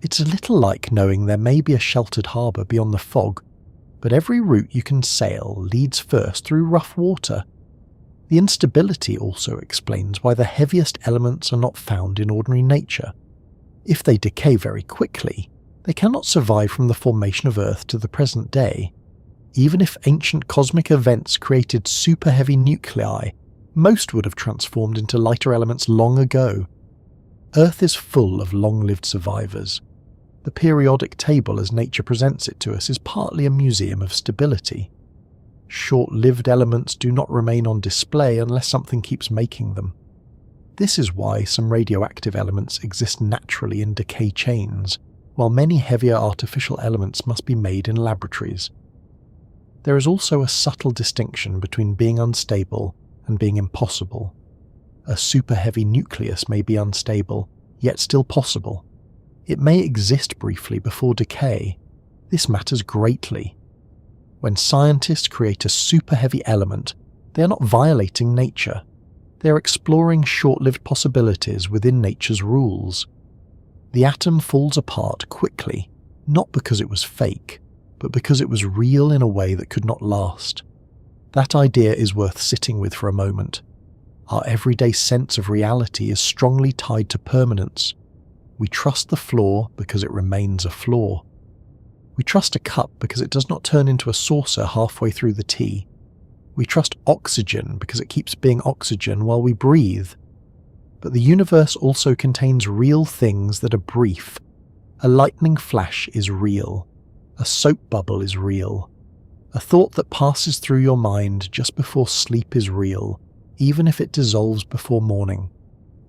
A: It's a little like knowing there may be a sheltered harbour beyond the fog, but every route you can sail leads first through rough water. The instability also explains why the heaviest elements are not found in ordinary nature. If they decay very quickly, they cannot survive from the formation of Earth to the present day. Even if ancient cosmic events created superheavy nuclei, most would have transformed into lighter elements long ago. Earth is full of long-lived survivors. The periodic table as nature presents it to us is partly a museum of stability. Short-lived elements do not remain on display unless something keeps making them. This is why some radioactive elements exist naturally in decay chains, while many heavier artificial elements must be made in laboratories. There is also a subtle distinction between being unstable and being impossible. A superheavy nucleus may be unstable, yet still possible. It may exist briefly before decay. This matters greatly. When scientists create a superheavy element, They are not violating nature. They are exploring short-lived possibilities within nature's rules. The atom falls apart quickly, not because it was fake, but because it was real in a way that could not last. That idea is worth sitting with for a moment. Our everyday sense of reality is strongly tied to permanence. We trust the flaw because it remains a flaw. We trust a cup because it does not turn into a saucer halfway through the tea. We trust oxygen because it keeps being oxygen while we breathe. But the universe also contains real things that are brief. A lightning flash is real. A soap bubble is real. A thought that passes through your mind just before sleep is real, even if it dissolves before morning.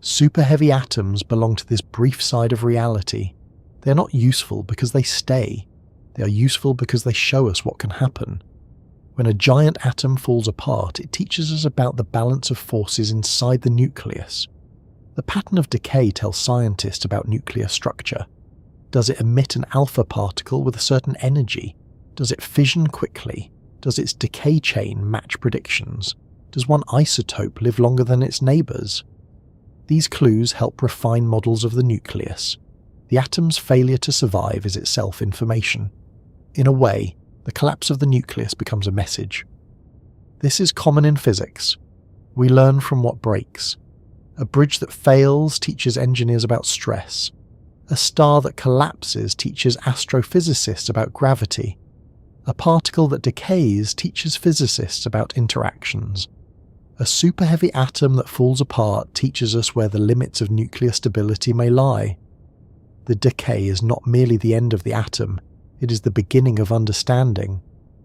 A: Superheavy atoms belong to this brief side of reality. They are not useful because they stay. They are useful because they show us what can happen. When a giant atom falls apart, it teaches us about the balance of forces inside the nucleus. The pattern of decay tells scientists about nuclear structure. Does it emit an alpha particle with a certain energy? Does it fission quickly? Does its decay chain match predictions? Does one isotope live longer than its neighbours? These clues help refine models of the nucleus. The atom's failure to survive is itself information. In a way, the collapse of the nucleus becomes a message. This is common in physics. We learn from what breaks. A bridge that fails teaches engineers about stress. A star that collapses teaches astrophysicists about gravity. A particle that decays teaches physicists about interactions. A superheavy atom that falls apart teaches us where the limits of nuclear stability may lie. The decay is not merely the end of the atom, it is the beginning of understanding.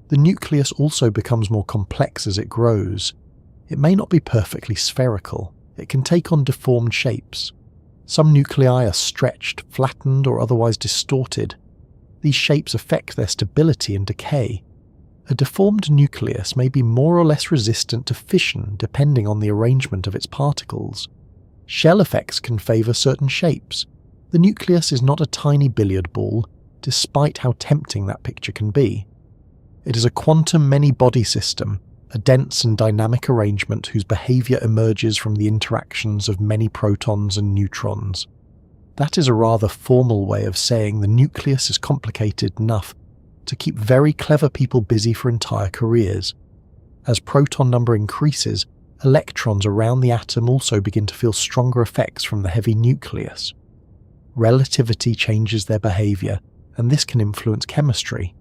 A: The nucleus also becomes more complex as it grows. It may not be perfectly spherical, it can take on deformed shapes. Some nuclei are stretched, flattened, or otherwise distorted. These shapes affect their stability and decay. A deformed nucleus may be more or less resistant to fission depending on the arrangement of its particles. Shell effects can favour certain shapes. The nucleus is not a tiny billiard ball, despite how tempting that picture can be. It is a quantum many-body system, a dense and dynamic arrangement whose behaviour emerges from the interactions of many protons and neutrons. That is a rather formal way of saying the nucleus is complicated enough to keep very clever people busy for entire careers. As proton number increases, electrons around the atom also begin to feel stronger effects from the heavy nucleus. Relativity changes their behaviour, and this can influence chemistry.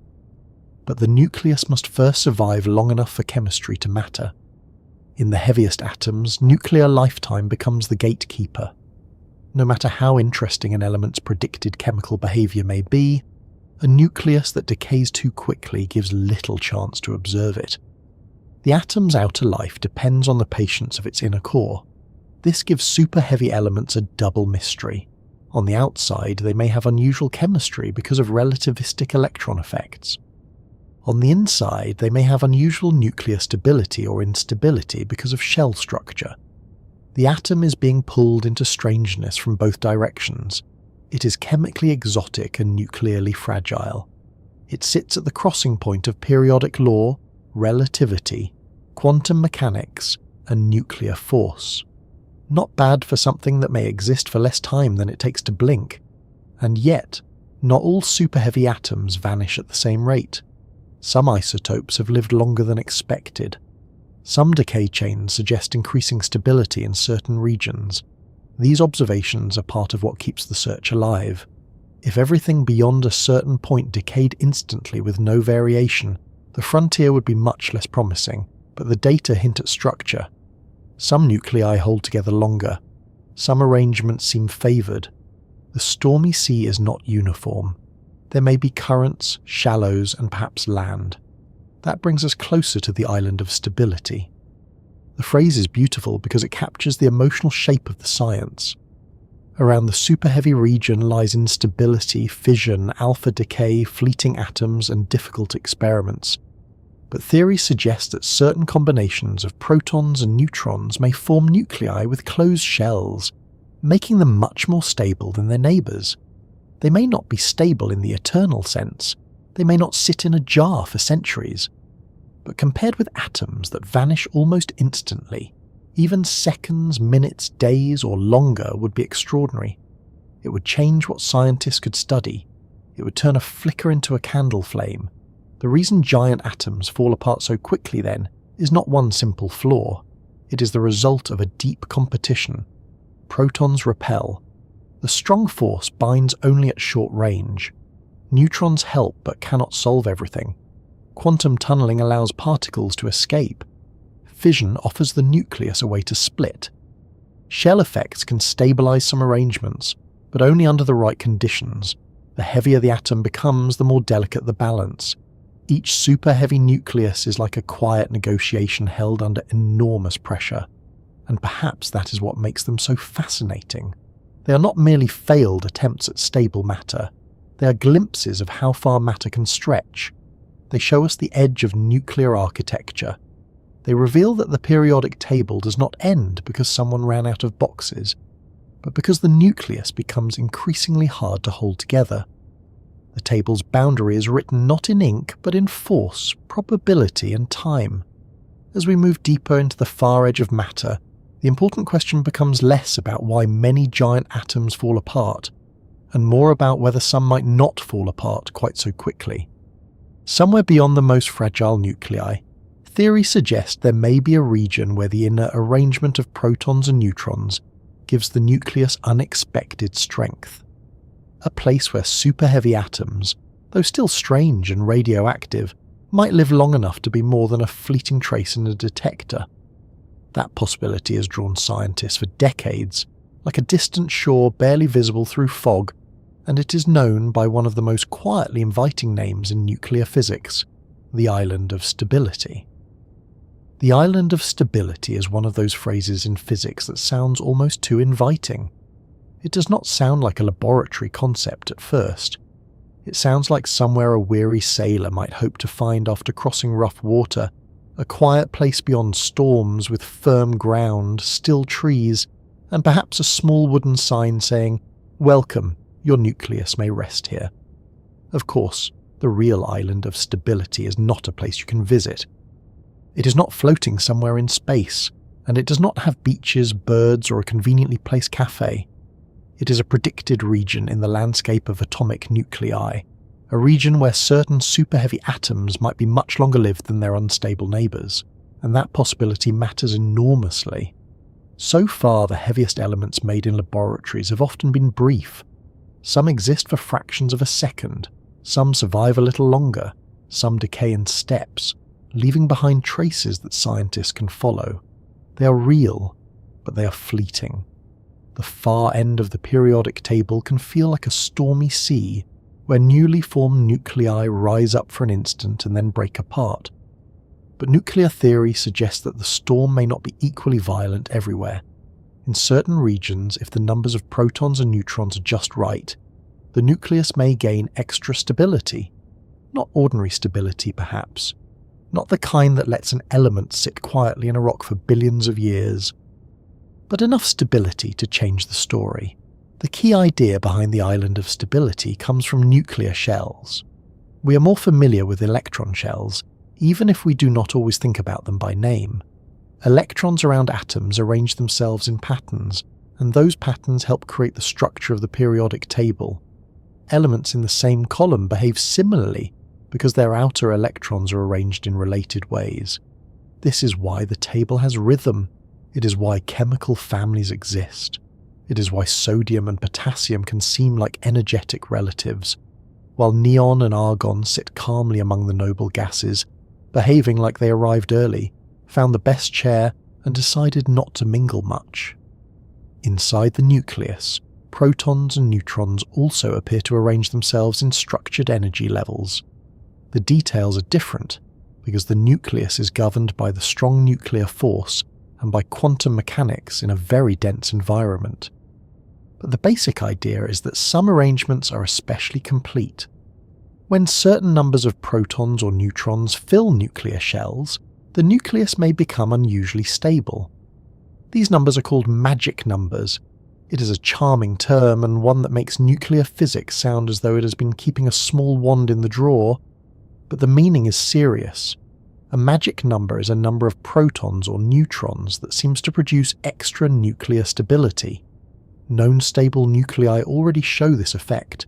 A: But the nucleus must first survive long enough for chemistry to matter. In the heaviest atoms, nuclear lifetime becomes the gatekeeper. No matter how interesting an element's predicted chemical behaviour may be, a nucleus that decays too quickly gives little chance to observe it. The atom's outer life depends on the patience of its inner core. This gives superheavy elements a double mystery. On the outside, they may have unusual chemistry because of relativistic electron effects. On the inside, they may have unusual nuclear stability or instability because of shell structure. The atom is being pulled into strangeness from both directions. It is chemically exotic and nuclearly fragile. It sits at the crossing point of periodic law, relativity, quantum mechanics, and nuclear force. Not bad for something that may exist for less time than it takes to blink. And yet, not all superheavy atoms vanish at the same rate. Some isotopes have lived longer than expected. Some decay chains suggest increasing stability in certain regions. These observations are part of what keeps the search alive. If everything beyond a certain point decayed instantly with no variation, the frontier would be much less promising, but the data hint at structure. Some nuclei hold together longer. Some arrangements seem favoured. The stormy sea is not uniform. There may be currents, shallows, and perhaps land. That brings us closer to the island of stability. The phrase is beautiful because it captures the emotional shape of the science. Around the superheavy region lies instability, fission, alpha decay, fleeting atoms, and difficult experiments. But theory suggests that certain combinations of protons and neutrons may form nuclei with closed shells, making them much more stable than their neighbours. They may not be stable in the eternal sense. They may not sit in a jar for centuries. But compared with atoms that vanish almost instantly, even seconds, minutes, days, or longer would be extraordinary. It would change what scientists could study. It would turn a flicker into a candle flame. The reason giant atoms fall apart so quickly, then, is not one simple flaw. It is the result of a deep competition. Protons repel. The strong force binds only at short range. Neutrons help but cannot solve everything. Quantum tunneling allows particles to escape. Fission offers the nucleus a way to split. Shell effects can stabilize some arrangements, but only under the right conditions. The heavier the atom becomes, the more delicate the balance. Each super-heavy nucleus is like a quiet negotiation held under enormous pressure. And perhaps that is what makes them so fascinating. They are not merely failed attempts at stable matter. They are glimpses of how far matter can stretch. They show us the edge of nuclear architecture. They reveal that the periodic table does not end because someone ran out of boxes, but because the nucleus becomes increasingly hard to hold together. The table's boundary is written not in ink, but in force, probability, and time. As we move deeper into the far edge of matter, the important question becomes less about why many giant atoms fall apart, and more about whether some might not fall apart quite so quickly. Somewhere beyond the most fragile nuclei, theory suggests there may be a region where the inner arrangement of protons and neutrons gives the nucleus unexpected strength. A place where super-heavy atoms, though still strange and radioactive, might live long enough to be more than a fleeting trace in a detector. That possibility has drawn scientists for decades, like a distant shore barely visible through fog, and it is known by one of the most quietly inviting names in nuclear physics, the Island of Stability. The Island of Stability is one of those phrases in physics that sounds almost too inviting. It does not sound like a laboratory concept at first. It sounds like somewhere a weary sailor might hope to find after crossing rough water, a quiet place beyond storms with firm ground, still trees, and perhaps a small wooden sign saying, "Welcome, your nucleus may rest here." Of course, the real Island of Stability is not a place you can visit. It is not floating somewhere in space, and it does not have beaches, birds, or a conveniently placed cafe. It is a predicted region in the landscape of atomic nuclei, a region where certain super-heavy atoms might be much longer lived than their unstable neighbours, and that possibility matters enormously. So far, the heaviest elements made in laboratories have often been brief. Some exist for fractions of a second, some survive a little longer, some decay in steps, leaving behind traces that scientists can follow. They are real, but they are fleeting. The far end of the periodic table can feel like a stormy sea, where newly formed nuclei rise up for an instant and then break apart. But nuclear theory suggests that the storm may not be equally violent everywhere. In certain regions, if the numbers of protons and neutrons are just right, the nucleus may gain extra stability. Not ordinary stability, perhaps. Not the kind that lets an element sit quietly in a rock for billions of years. But enough stability to change the story. The key idea behind the Island of Stability comes from nuclear shells. We are more familiar with electron shells, even if we do not always think about them by name. Electrons around atoms arrange themselves in patterns, and those patterns help create the structure of the periodic table. Elements in the same column behave similarly because their outer electrons are arranged in related ways. This is why the table has rhythm. It is why chemical families exist. It is why sodium and potassium can seem like energetic relatives, while neon and argon sit calmly among the noble gases, behaving like they arrived early, found the best chair, and decided not to mingle much. Inside the nucleus, protons and neutrons also appear to arrange themselves in structured energy levels. The details are different, because the nucleus is governed by the strong nuclear force and by quantum mechanics in a very dense environment. But the basic idea is that some arrangements are especially complete. When certain numbers of protons or neutrons fill nuclear shells, the nucleus may become unusually stable. These numbers are called magic numbers. It is a charming term and one that makes nuclear physics sound as though it has been keeping a small wand in the drawer, but the meaning is serious. A magic number is a number of protons or neutrons that seems to produce extra nuclear stability. Known stable nuclei already show this effect.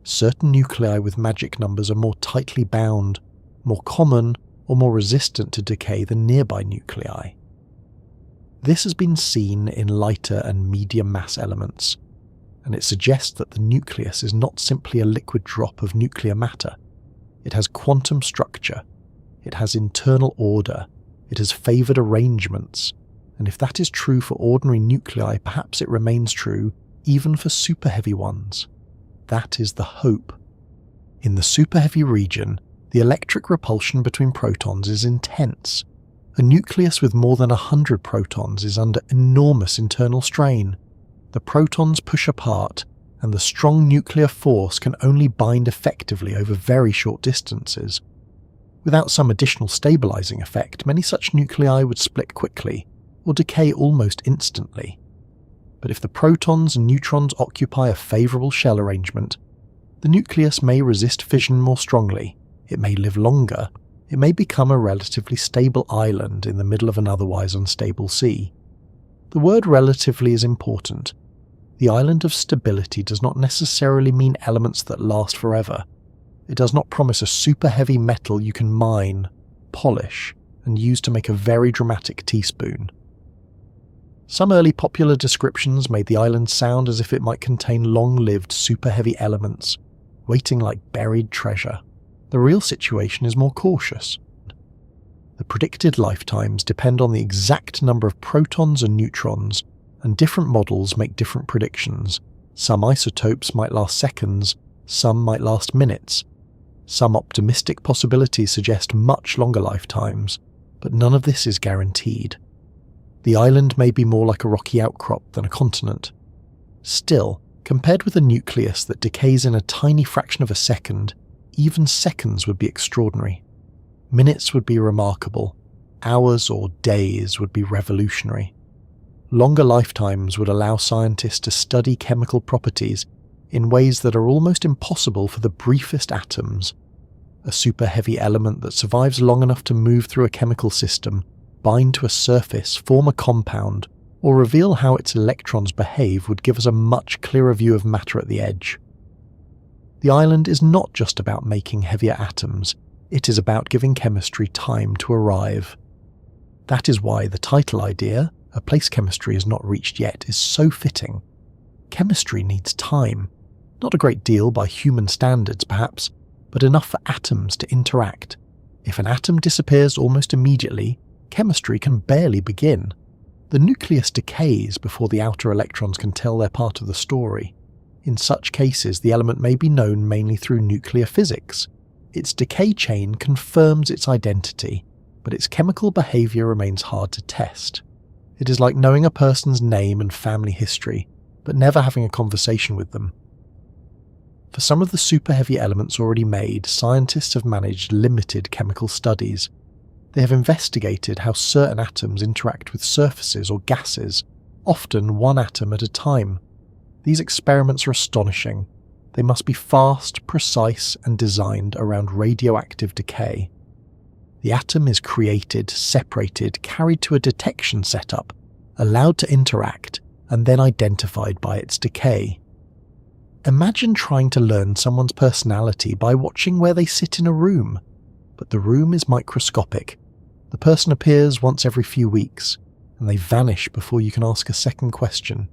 A: Certain nuclei with magic numbers are more tightly bound, more common, or more resistant to decay than nearby nuclei. This has been seen in lighter and medium mass elements, and it suggests that the nucleus is not simply a liquid drop of nuclear matter. It has quantum structure, it has internal order, it has favoured arrangements, and if that is true for ordinary nuclei, perhaps it remains true even for superheavy ones. That is the hope. In the superheavy region, the electric repulsion between protons is intense. A nucleus with more than 100 protons is under enormous internal strain. The protons push apart, and the strong nuclear force can only bind effectively over very short distances. Without some additional stabilizing effect, many such nuclei would split quickly, or decay almost instantly. But if the protons and neutrons occupy a favorable shell arrangement, the nucleus may resist fission more strongly, it may live longer, it may become a relatively stable island in the middle of an otherwise unstable sea. The word relatively is important. The island of stability does not necessarily mean elements that last forever. It does not promise a super heavy metal you can mine, polish, and use to make a very dramatic teaspoon. Some early popular descriptions made the island sound as if it might contain long-lived super heavy elements, waiting like buried treasure. The real situation is more cautious. The predicted lifetimes depend on the exact number of protons and neutrons, and different models make different predictions. Some isotopes might last seconds, some might last minutes. Some optimistic possibilities suggest much longer lifetimes, but none of this is guaranteed. The island may be more like a rocky outcrop than a continent. Still, compared with a nucleus that decays in a tiny fraction of a second, even seconds would be extraordinary. Minutes would be remarkable. Hours or days would be revolutionary. Longer lifetimes would allow scientists to study chemical properties in ways that are almost impossible for the briefest atoms. A super heavy element that survives long enough to move through a chemical system, bind to a surface, form a compound, or reveal how its electrons behave would give us a much clearer view of matter at the edge. The island is not just about making heavier atoms, it is about giving chemistry time to arrive. That is why the title idea, A Place Chemistry Has Not Reached Yet, is so fitting. Chemistry needs time. Not a great deal by human standards, perhaps, but enough for atoms to interact. If an atom disappears almost immediately, chemistry can barely begin. The nucleus decays before the outer electrons can tell their part of the story. In such cases, the element may be known mainly through nuclear physics. Its decay chain confirms its identity, but its chemical behavior remains hard to test. It is like knowing a person's name and family history, but never having a conversation with them. For some of the super heavy elements already made, scientists have managed limited chemical studies. They have investigated how certain atoms interact with surfaces or gases, often one atom at a time. These experiments are astonishing. They must be fast, precise, and designed around radioactive decay. The atom is created, separated, carried to a detection setup, allowed to interact, and then identified by its decay. Imagine trying to learn someone's personality by watching where they sit in a room, but the room is microscopic. The person appears once every few weeks, and they vanish before you can ask a second question.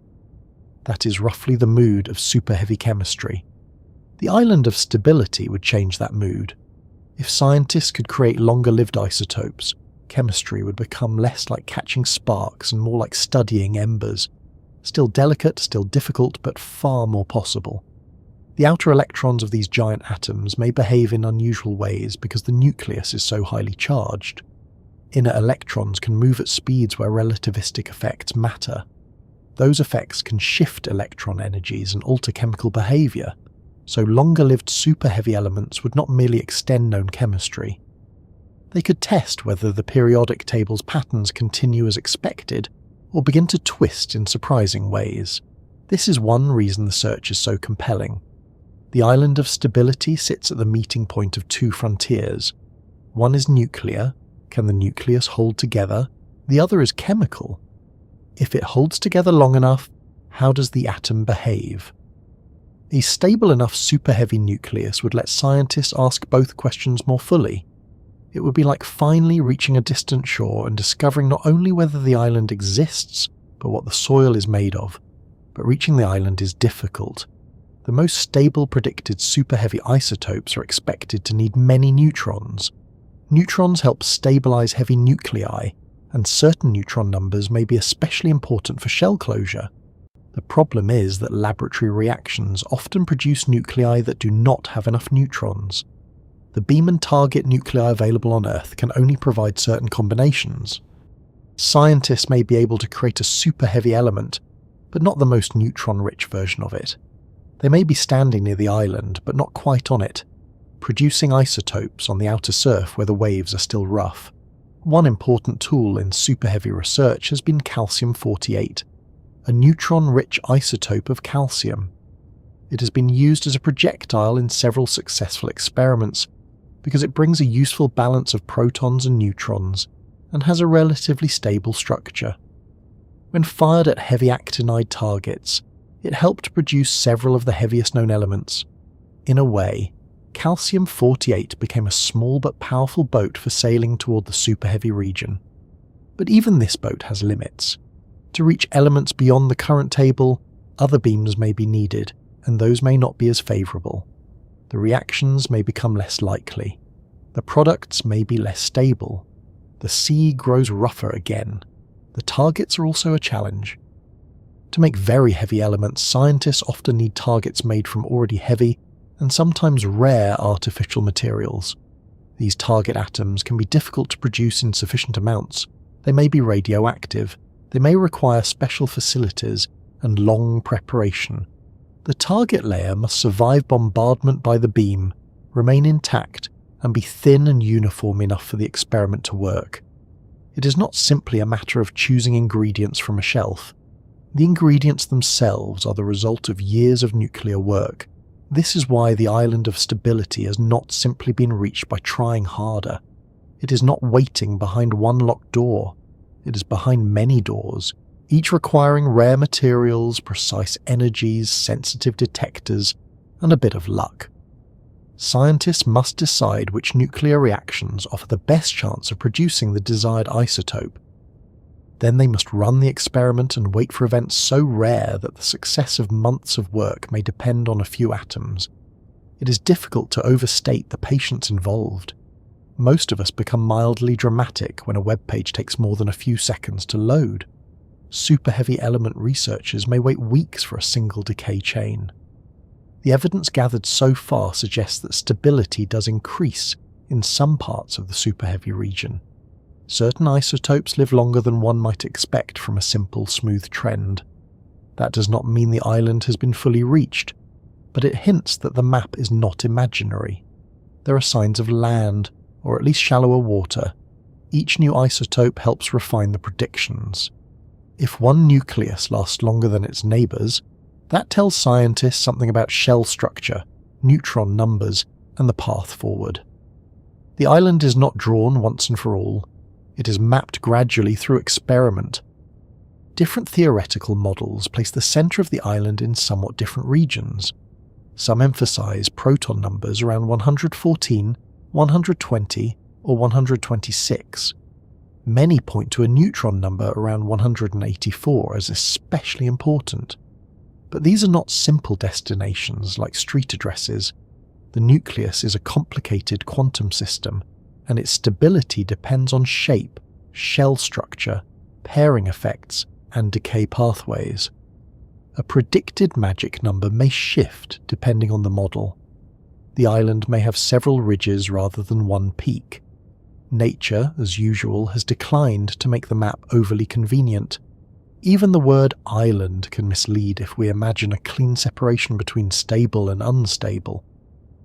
A: That is roughly the mood of super heavy chemistry. The island of stability would change that mood. If scientists could create longer-lived isotopes, chemistry would become less like catching sparks and more like studying embers. Still delicate, still difficult, but far more possible. The outer electrons of these giant atoms may behave in unusual ways because the nucleus is so highly charged. Inner electrons can move at speeds where relativistic effects matter. Those effects can shift electron energies and alter chemical behavior, so longer-lived super-heavy elements would not merely extend known chemistry. They could test whether the periodic table's patterns continue as expected, or begin to twist in surprising ways. This is one reason the search is so compelling. The island of stability sits at the meeting point of two frontiers. One is nuclear, Can the nucleus hold together? The other is chemical. If it holds together long enough, how does the atom behave? A stable enough superheavy nucleus would let scientists ask both questions more fully. It would be like finally reaching a distant shore and discovering not only whether the island exists, but what the soil is made of. But reaching the island is difficult. The most stable predicted superheavy isotopes are expected to need many neutrons. Neutrons help stabilize heavy nuclei, and certain neutron numbers may be especially important for shell closure. The problem is that laboratory reactions often produce nuclei that do not have enough neutrons. The beam and target nuclei available on Earth can only provide certain combinations. Scientists may be able to create a superheavy element, but not the most neutron-rich version of it. They may be standing near the island, but not quite on it, producing isotopes on the outer surf where the waves are still rough. One important tool in superheavy research has been calcium-48, a neutron-rich isotope of calcium. It has been used as a projectile in several successful experiments because it brings a useful balance of protons and neutrons and has a relatively stable structure. When fired at heavy actinide targets, it helped produce several of the heaviest known elements. In a way, calcium-48 became a small but powerful boat for sailing toward the superheavy region. But even this boat has limits. To reach elements beyond the current table, other beams may be needed, and those may not be as favourable. The reactions may become less likely. The products may be less stable. The sea grows rougher again. The targets are also a challenge. To make very heavy elements, scientists often need targets made from already heavy and sometimes rare artificial materials. These target atoms can be difficult to produce in sufficient amounts. They may be radioactive. They may require special facilities and long preparation. The target layer must survive bombardment by the beam, remain intact, and be thin and uniform enough for the experiment to work. It is not simply a matter of choosing ingredients from a shelf. The ingredients themselves are the result of years of nuclear work. This is why the island of stability has not simply been reached by trying harder. It is not waiting behind one locked door. It is behind many doors, each requiring rare materials, precise energies, sensitive detectors, and a bit of luck. Scientists must decide which nuclear reactions offer the best chance of producing the desired isotope. Then they must run the experiment and wait for events so rare that the success of months of work may depend on a few atoms. It is difficult to overstate the patience involved. Most of us become mildly dramatic when a web page takes more than a few seconds to load. Superheavy element researchers may wait weeks for a single decay chain. The evidence gathered so far suggests that stability does increase in some parts of the superheavy region. Certain isotopes live longer than one might expect from a simple, smooth trend. That does not mean the island has been fully reached, but it hints that the map is not imaginary. There are signs of land, or at least shallower water. Each new isotope helps refine the predictions. If one nucleus lasts longer than its neighbours, that tells scientists something about shell structure, neutron numbers, and the path forward. The island is not drawn once and for all. It is mapped gradually through experiment. Different theoretical models place the centre of the island in somewhat different regions. Some emphasise proton numbers around 114, 120, or 126. Many point to a neutron number around 184 as especially important. But these are not simple destinations like street addresses. The nucleus is a complicated quantum system, and its stability depends on shape, shell structure, pairing effects, and decay pathways. A predicted magic number may shift depending on the model. The island may have several ridges rather than one peak. Nature, as usual, has declined to make the map overly convenient. Even the word island can mislead if we imagine a clean separation between stable and unstable.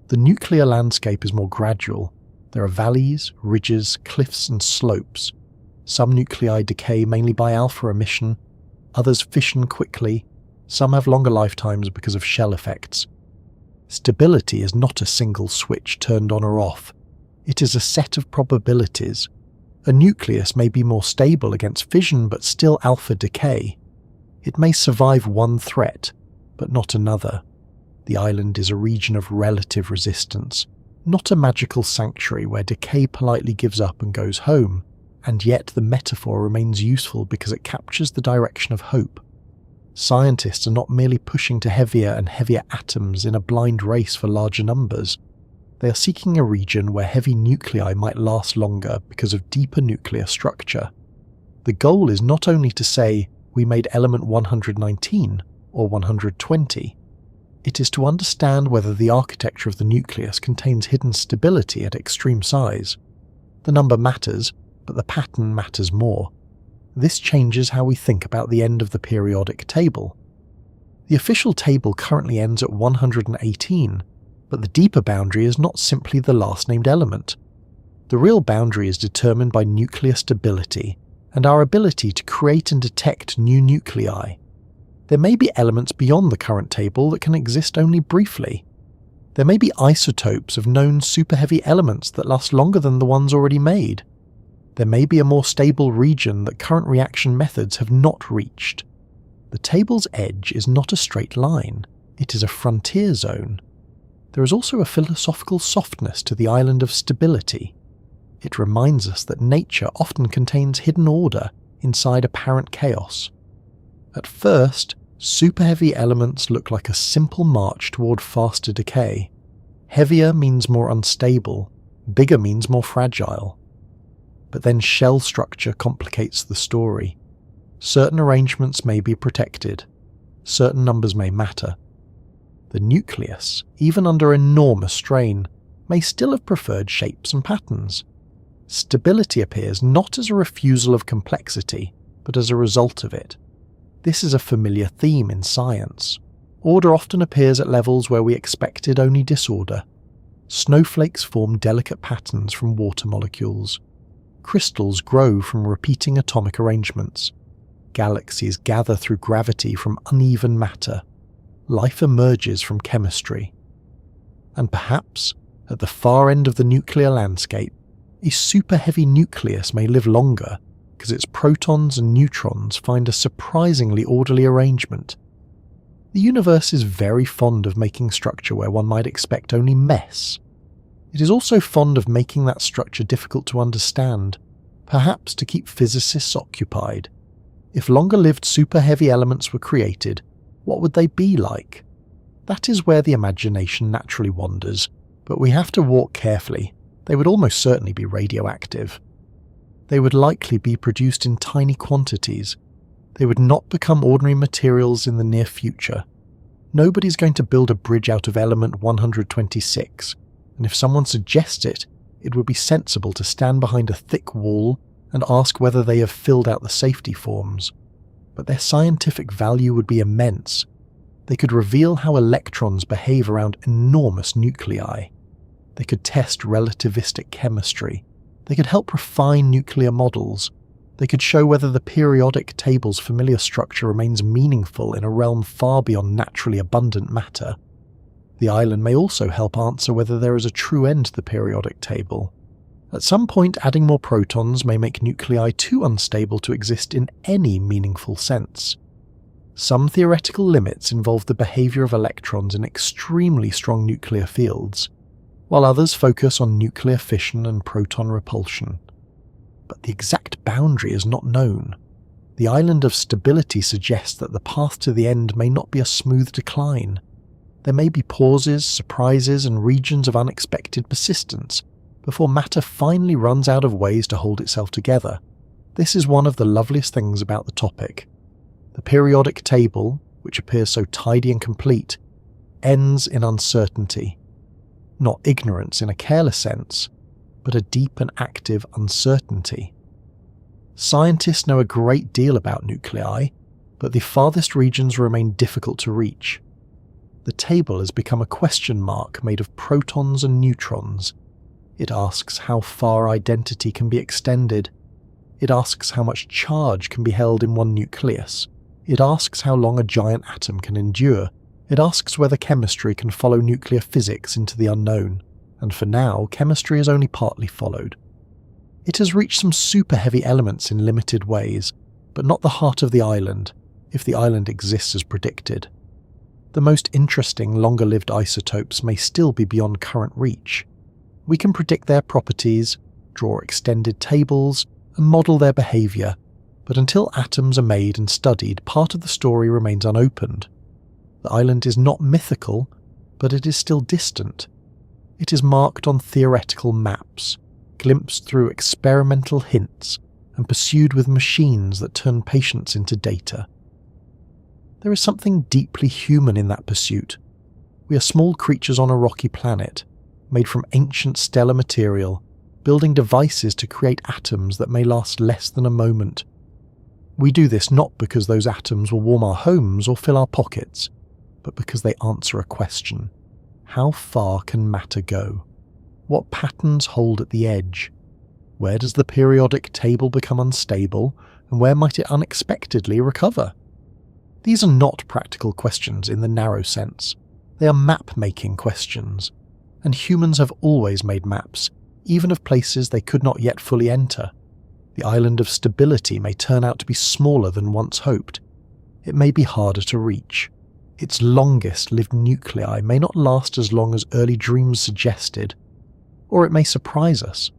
A: The nuclear landscape is more gradual. There are valleys, ridges, cliffs, and slopes. Some nuclei decay mainly by alpha emission, others fission quickly, some have longer lifetimes because of shell effects. Stability is not a single switch turned on or off. It is a set of probabilities. A nucleus may be more stable against fission but still alpha decay. It may survive one threat, but not another. The island is a region of relative resistance, not a magical sanctuary where decay politely gives up and goes home, and yet the metaphor remains useful because it captures the direction of hope. Scientists are not merely pushing to heavier and heavier atoms in a blind race for larger numbers. They are seeking a region where heavy nuclei might last longer because of deeper nuclear structure. The goal is not only to say, we made element 119 or 120. It is to understand whether the architecture of the nucleus contains hidden stability at extreme size. The number matters, but the pattern matters more. This changes how we think about the end of the periodic table. The official table currently ends at 118, but the deeper boundary is not simply the last named element. The real boundary is determined by nuclear stability and our ability to create and detect new nuclei. There may be elements beyond the current table that can exist only briefly. There may be isotopes of known superheavy elements that last longer than the ones already made. There may be a more stable region that current reaction methods have not reached. The table's edge is not a straight line, it is a frontier zone. There is also a philosophical softness to the island of stability. It reminds us that nature often contains hidden order inside apparent chaos. At first, superheavy elements look like a simple march toward faster decay. Heavier means more unstable, bigger means more fragile. But then shell structure complicates the story. Certain arrangements may be protected, certain numbers may matter. The nucleus, even under enormous strain, may still have preferred shapes and patterns. Stability appears not as a refusal of complexity, but as a result of it. This is a familiar theme in science. Order often appears at levels where we expected only disorder. Snowflakes form delicate patterns from water molecules. Crystals grow from repeating atomic arrangements. Galaxies gather through gravity from uneven matter. Life emerges from chemistry. And perhaps, at the far end of the nuclear landscape, a superheavy nucleus may live longer because its protons and neutrons find a surprisingly orderly arrangement. The universe is very fond of making structure where one might expect only mess. It is also fond of making that structure difficult to understand, perhaps to keep physicists occupied. If longer-lived superheavy elements were created, what would they be like? That is where the imagination naturally wanders, but we have to walk carefully. They would almost certainly be radioactive. They would likely be produced in tiny quantities. They would not become ordinary materials in the near future. Nobody's going to build a bridge out of element 126, and if someone suggests it, it would be sensible to stand behind a thick wall and ask whether they have filled out the safety forms. But their scientific value would be immense. They could reveal how electrons behave around enormous nuclei. They could test relativistic chemistry. They could help refine nuclear models. They could show whether the periodic table's familiar structure remains meaningful in a realm far beyond naturally abundant matter. The island may also help answer whether there is a true end to the periodic table. At some point, adding more protons may make nuclei too unstable to exist in any meaningful sense. Some theoretical limits involve the behavior of electrons in extremely strong nuclear fields, while others focus on nuclear fission and proton repulsion. But the exact boundary is not known. The island of stability suggests that the path to the end may not be a smooth decline. There may be pauses, surprises, and regions of unexpected persistence before matter finally runs out of ways to hold itself together. This is one of the loveliest things about the topic. The periodic table, which appears so tidy and complete, ends in uncertainty. Not ignorance in a careless sense, but a deep and active uncertainty. Scientists know a great deal about nuclei, but the farthest regions remain difficult to reach. The table has become a question mark made of protons and neutrons. It asks how far identity can be extended. It asks how much charge can be held in one nucleus. It asks how long a giant atom can endure. It asks whether chemistry can follow nuclear physics into the unknown. And for now, chemistry is only partly followed. It has reached some super-heavy elements in limited ways, but not the heart of the island, if the island exists as predicted. The most interesting, longer-lived isotopes may still be beyond current reach. We can predict their properties, draw extended tables, and model their behaviour, but until atoms are made and studied, part of the story remains unopened. The island is not mythical, but it is still distant. It is marked on theoretical maps, glimpsed through experimental hints, and pursued with machines that turn patience into data. There is something deeply human in that pursuit. We are small creatures on a rocky planet, made from ancient stellar material, building devices to create atoms that may last less than a moment. We do this not because those atoms will warm our homes or fill our pockets, but because they answer a question. How far can matter go? What patterns hold at the edge? Where does the periodic table become unstable, and where might it unexpectedly recover? These are not practical questions in the narrow sense. They are map-making questions, and humans have always made maps, even of places they could not yet fully enter. The island of stability may turn out to be smaller than once hoped. It may be harder to reach. Its longest-lived nuclei may not last as long as early dreams suggested, or it may surprise us.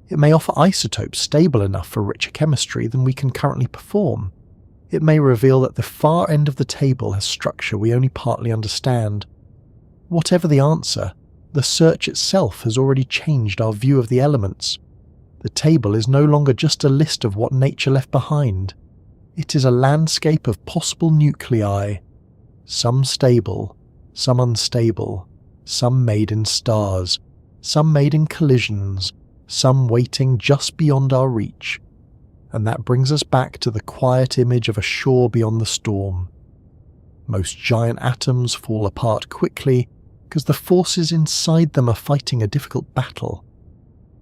A: It may offer isotopes stable enough for richer chemistry than we can currently perform. It may reveal that the far end of the table has structure we only partly understand. Whatever the answer, the search itself has already changed our view of the elements. The table is no longer just a list of what nature left behind. It is a landscape of possible nuclei, some stable, some unstable, some made in stars, some made in collisions, some waiting just beyond our reach. And that brings us back to the quiet image of a shore beyond the storm. Most giant atoms fall apart quickly because the forces inside them are fighting a difficult battle.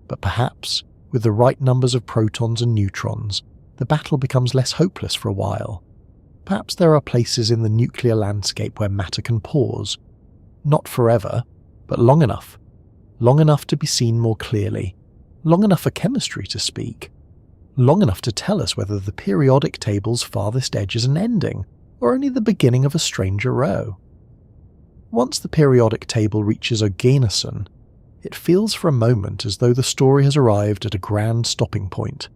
A: But perhaps, with the right numbers of protons and neutrons, the battle becomes less hopeless for a while. Perhaps there are places in the nuclear landscape where matter can pause. Not forever, but long enough. Long enough to be seen more clearly. Long enough for chemistry to speak. Long enough to tell us whether the periodic table's farthest edge is an ending, or only the beginning of a stranger row. Once the periodic table reaches oganesson, it feels for a moment as though the story has arrived at a grand stopping point.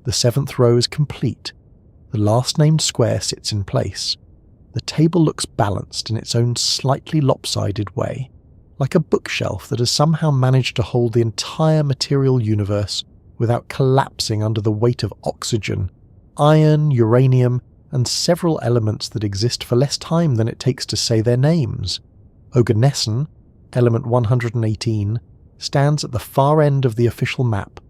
A: The seventh row is complete. The last named square sits in place. The table looks balanced in its own slightly lopsided way, like a bookshelf that has somehow managed to hold the entire material universe without collapsing under the weight of oxygen, iron, uranium, and several elements that exist for less time than it takes to say their names. Oganesson, element 118, stands at the far end of the official map.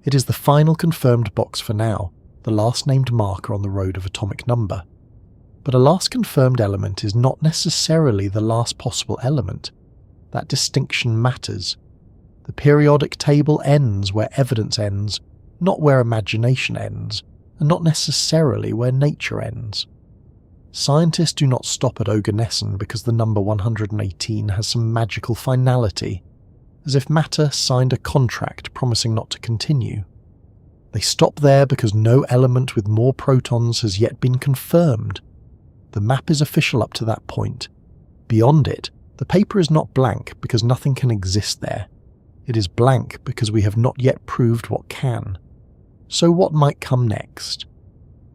A: It is the final confirmed box for now, the last named marker on the road of atomic number. But a last confirmed element is not necessarily the last possible element. That distinction matters. The periodic table ends where evidence ends, not where imagination ends, and not necessarily where nature ends. Scientists do not stop at oganesson because the number 118 has some magical finality, as if matter signed a contract promising not to continue. They stop there because no element with more protons has yet been confirmed. The map is official up to that point. Beyond it, the paper is not blank because nothing can exist there. It is blank because we have not yet proved what can. So what might come next?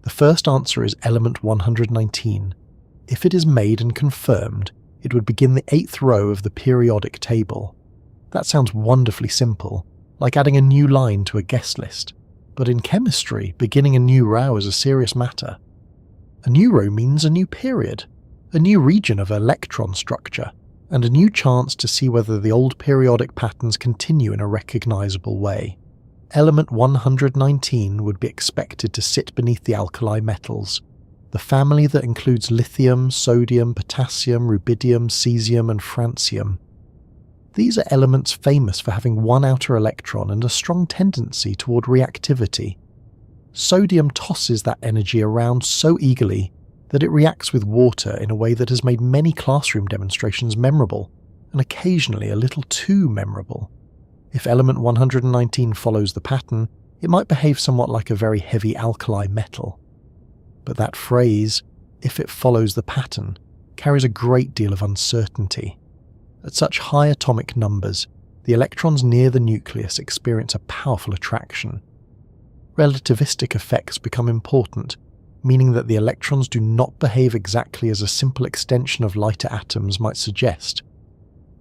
A: The first answer is element 119. If it is made and confirmed, it would begin the 8th row of the periodic table. That sounds wonderfully simple, like adding a new line to a guest list. But in chemistry, beginning a new row is a serious matter. A new row means a new period, a new region of electron structure, and a new chance to see whether the old periodic patterns continue in a recognizable way. Element 119 would be expected to sit beneath the alkali metals, the family that includes lithium, sodium, potassium, rubidium, cesium, and francium. These are elements famous for having one outer electron and a strong tendency toward reactivity. Sodium tosses that energy around so eagerly that it reacts with water in a way that has made many classroom demonstrations memorable, and occasionally a little too memorable. If element 119 follows the pattern, it might behave somewhat like a very heavy alkali metal. But that phrase, "if it follows the pattern," carries a great deal of uncertainty. At such high atomic numbers, the electrons near the nucleus experience a powerful attraction. Relativistic effects become important, meaning that the electrons do not behave exactly as a simple extension of lighter atoms might suggest.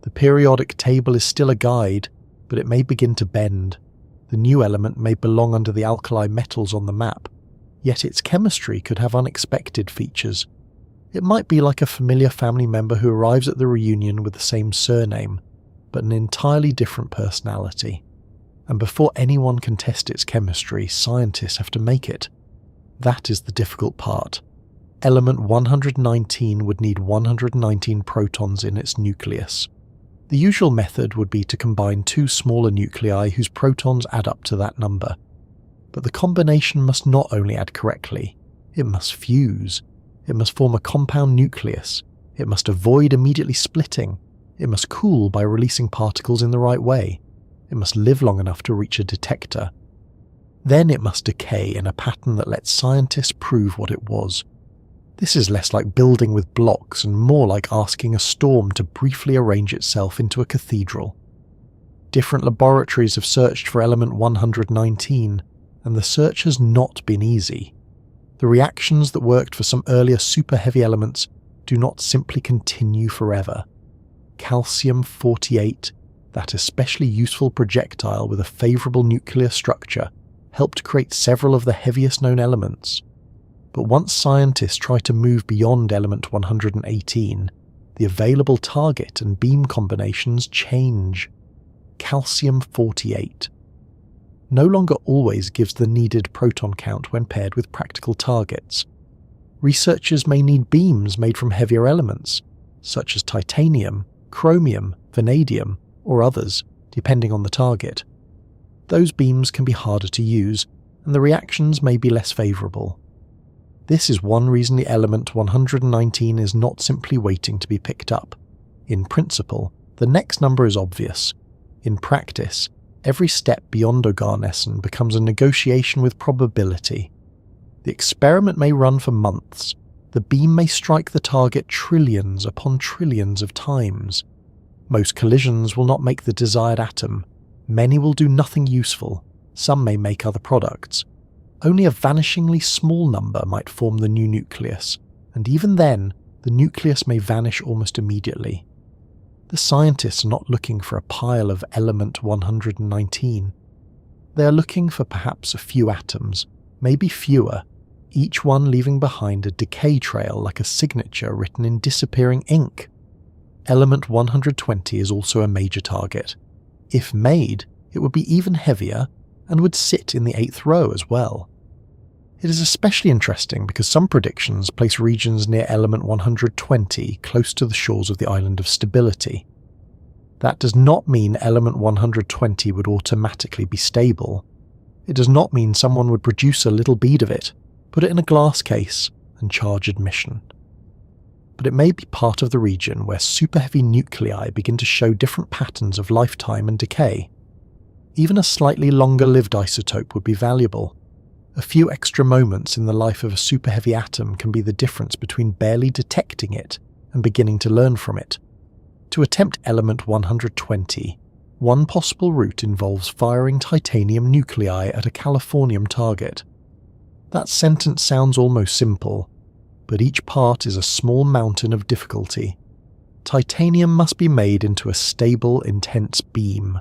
A: The periodic table is still a guide, but it may begin to bend. The new element may belong under the alkali metals on the map, yet its chemistry could have unexpected features. It might be like a familiar family member who arrives at the reunion with the same surname, but an entirely different personality. And before anyone can test its chemistry, scientists have to make it. That is the difficult part. Element 119 would need 119 protons in its nucleus. The usual method would be to combine two smaller nuclei whose protons add up to that number. But the combination must not only add correctly, it must fuse. It must form a compound nucleus. It must avoid immediately splitting. It must cool by releasing particles in the right way. It must live long enough to reach a detector. Then it must decay in a pattern that lets scientists prove what it was. This is less like building with blocks and more like asking a storm to briefly arrange itself into a cathedral. Different laboratories have searched for element 119, and the search has not been easy. The reactions that worked for some earlier superheavy elements do not simply continue forever. Calcium-48, that especially useful projectile with a favourable nuclear structure, helped create several of the heaviest known elements. But once scientists try to move beyond element 118, the available target and beam combinations change. Calcium-48 no longer always gives the needed proton count when paired with practical targets. Researchers may need beams made from heavier elements, such as titanium, chromium, vanadium, or others, depending on the target. Those beams can be harder to use, and the reactions may be less favourable. This is one reason the element 119 is not simply waiting to be picked up. In principle, the next number is obvious. In practice, every step beyond oganesson becomes a negotiation with probability. The experiment may run for months. The beam may strike the target trillions upon trillions of times. Most collisions will not make the desired atom. Many will do nothing useful. Some may make other products. Only a vanishingly small number might form the new nucleus, and even then, the nucleus may vanish almost immediately. The scientists are not looking for a pile of element 119. They are looking for perhaps a few atoms, maybe fewer, each one leaving behind a decay trail like a signature written in disappearing ink. Element 120 is also a major target. If made, it would be even heavier and would sit in the 8th row as well. It is especially interesting because some predictions place regions near element 120 close to the shores of the island of stability. That does not mean element 120 would automatically be stable. It does not mean someone would produce a little bead of it, put it in a glass case, and charge admission. But it may be part of the region where superheavy nuclei begin to show different patterns of lifetime and decay. Even a slightly longer-lived isotope would be valuable. A few extra moments in the life of a superheavy atom can be the difference between barely detecting it and beginning to learn from it. To attempt element 120, one possible route involves firing titanium nuclei at a californium target. That sentence sounds almost simple, but each part is a small mountain of difficulty. Titanium must be made into a stable, intense beam.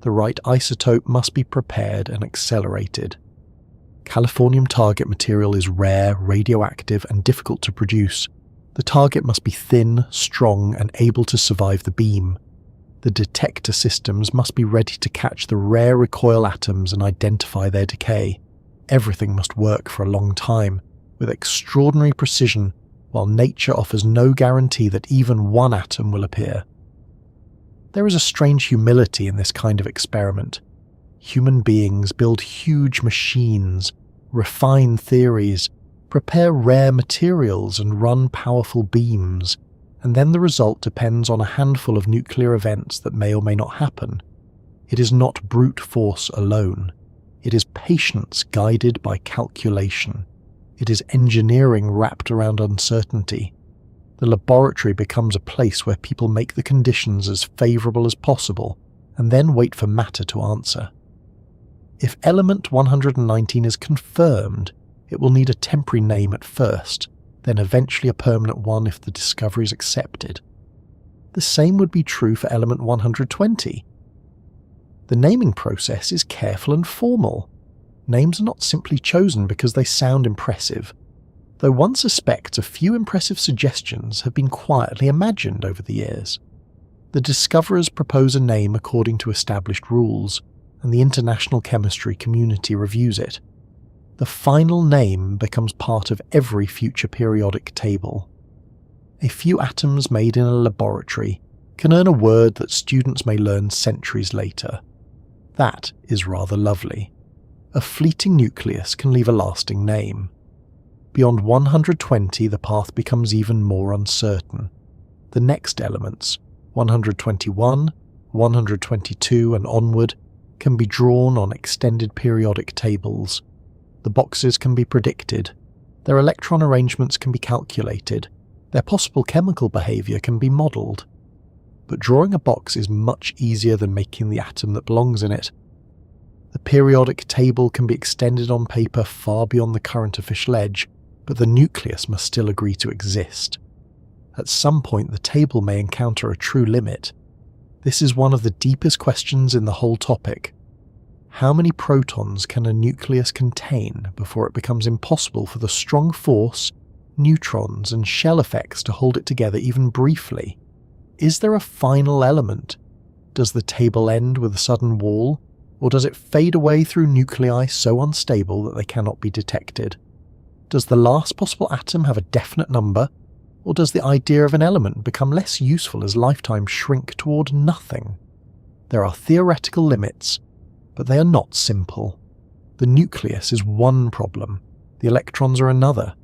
A: The right isotope must be prepared and accelerated. Californium target material is rare, radioactive, and difficult to produce. The target must be thin, strong, and able to survive the beam. The detector systems must be ready to catch the rare recoil atoms and identify their decay. Everything must work for a long time, with extraordinary precision, while nature offers no guarantee that even one atom will appear. There is a strange humility in this kind of experiment. Human beings build huge machines, refine theories, prepare rare materials and run powerful beams, and then the result depends on a handful of nuclear events that may or may not happen. It is not brute force alone. It is patience guided by calculation. It is engineering wrapped around uncertainty. The laboratory becomes a place where people make the conditions as favourable as possible and then wait for matter to answer. If element 119 is confirmed, it will need a temporary name at first, then eventually a permanent one if the discovery is accepted. The same would be true for element 120. The naming process is careful and formal. Names are not simply chosen because they sound impressive, though one suspects a few impressive suggestions have been quietly imagined over the years. The discoverers propose a name according to established rules, and the international chemistry community reviews it. The final name becomes part of every future periodic table. A few atoms made in a laboratory can earn a word that students may learn centuries later. That is rather lovely. A fleeting nucleus can leave a lasting name. Beyond 120, the path becomes even more uncertain. The next elements, 121, 122 and onward, can be drawn on extended periodic tables. The boxes can be predicted. Their electron arrangements can be calculated. Their possible chemical behaviour can be modelled. But drawing a box is much easier than making the atom that belongs in it. The periodic table can be extended on paper far beyond the current official edge, but the nucleus must still agree to exist. At some point the table may encounter a true limit. This is one of the deepest questions in the whole topic. How many protons can a nucleus contain before it becomes impossible for the strong force, neutrons and shell effects to hold it together even briefly? Is there a final element? Does the table end with a sudden wall, or does it fade away through nuclei so unstable that they cannot be detected? Does the last possible atom have a definite number, or does the idea of an element become less useful as lifetimes shrink toward nothing? There are theoretical limits, but they are not simple. The nucleus is one problem, the electrons are another.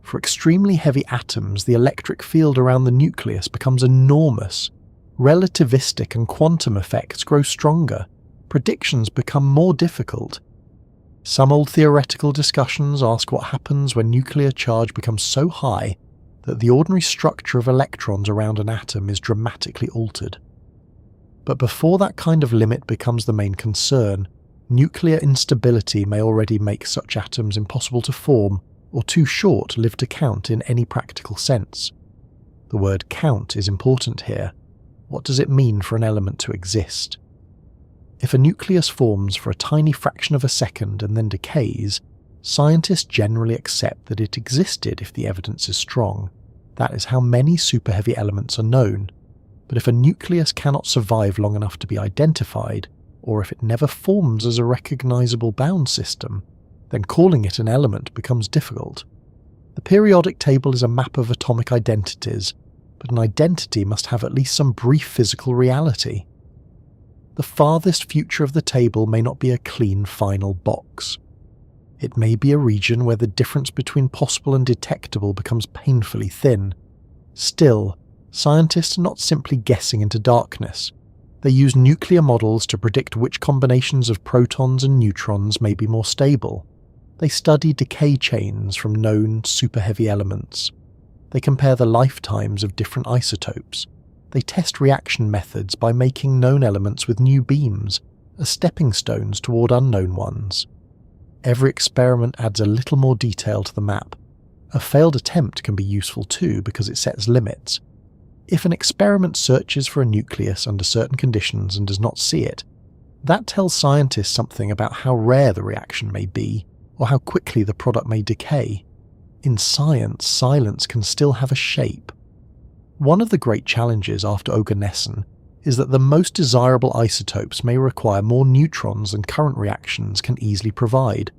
A: For extremely heavy atoms, the electric field around the nucleus becomes enormous. Relativistic and quantum effects grow stronger. Predictions become more difficult. Some old theoretical discussions ask what happens when nuclear charge becomes so high that the ordinary structure of electrons around an atom is dramatically altered. But before that kind of limit becomes the main concern, nuclear instability may already make such atoms impossible to form or too short-lived to count in any practical sense. The word count is important here. What does it mean for an element to exist? If a nucleus forms for a tiny fraction of a second and then decays, scientists generally accept that it existed if the evidence is strong. That is how many superheavy elements are known. But if a nucleus cannot survive long enough to be identified, or if it never forms as a recognizable bound system, then calling it an element becomes difficult. The periodic table is a map of atomic identities, but an identity must have at least some brief physical reality. The farthest future of the table may not be a clean final box. It may be a region where the difference between possible and detectable becomes painfully thin. Still, scientists are not simply guessing into darkness. They use nuclear models to predict which combinations of protons and neutrons may be more stable. They study decay chains from known superheavy elements. They compare the lifetimes of different isotopes. They test reaction methods by making known elements with new beams, as stepping stones toward unknown ones. Every experiment adds a little more detail to the map. A failed attempt can be useful too because it sets limits. If an experiment searches for a nucleus under certain conditions and does not see it, that tells scientists something about how rare the reaction may be, or how quickly the product may decay. In science, silence can still have a shape. One of the great challenges after oganesson is that the most desirable isotopes may require more neutrons than current reactions can easily provide.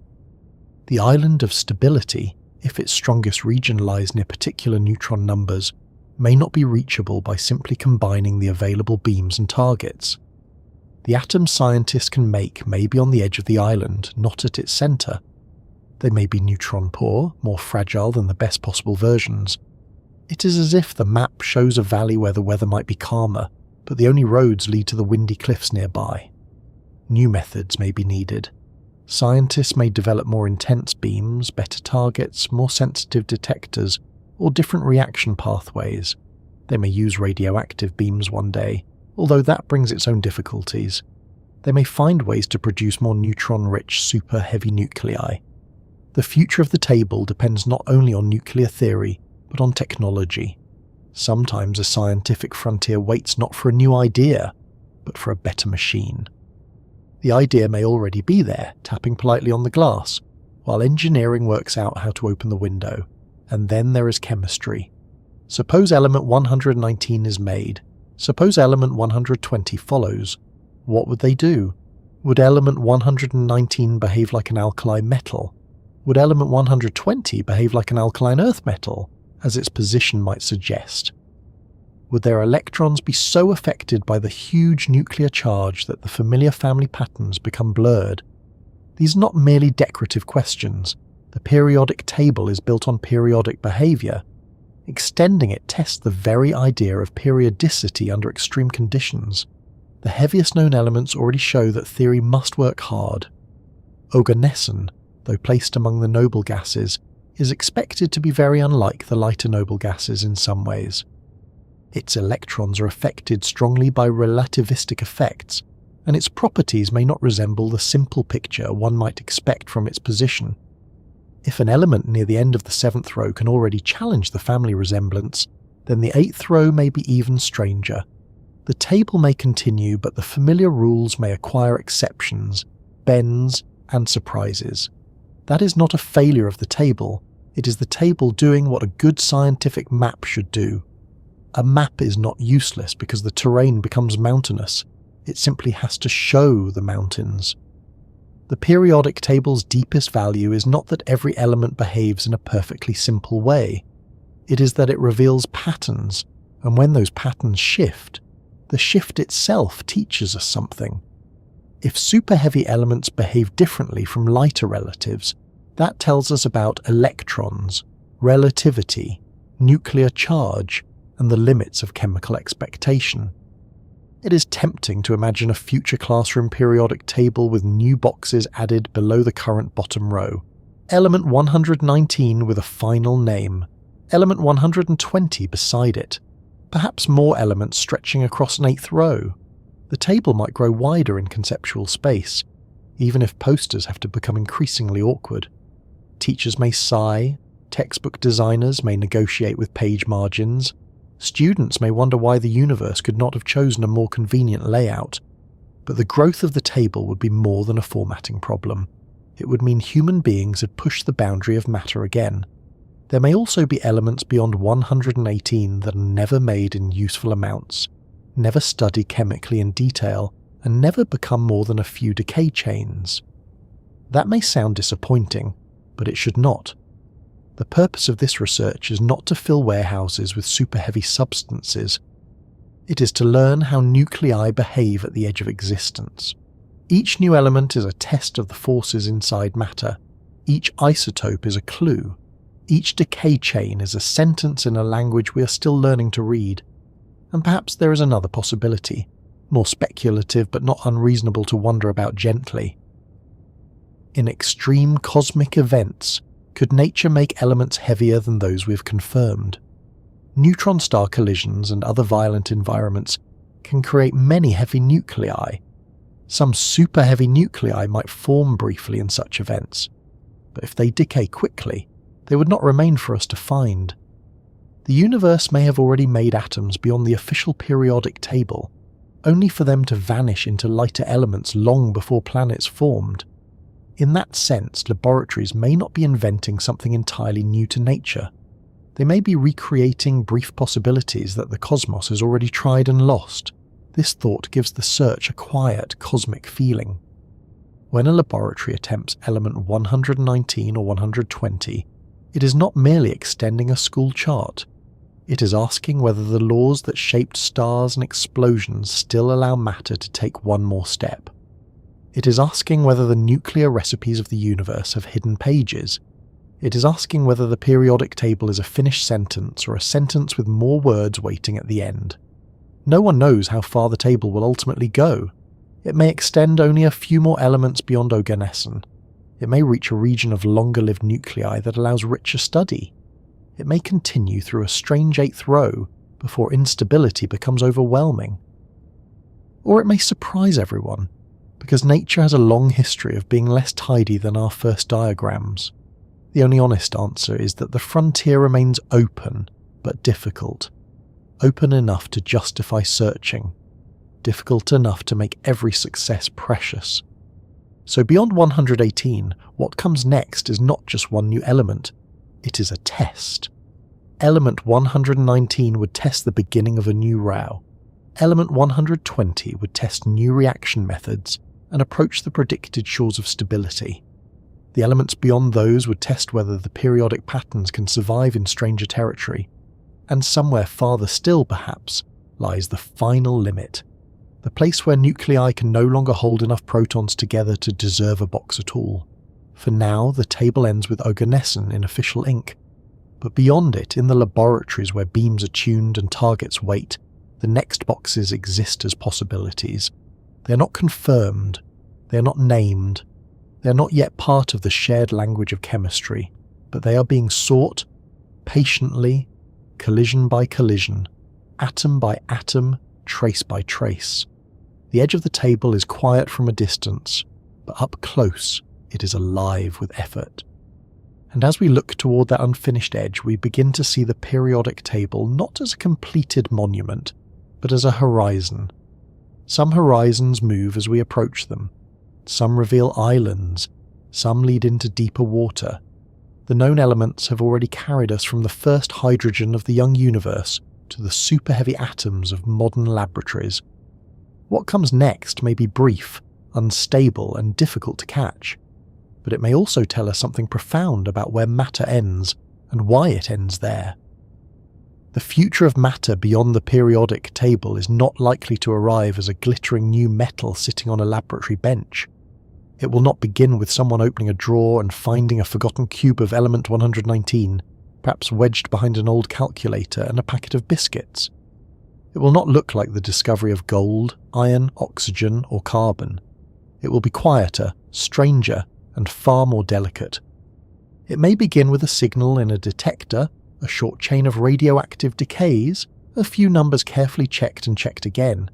A: The island of stability, if its strongest region lies near particular neutron numbers, may not be reachable by simply combining the available beams and targets. The atoms scientists can make may be on the edge of the island, not at its centre. They may be neutron poor, more fragile than the best possible versions. It is as if the map shows a valley where the weather might be calmer, but the only roads lead to the windy cliffs nearby. New methods may be needed. Scientists may develop more intense beams, better targets, more sensitive detectors, or different reaction pathways. They may use radioactive beams one day, although that brings its own difficulties. They may find ways to produce more neutron-rich super-heavy nuclei. The future of the table depends not only on nuclear theory, but on technology. Sometimes a scientific frontier waits not for a new idea, but for a better machine. The idea may already be there, tapping politely on the glass, while engineering works out how to open the window. And then there is chemistry. Suppose element 119 is made. Suppose element 120 follows. What would they do? Would element 119 behave like an alkali metal? Would element 120 behave like an alkaline earth metal, as its position might suggest? Would their electrons be so affected by the huge nuclear charge that the familiar family patterns become blurred? These are not merely decorative questions. The periodic table is built on periodic behavior. Extending it tests the very idea of periodicity under extreme conditions. The heaviest known elements already show that theory must work hard. Oganesson, though placed among the noble gases, is expected to be very unlike the lighter noble gases in some ways. Its electrons are affected strongly by relativistic effects, and its properties may not resemble the simple picture one might expect from its position. If an element near the end of the 7th row can already challenge the family resemblance, then the 8th row may be even stranger. The table may continue, but the familiar rules may acquire exceptions, bends, and surprises. That is not a failure of the table, it is the table doing what a good scientific map should do. A map is not useless because the terrain becomes mountainous, it simply has to show the mountains. The periodic table's deepest value is not that every element behaves in a perfectly simple way. It is that it reveals patterns, and when those patterns shift, the shift itself teaches us something. If superheavy elements behave differently from lighter relatives, that tells us about electrons, relativity, nuclear charge, and the limits of chemical expectation. It is tempting to imagine a future classroom periodic table with new boxes added below the current bottom row. Element 119 with a final name, element 120 beside it, perhaps more elements stretching across an 8th row. The table might grow wider in conceptual space, even if posters have to become increasingly awkward. Teachers may sigh, textbook designers may negotiate with page margins, students may wonder why the universe could not have chosen a more convenient layout. But the growth of the table would be more than a formatting problem. It would mean human beings had pushed the boundary of matter again. There may also be elements beyond 118 that are never made in useful amounts, never studied chemically in detail, and never become more than a few decay chains. That may sound disappointing, but it should not. The purpose of this research is not to fill warehouses with super-heavy substances. It is to learn how nuclei behave at the edge of existence. Each new element is a test of the forces inside matter. Each isotope is a clue. Each decay chain is a sentence in a language we are still learning to read. And perhaps there is another possibility, more speculative but not unreasonable to wonder about gently. In extreme cosmic events, could nature make elements heavier than those we've confirmed? Neutron star collisions and other violent environments can create many heavy nuclei. Some super-heavy nuclei might form briefly in such events, but if they decay quickly, they would not remain for us to find. The universe may have already made atoms beyond the official periodic table, only for them to vanish into lighter elements long before planets formed. In that sense, laboratories may not be inventing something entirely new to nature. They may be recreating brief possibilities that the cosmos has already tried and lost. This thought gives the search a quiet, cosmic feeling. When a laboratory attempts element 119 or 120, it is not merely extending a school chart. It is asking whether the laws that shaped stars and explosions still allow matter to take one more step. It is asking whether the nuclear recipes of the universe have hidden pages. It is asking whether the periodic table is a finished sentence or a sentence with more words waiting at the end. No one knows how far the table will ultimately go. It may extend only a few more elements beyond oganesson. It may reach a region of longer-lived nuclei that allows richer study. It may continue through a strange eighth row before instability becomes overwhelming. Or it may surprise everyone, because nature has a long history of being less tidy than our first diagrams. The only honest answer is that the frontier remains open, but difficult. Open enough to justify searching, difficult enough to make every success precious. So beyond 118, what comes next is not just one new element, it is a test. Element 119 would test the beginning of a new row. Element 120 would test new reaction methods and approach the predicted shores of stability. The elements beyond those would test whether the periodic patterns can survive in stranger territory. And somewhere farther still, perhaps, lies the final limit. The place where nuclei can no longer hold enough protons together to deserve a box at all. For now, the table ends with oganesson in official ink. But beyond it, in the laboratories where beams are tuned and targets wait, the next boxes exist as possibilities. They are not confirmed. They are not named. They are not yet part of the shared language of chemistry, but they are being sought, patiently, collision by collision, atom by atom, trace by trace. The edge of the table is quiet from a distance, but up close it is alive with effort. And as we look toward that unfinished edge, we begin to see the periodic table not as a completed monument, but as a horizon. Some horizons move as we approach them. Some reveal islands, some lead into deeper water. The known elements have already carried us from the first hydrogen of the young universe to the superheavy atoms of modern laboratories. What comes next may be brief, unstable, and difficult to catch, but it may also tell us something profound about where matter ends and why it ends there. The future of matter beyond the periodic table is not likely to arrive as a glittering new metal sitting on a laboratory bench. It will not begin with someone opening a drawer and finding a forgotten cube of element 119, perhaps wedged behind an old calculator and a packet of biscuits. It will not look like the discovery of gold, iron, oxygen, or carbon. It will be quieter, stranger, and far more delicate. It may begin with a signal in a detector, a short chain of radioactive decays, a few numbers carefully checked and checked again,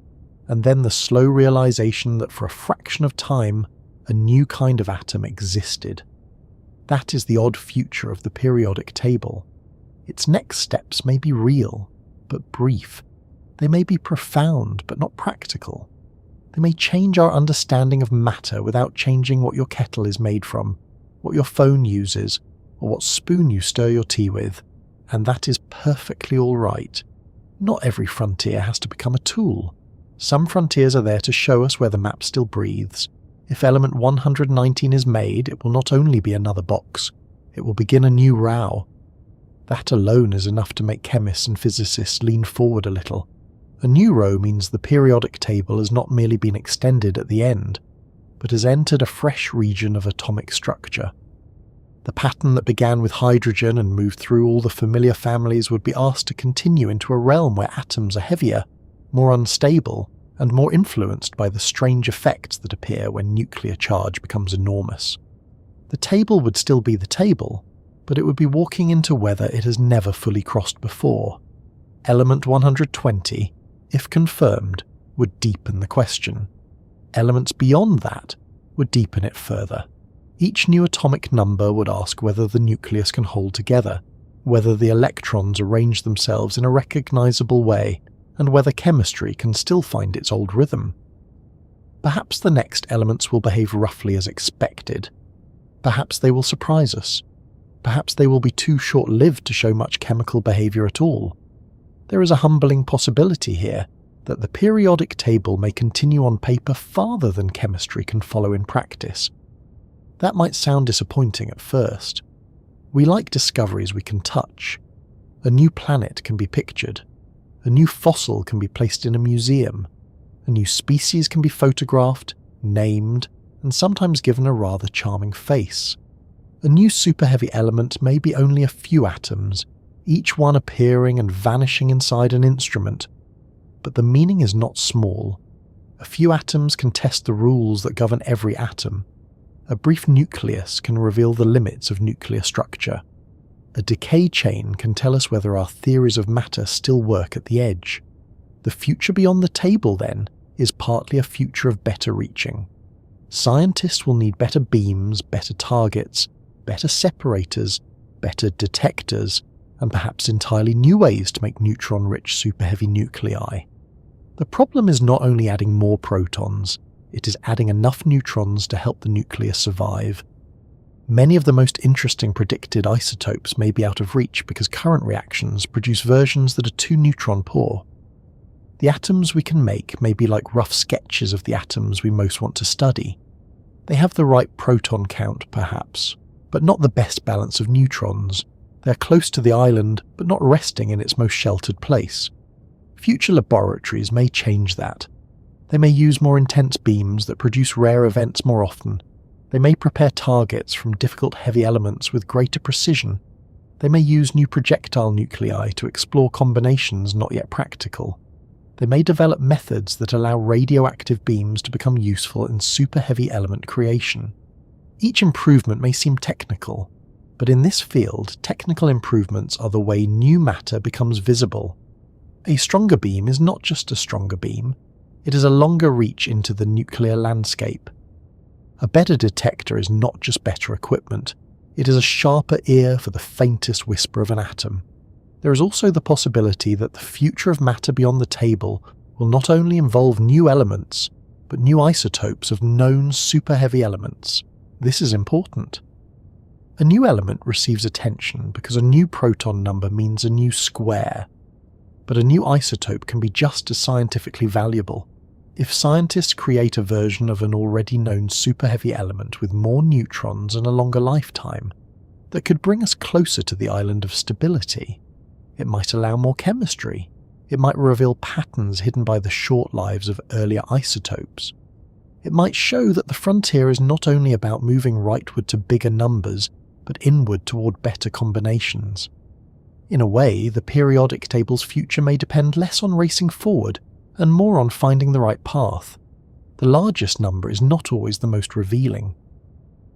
A: and then the slow realization that for a fraction of time, a new kind of atom existed. That is the odd future of the periodic table. Its next steps may be real, but brief. They may be profound, but not practical. They may change our understanding of matter without changing what your kettle is made from, what your phone uses, or what spoon you stir your tea with, and that is perfectly all right. Not every frontier has to become a tool. Some frontiers are there to show us where the map still breathes. If element 119 is made, it will not only be another box, it will begin a new row. That alone is enough to make chemists and physicists lean forward a little. A new row means the periodic table has not merely been extended at the end, but has entered a fresh region of atomic structure. The pattern that began with hydrogen and moved through all the familiar families would be asked to continue into a realm where atoms are heavier, more unstable, and more influenced by the strange effects that appear when nuclear charge becomes enormous. The table would still be the table, but it would be walking into weather it has never fully crossed before. Element 120, if confirmed, would deepen the question. Elements beyond that would deepen it further. Each new atomic number would ask whether the nucleus can hold together, whether the electrons arrange themselves in a recognizable way, and whether chemistry can still find its old rhythm. Perhaps the next elements will behave roughly as expected. Perhaps they will surprise us. Perhaps they will be too short-lived to show much chemical behavior at all. There is a humbling possibility here that the periodic table may continue on paper farther than chemistry can follow in practice. That might sound disappointing at first. We like discoveries we can touch. A new planet can be pictured. A new fossil can be placed in a museum. A new species can be photographed, named, and sometimes given a rather charming face. A new superheavy element may be only a few atoms, each one appearing and vanishing inside an instrument. But the meaning is not small. A few atoms can test the rules that govern every atom. A brief nucleus can reveal the limits of nuclear structure. A decay chain can tell us whether our theories of matter still work at the edge. The future beyond the table, then, is partly a future of better reaching. Scientists will need better beams, better targets, better separators, better detectors, and perhaps entirely new ways to make neutron-rich superheavy nuclei. The problem is not only adding more protons, it is adding enough neutrons to help the nucleus survive. Many of the most interesting predicted isotopes may be out of reach because current reactions produce versions that are too neutron-poor. The atoms we can make may be like rough sketches of the atoms we most want to study. They have the right proton count, perhaps, but not the best balance of neutrons. They are close to the island, but not resting in its most sheltered place. Future laboratories may change that. They may use more intense beams that produce rare events more often. They may prepare targets from difficult heavy elements with greater precision. They may use new projectile nuclei to explore combinations not yet practical. They may develop methods that allow radioactive beams to become useful in superheavy element creation. Each improvement may seem technical, but in this field, technical improvements are the way new matter becomes visible. A stronger beam is not just a stronger beam, it is a longer reach into the nuclear landscape. A better detector is not just better equipment, it is a sharper ear for the faintest whisper of an atom. There is also the possibility that the future of matter beyond the table will not only involve new elements, but new isotopes of known superheavy elements. This is important. A new element receives attention because a new proton number means a new square. But a new isotope can be just as scientifically valuable. If scientists create a version of an already known superheavy element with more neutrons and a longer lifetime, that could bring us closer to the island of stability, it might allow more chemistry. It might reveal patterns hidden by the short lives of earlier isotopes. It might show that the frontier is not only about moving rightward to bigger numbers, but inward toward better combinations. In a way, the periodic table's future may depend less on racing forward and more on finding the right path. The largest number is not always the most revealing.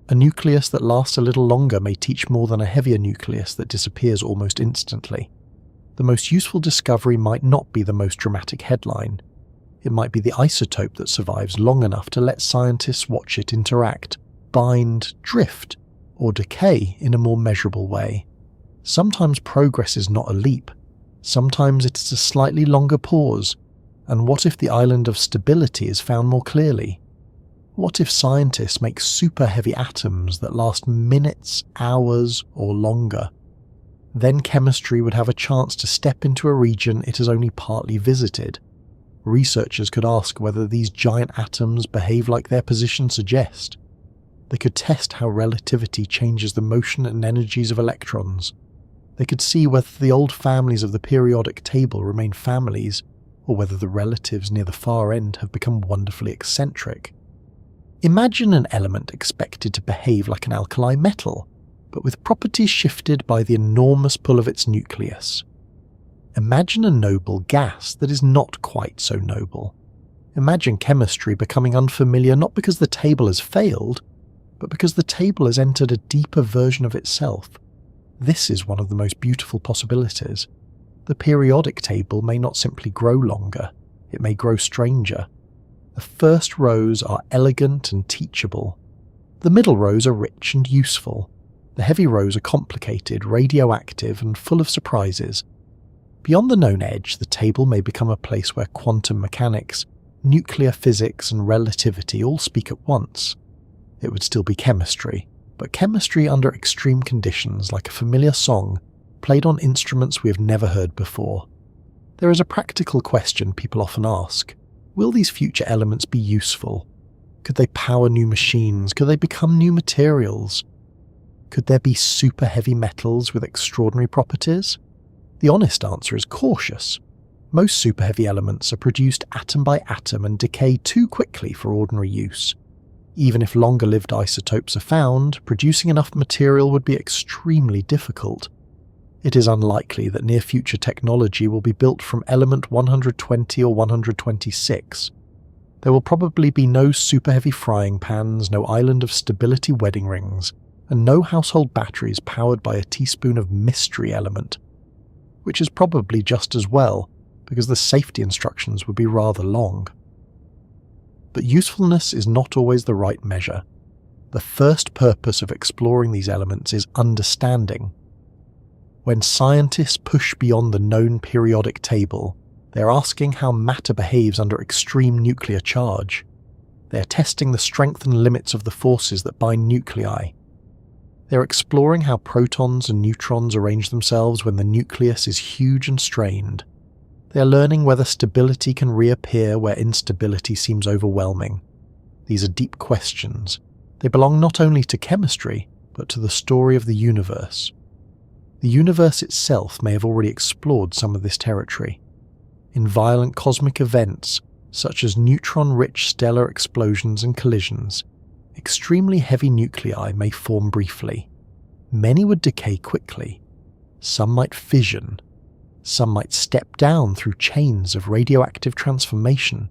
A: A nucleus that lasts a little longer may teach more than a heavier nucleus that disappears almost instantly. The most useful discovery might not be the most dramatic headline. It might be the isotope that survives long enough to let scientists watch it interact, bind, drift, or decay in a more measurable way. Sometimes progress is not a leap. Sometimes it is a slightly longer pause. And what if the island of stability is found more clearly? What if scientists make super heavy atoms that last minutes, hours, or longer? Then chemistry would have a chance to step into a region it has only partly visited. Researchers could ask whether these giant atoms behave like their positions suggest. They could test how relativity changes the motion and energies of electrons. They could see whether the old families of the periodic table remain families, or whether the relatives near the far end have become wonderfully eccentric. Imagine an element expected to behave like an alkali metal, but with properties shifted by the enormous pull of its nucleus. Imagine a noble gas that is not quite so noble. Imagine chemistry becoming unfamiliar not because the table has failed, but because the table has entered a deeper version of itself. This is one of the most beautiful possibilities. The periodic table may not simply grow longer, it may grow stranger. The first rows are elegant and teachable. The middle rows are rich and useful. The heavy rows are complicated, radioactive, and full of surprises. Beyond the known edge, the table may become a place where quantum mechanics, nuclear physics, and relativity all speak at once. It would still be chemistry, but chemistry under extreme conditions, like a familiar song, played on instruments we have never heard before. There is a practical question people often ask. Will these future elements be useful? Could they power new machines? Could they become new materials? Could there be super heavy metals with extraordinary properties? The honest answer is cautious. Most super heavy elements are produced atom by atom and decay too quickly for ordinary use. Even if longer-lived isotopes are found, producing enough material would be extremely difficult. It is unlikely that near-future technology will be built from element 120 or 126. There will probably be no super-heavy frying pans, no island of stability wedding rings, and no household batteries powered by a teaspoon of mystery element, which is probably just as well, because the safety instructions would be rather long. But usefulness is not always the right measure. The first purpose of exploring these elements is understanding. When scientists push beyond the known periodic table, they're asking how matter behaves under extreme nuclear charge. They're testing the strength and limits of the forces that bind nuclei. They're exploring how protons and neutrons arrange themselves when the nucleus is huge and strained. They're learning whether stability can reappear where instability seems overwhelming. These are deep questions. They belong not only to chemistry, but to the story of the universe. The universe itself may have already explored some of this territory. In violent cosmic events, such as neutron-rich stellar explosions and collisions, extremely heavy nuclei may form briefly. Many would decay quickly. Some might fission. Some might step down through chains of radioactive transformation.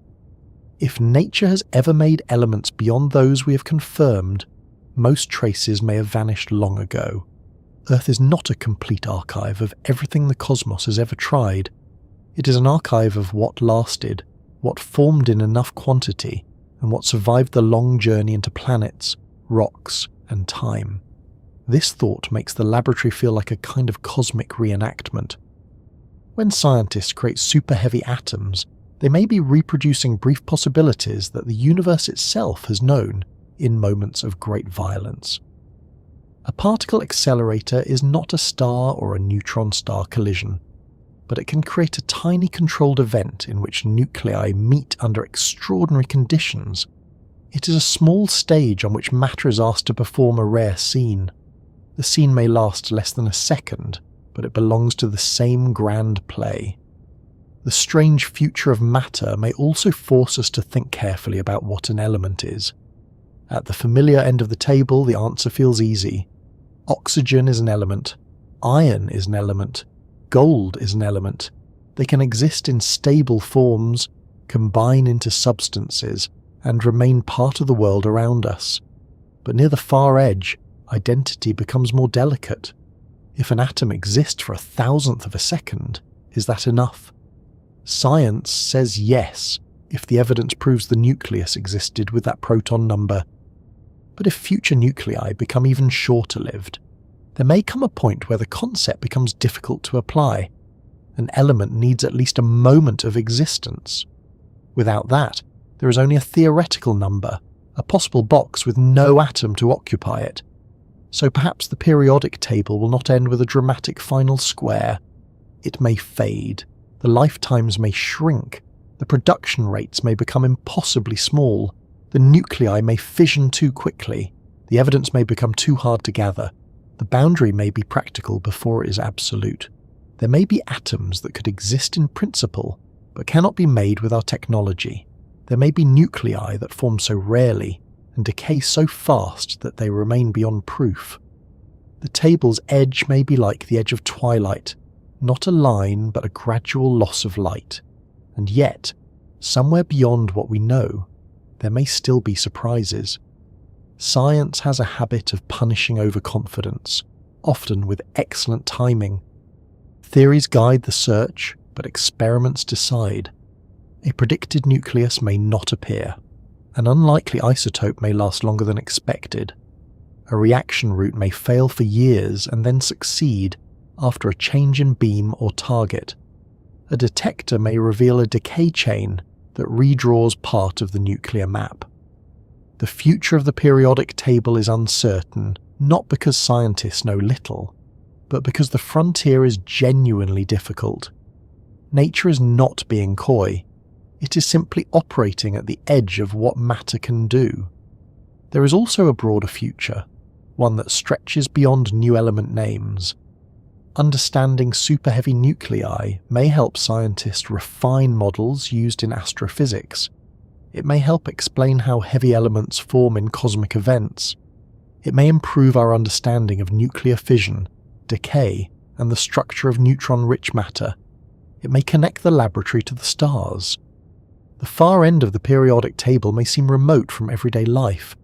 A: If nature has ever made elements beyond those we have confirmed, most traces may have vanished long ago. Earth is not a complete archive of everything the cosmos has ever tried. It is an archive of what lasted, what formed in enough quantity, and what survived the long journey into planets, rocks, and time. This thought makes the laboratory feel like a kind of cosmic reenactment. When scientists create super-heavy atoms, they may be reproducing brief possibilities that the universe itself has known in moments of great violence. A particle accelerator is not a star or a neutron-star collision, but it can create a tiny controlled event in which nuclei meet under extraordinary conditions. It is a small stage on which matter is asked to perform a rare scene. The scene may last less than a second, but it belongs to the same grand play. The strange future of matter may also force us to think carefully about what an element is. At the familiar end of the table, the answer feels easy. Oxygen is an element. Iron is an element. Gold is an element. They can exist in stable forms, combine into substances, and remain part of the world around us. But near the far edge, identity becomes more delicate. If an atom exists for 1,000th of a second, is that enough? Science says yes, if the evidence proves the nucleus existed with that proton number. But if future nuclei become even shorter-lived, there may come a point where the concept becomes difficult to apply. An element needs at least a moment of existence. Without that, there is only a theoretical number, a possible box with no atom to occupy it. So perhaps the periodic table will not end with a dramatic final square. It may fade, the lifetimes may shrink, the production rates may become impossibly small, the nuclei may fission too quickly, the evidence may become too hard to gather, the boundary may be practical before it is absolute. There may be atoms that could exist in principle, but cannot be made with our technology. There may be nuclei that form so rarely and decay so fast that they remain beyond proof. The table's edge may be like the edge of twilight, not a line but a gradual loss of light. And yet, somewhere beyond what we know, there may still be surprises. Science has a habit of punishing overconfidence, often with excellent timing. Theories guide the search, but experiments decide. A predicted nucleus may not appear. An unlikely isotope may last longer than expected. A reaction route may fail for years and then succeed after a change in beam or target. A detector may reveal a decay chain that redraws part of the nuclear map. The future of the periodic table is uncertain, not because scientists know little, but because the frontier is genuinely difficult. Nature is not being coy. It is simply operating at the edge of what matter can do. There is also a broader future, one that stretches beyond new element names. Understanding super-heavy nuclei may help scientists refine models used in astrophysics. It may help explain how heavy elements form in cosmic events. It may improve our understanding of nuclear fission, decay, and the structure of neutron-rich matter. It may connect the laboratory to the stars. The far end of the periodic table may seem remote from everyday life,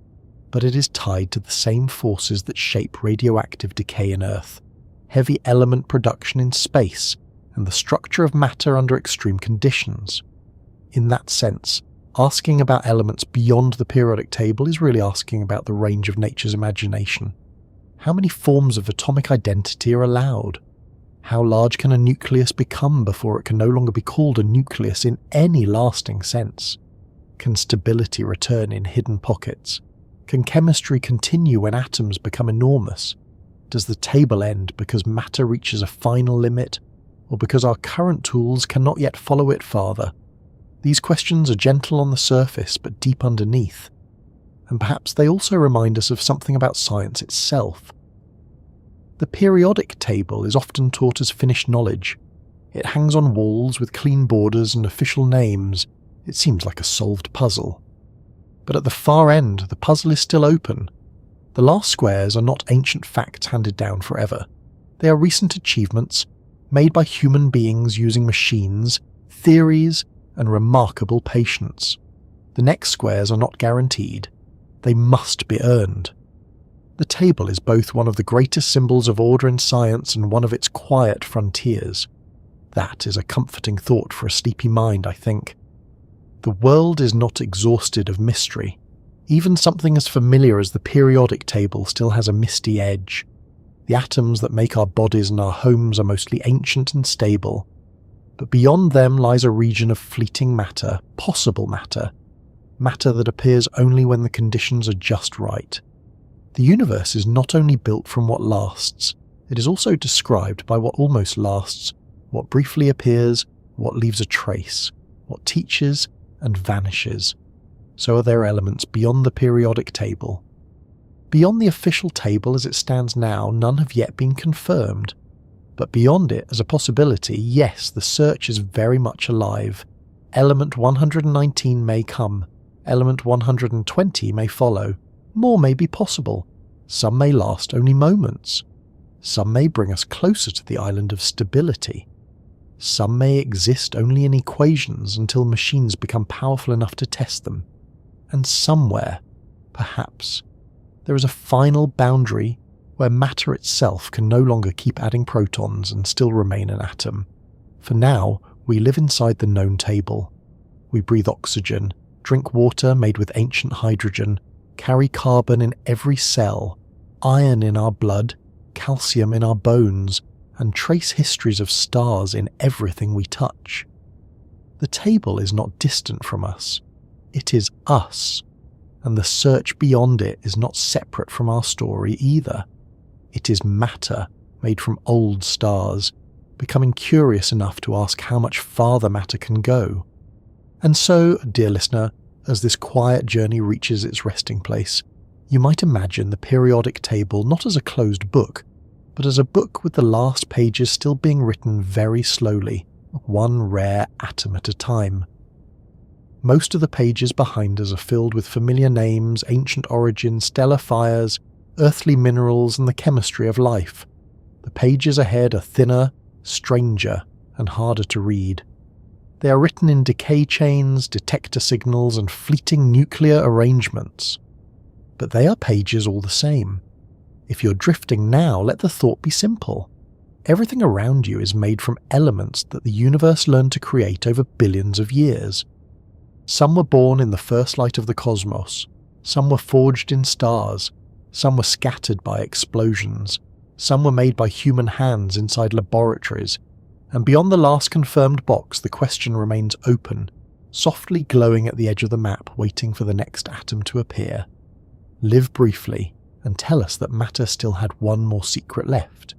A: but it is tied to the same forces that shape radioactive decay in Earth, heavy element production in space, and the structure of matter under extreme conditions. In that sense, asking about elements beyond the periodic table is really asking about the range of nature's imagination. How many forms of atomic identity are allowed? How large can a nucleus become before it can no longer be called a nucleus in any lasting sense? Can stability return in hidden pockets? Can chemistry continue when atoms become enormous? Does the table end because matter reaches a final limit, or because our current tools cannot yet follow it farther? These questions are gentle on the surface but deep underneath, and perhaps they also remind us of something about science itself. The periodic table is often taught as finished knowledge. It hangs on walls with clean borders and official names. It seems like a solved puzzle. But at the far end, the puzzle is still open. The last squares are not ancient facts handed down forever. They are recent achievements made by human beings using machines, theories, and remarkable patience. The next squares are not guaranteed. They must be earned. The table is both one of the greatest symbols of order in science and one of its quiet frontiers. That is a comforting thought for a sleepy mind, I think. The world is not exhausted of mystery. Even something as familiar as the periodic table still has a misty edge. The atoms that make our bodies and our homes are mostly ancient and stable, but beyond them lies a region of fleeting matter, possible matter, matter that appears only when the conditions are just right. The universe is not only built from what lasts, it is also described by what almost lasts, what briefly appears, what leaves a trace, what teaches and vanishes. So are there elements beyond the periodic table. Beyond the official table as it stands now, none have yet been confirmed. But beyond it, as a possibility, yes, the search is very much alive. Element 119 may come. Element 120 may follow. More may be possible. Some may last only moments. Some may bring us closer to the island of stability. Some may exist only in equations until machines become powerful enough to test them. And somewhere, perhaps, there is a final boundary where matter itself can no longer keep adding protons and still remain an atom. For now, we live inside the known table. We breathe oxygen, drink water made with ancient hydrogen, carry carbon in every cell, iron in our blood, calcium in our bones, and trace histories of stars in everything we touch. The table is not distant from us. It is us, and the search beyond it is not separate from our story either. It is matter made from old stars, becoming curious enough to ask how much farther matter can go. And so, dear listener, as this quiet journey reaches its resting place, you might imagine the periodic table not as a closed book, but as a book with the last pages still being written very slowly, one rare atom at a time. Most of the pages behind us are filled with familiar names, ancient origins, stellar fires, earthly minerals, and the chemistry of life. The pages ahead are thinner, stranger, and harder to read. They are written in decay chains, detector signals, and fleeting nuclear arrangements. But they are pages all the same. If you're drifting now, let the thought be simple. Everything around you is made from elements that the universe learned to create over billions of years. Some were born in the first light of the cosmos, some were forged in stars, some were scattered by explosions, some were made by human hands inside laboratories, and beyond the last confirmed box the question remains open, softly glowing at the edge of the map waiting for the next atom to appear. Live briefly, and tell us that matter still had one more secret left.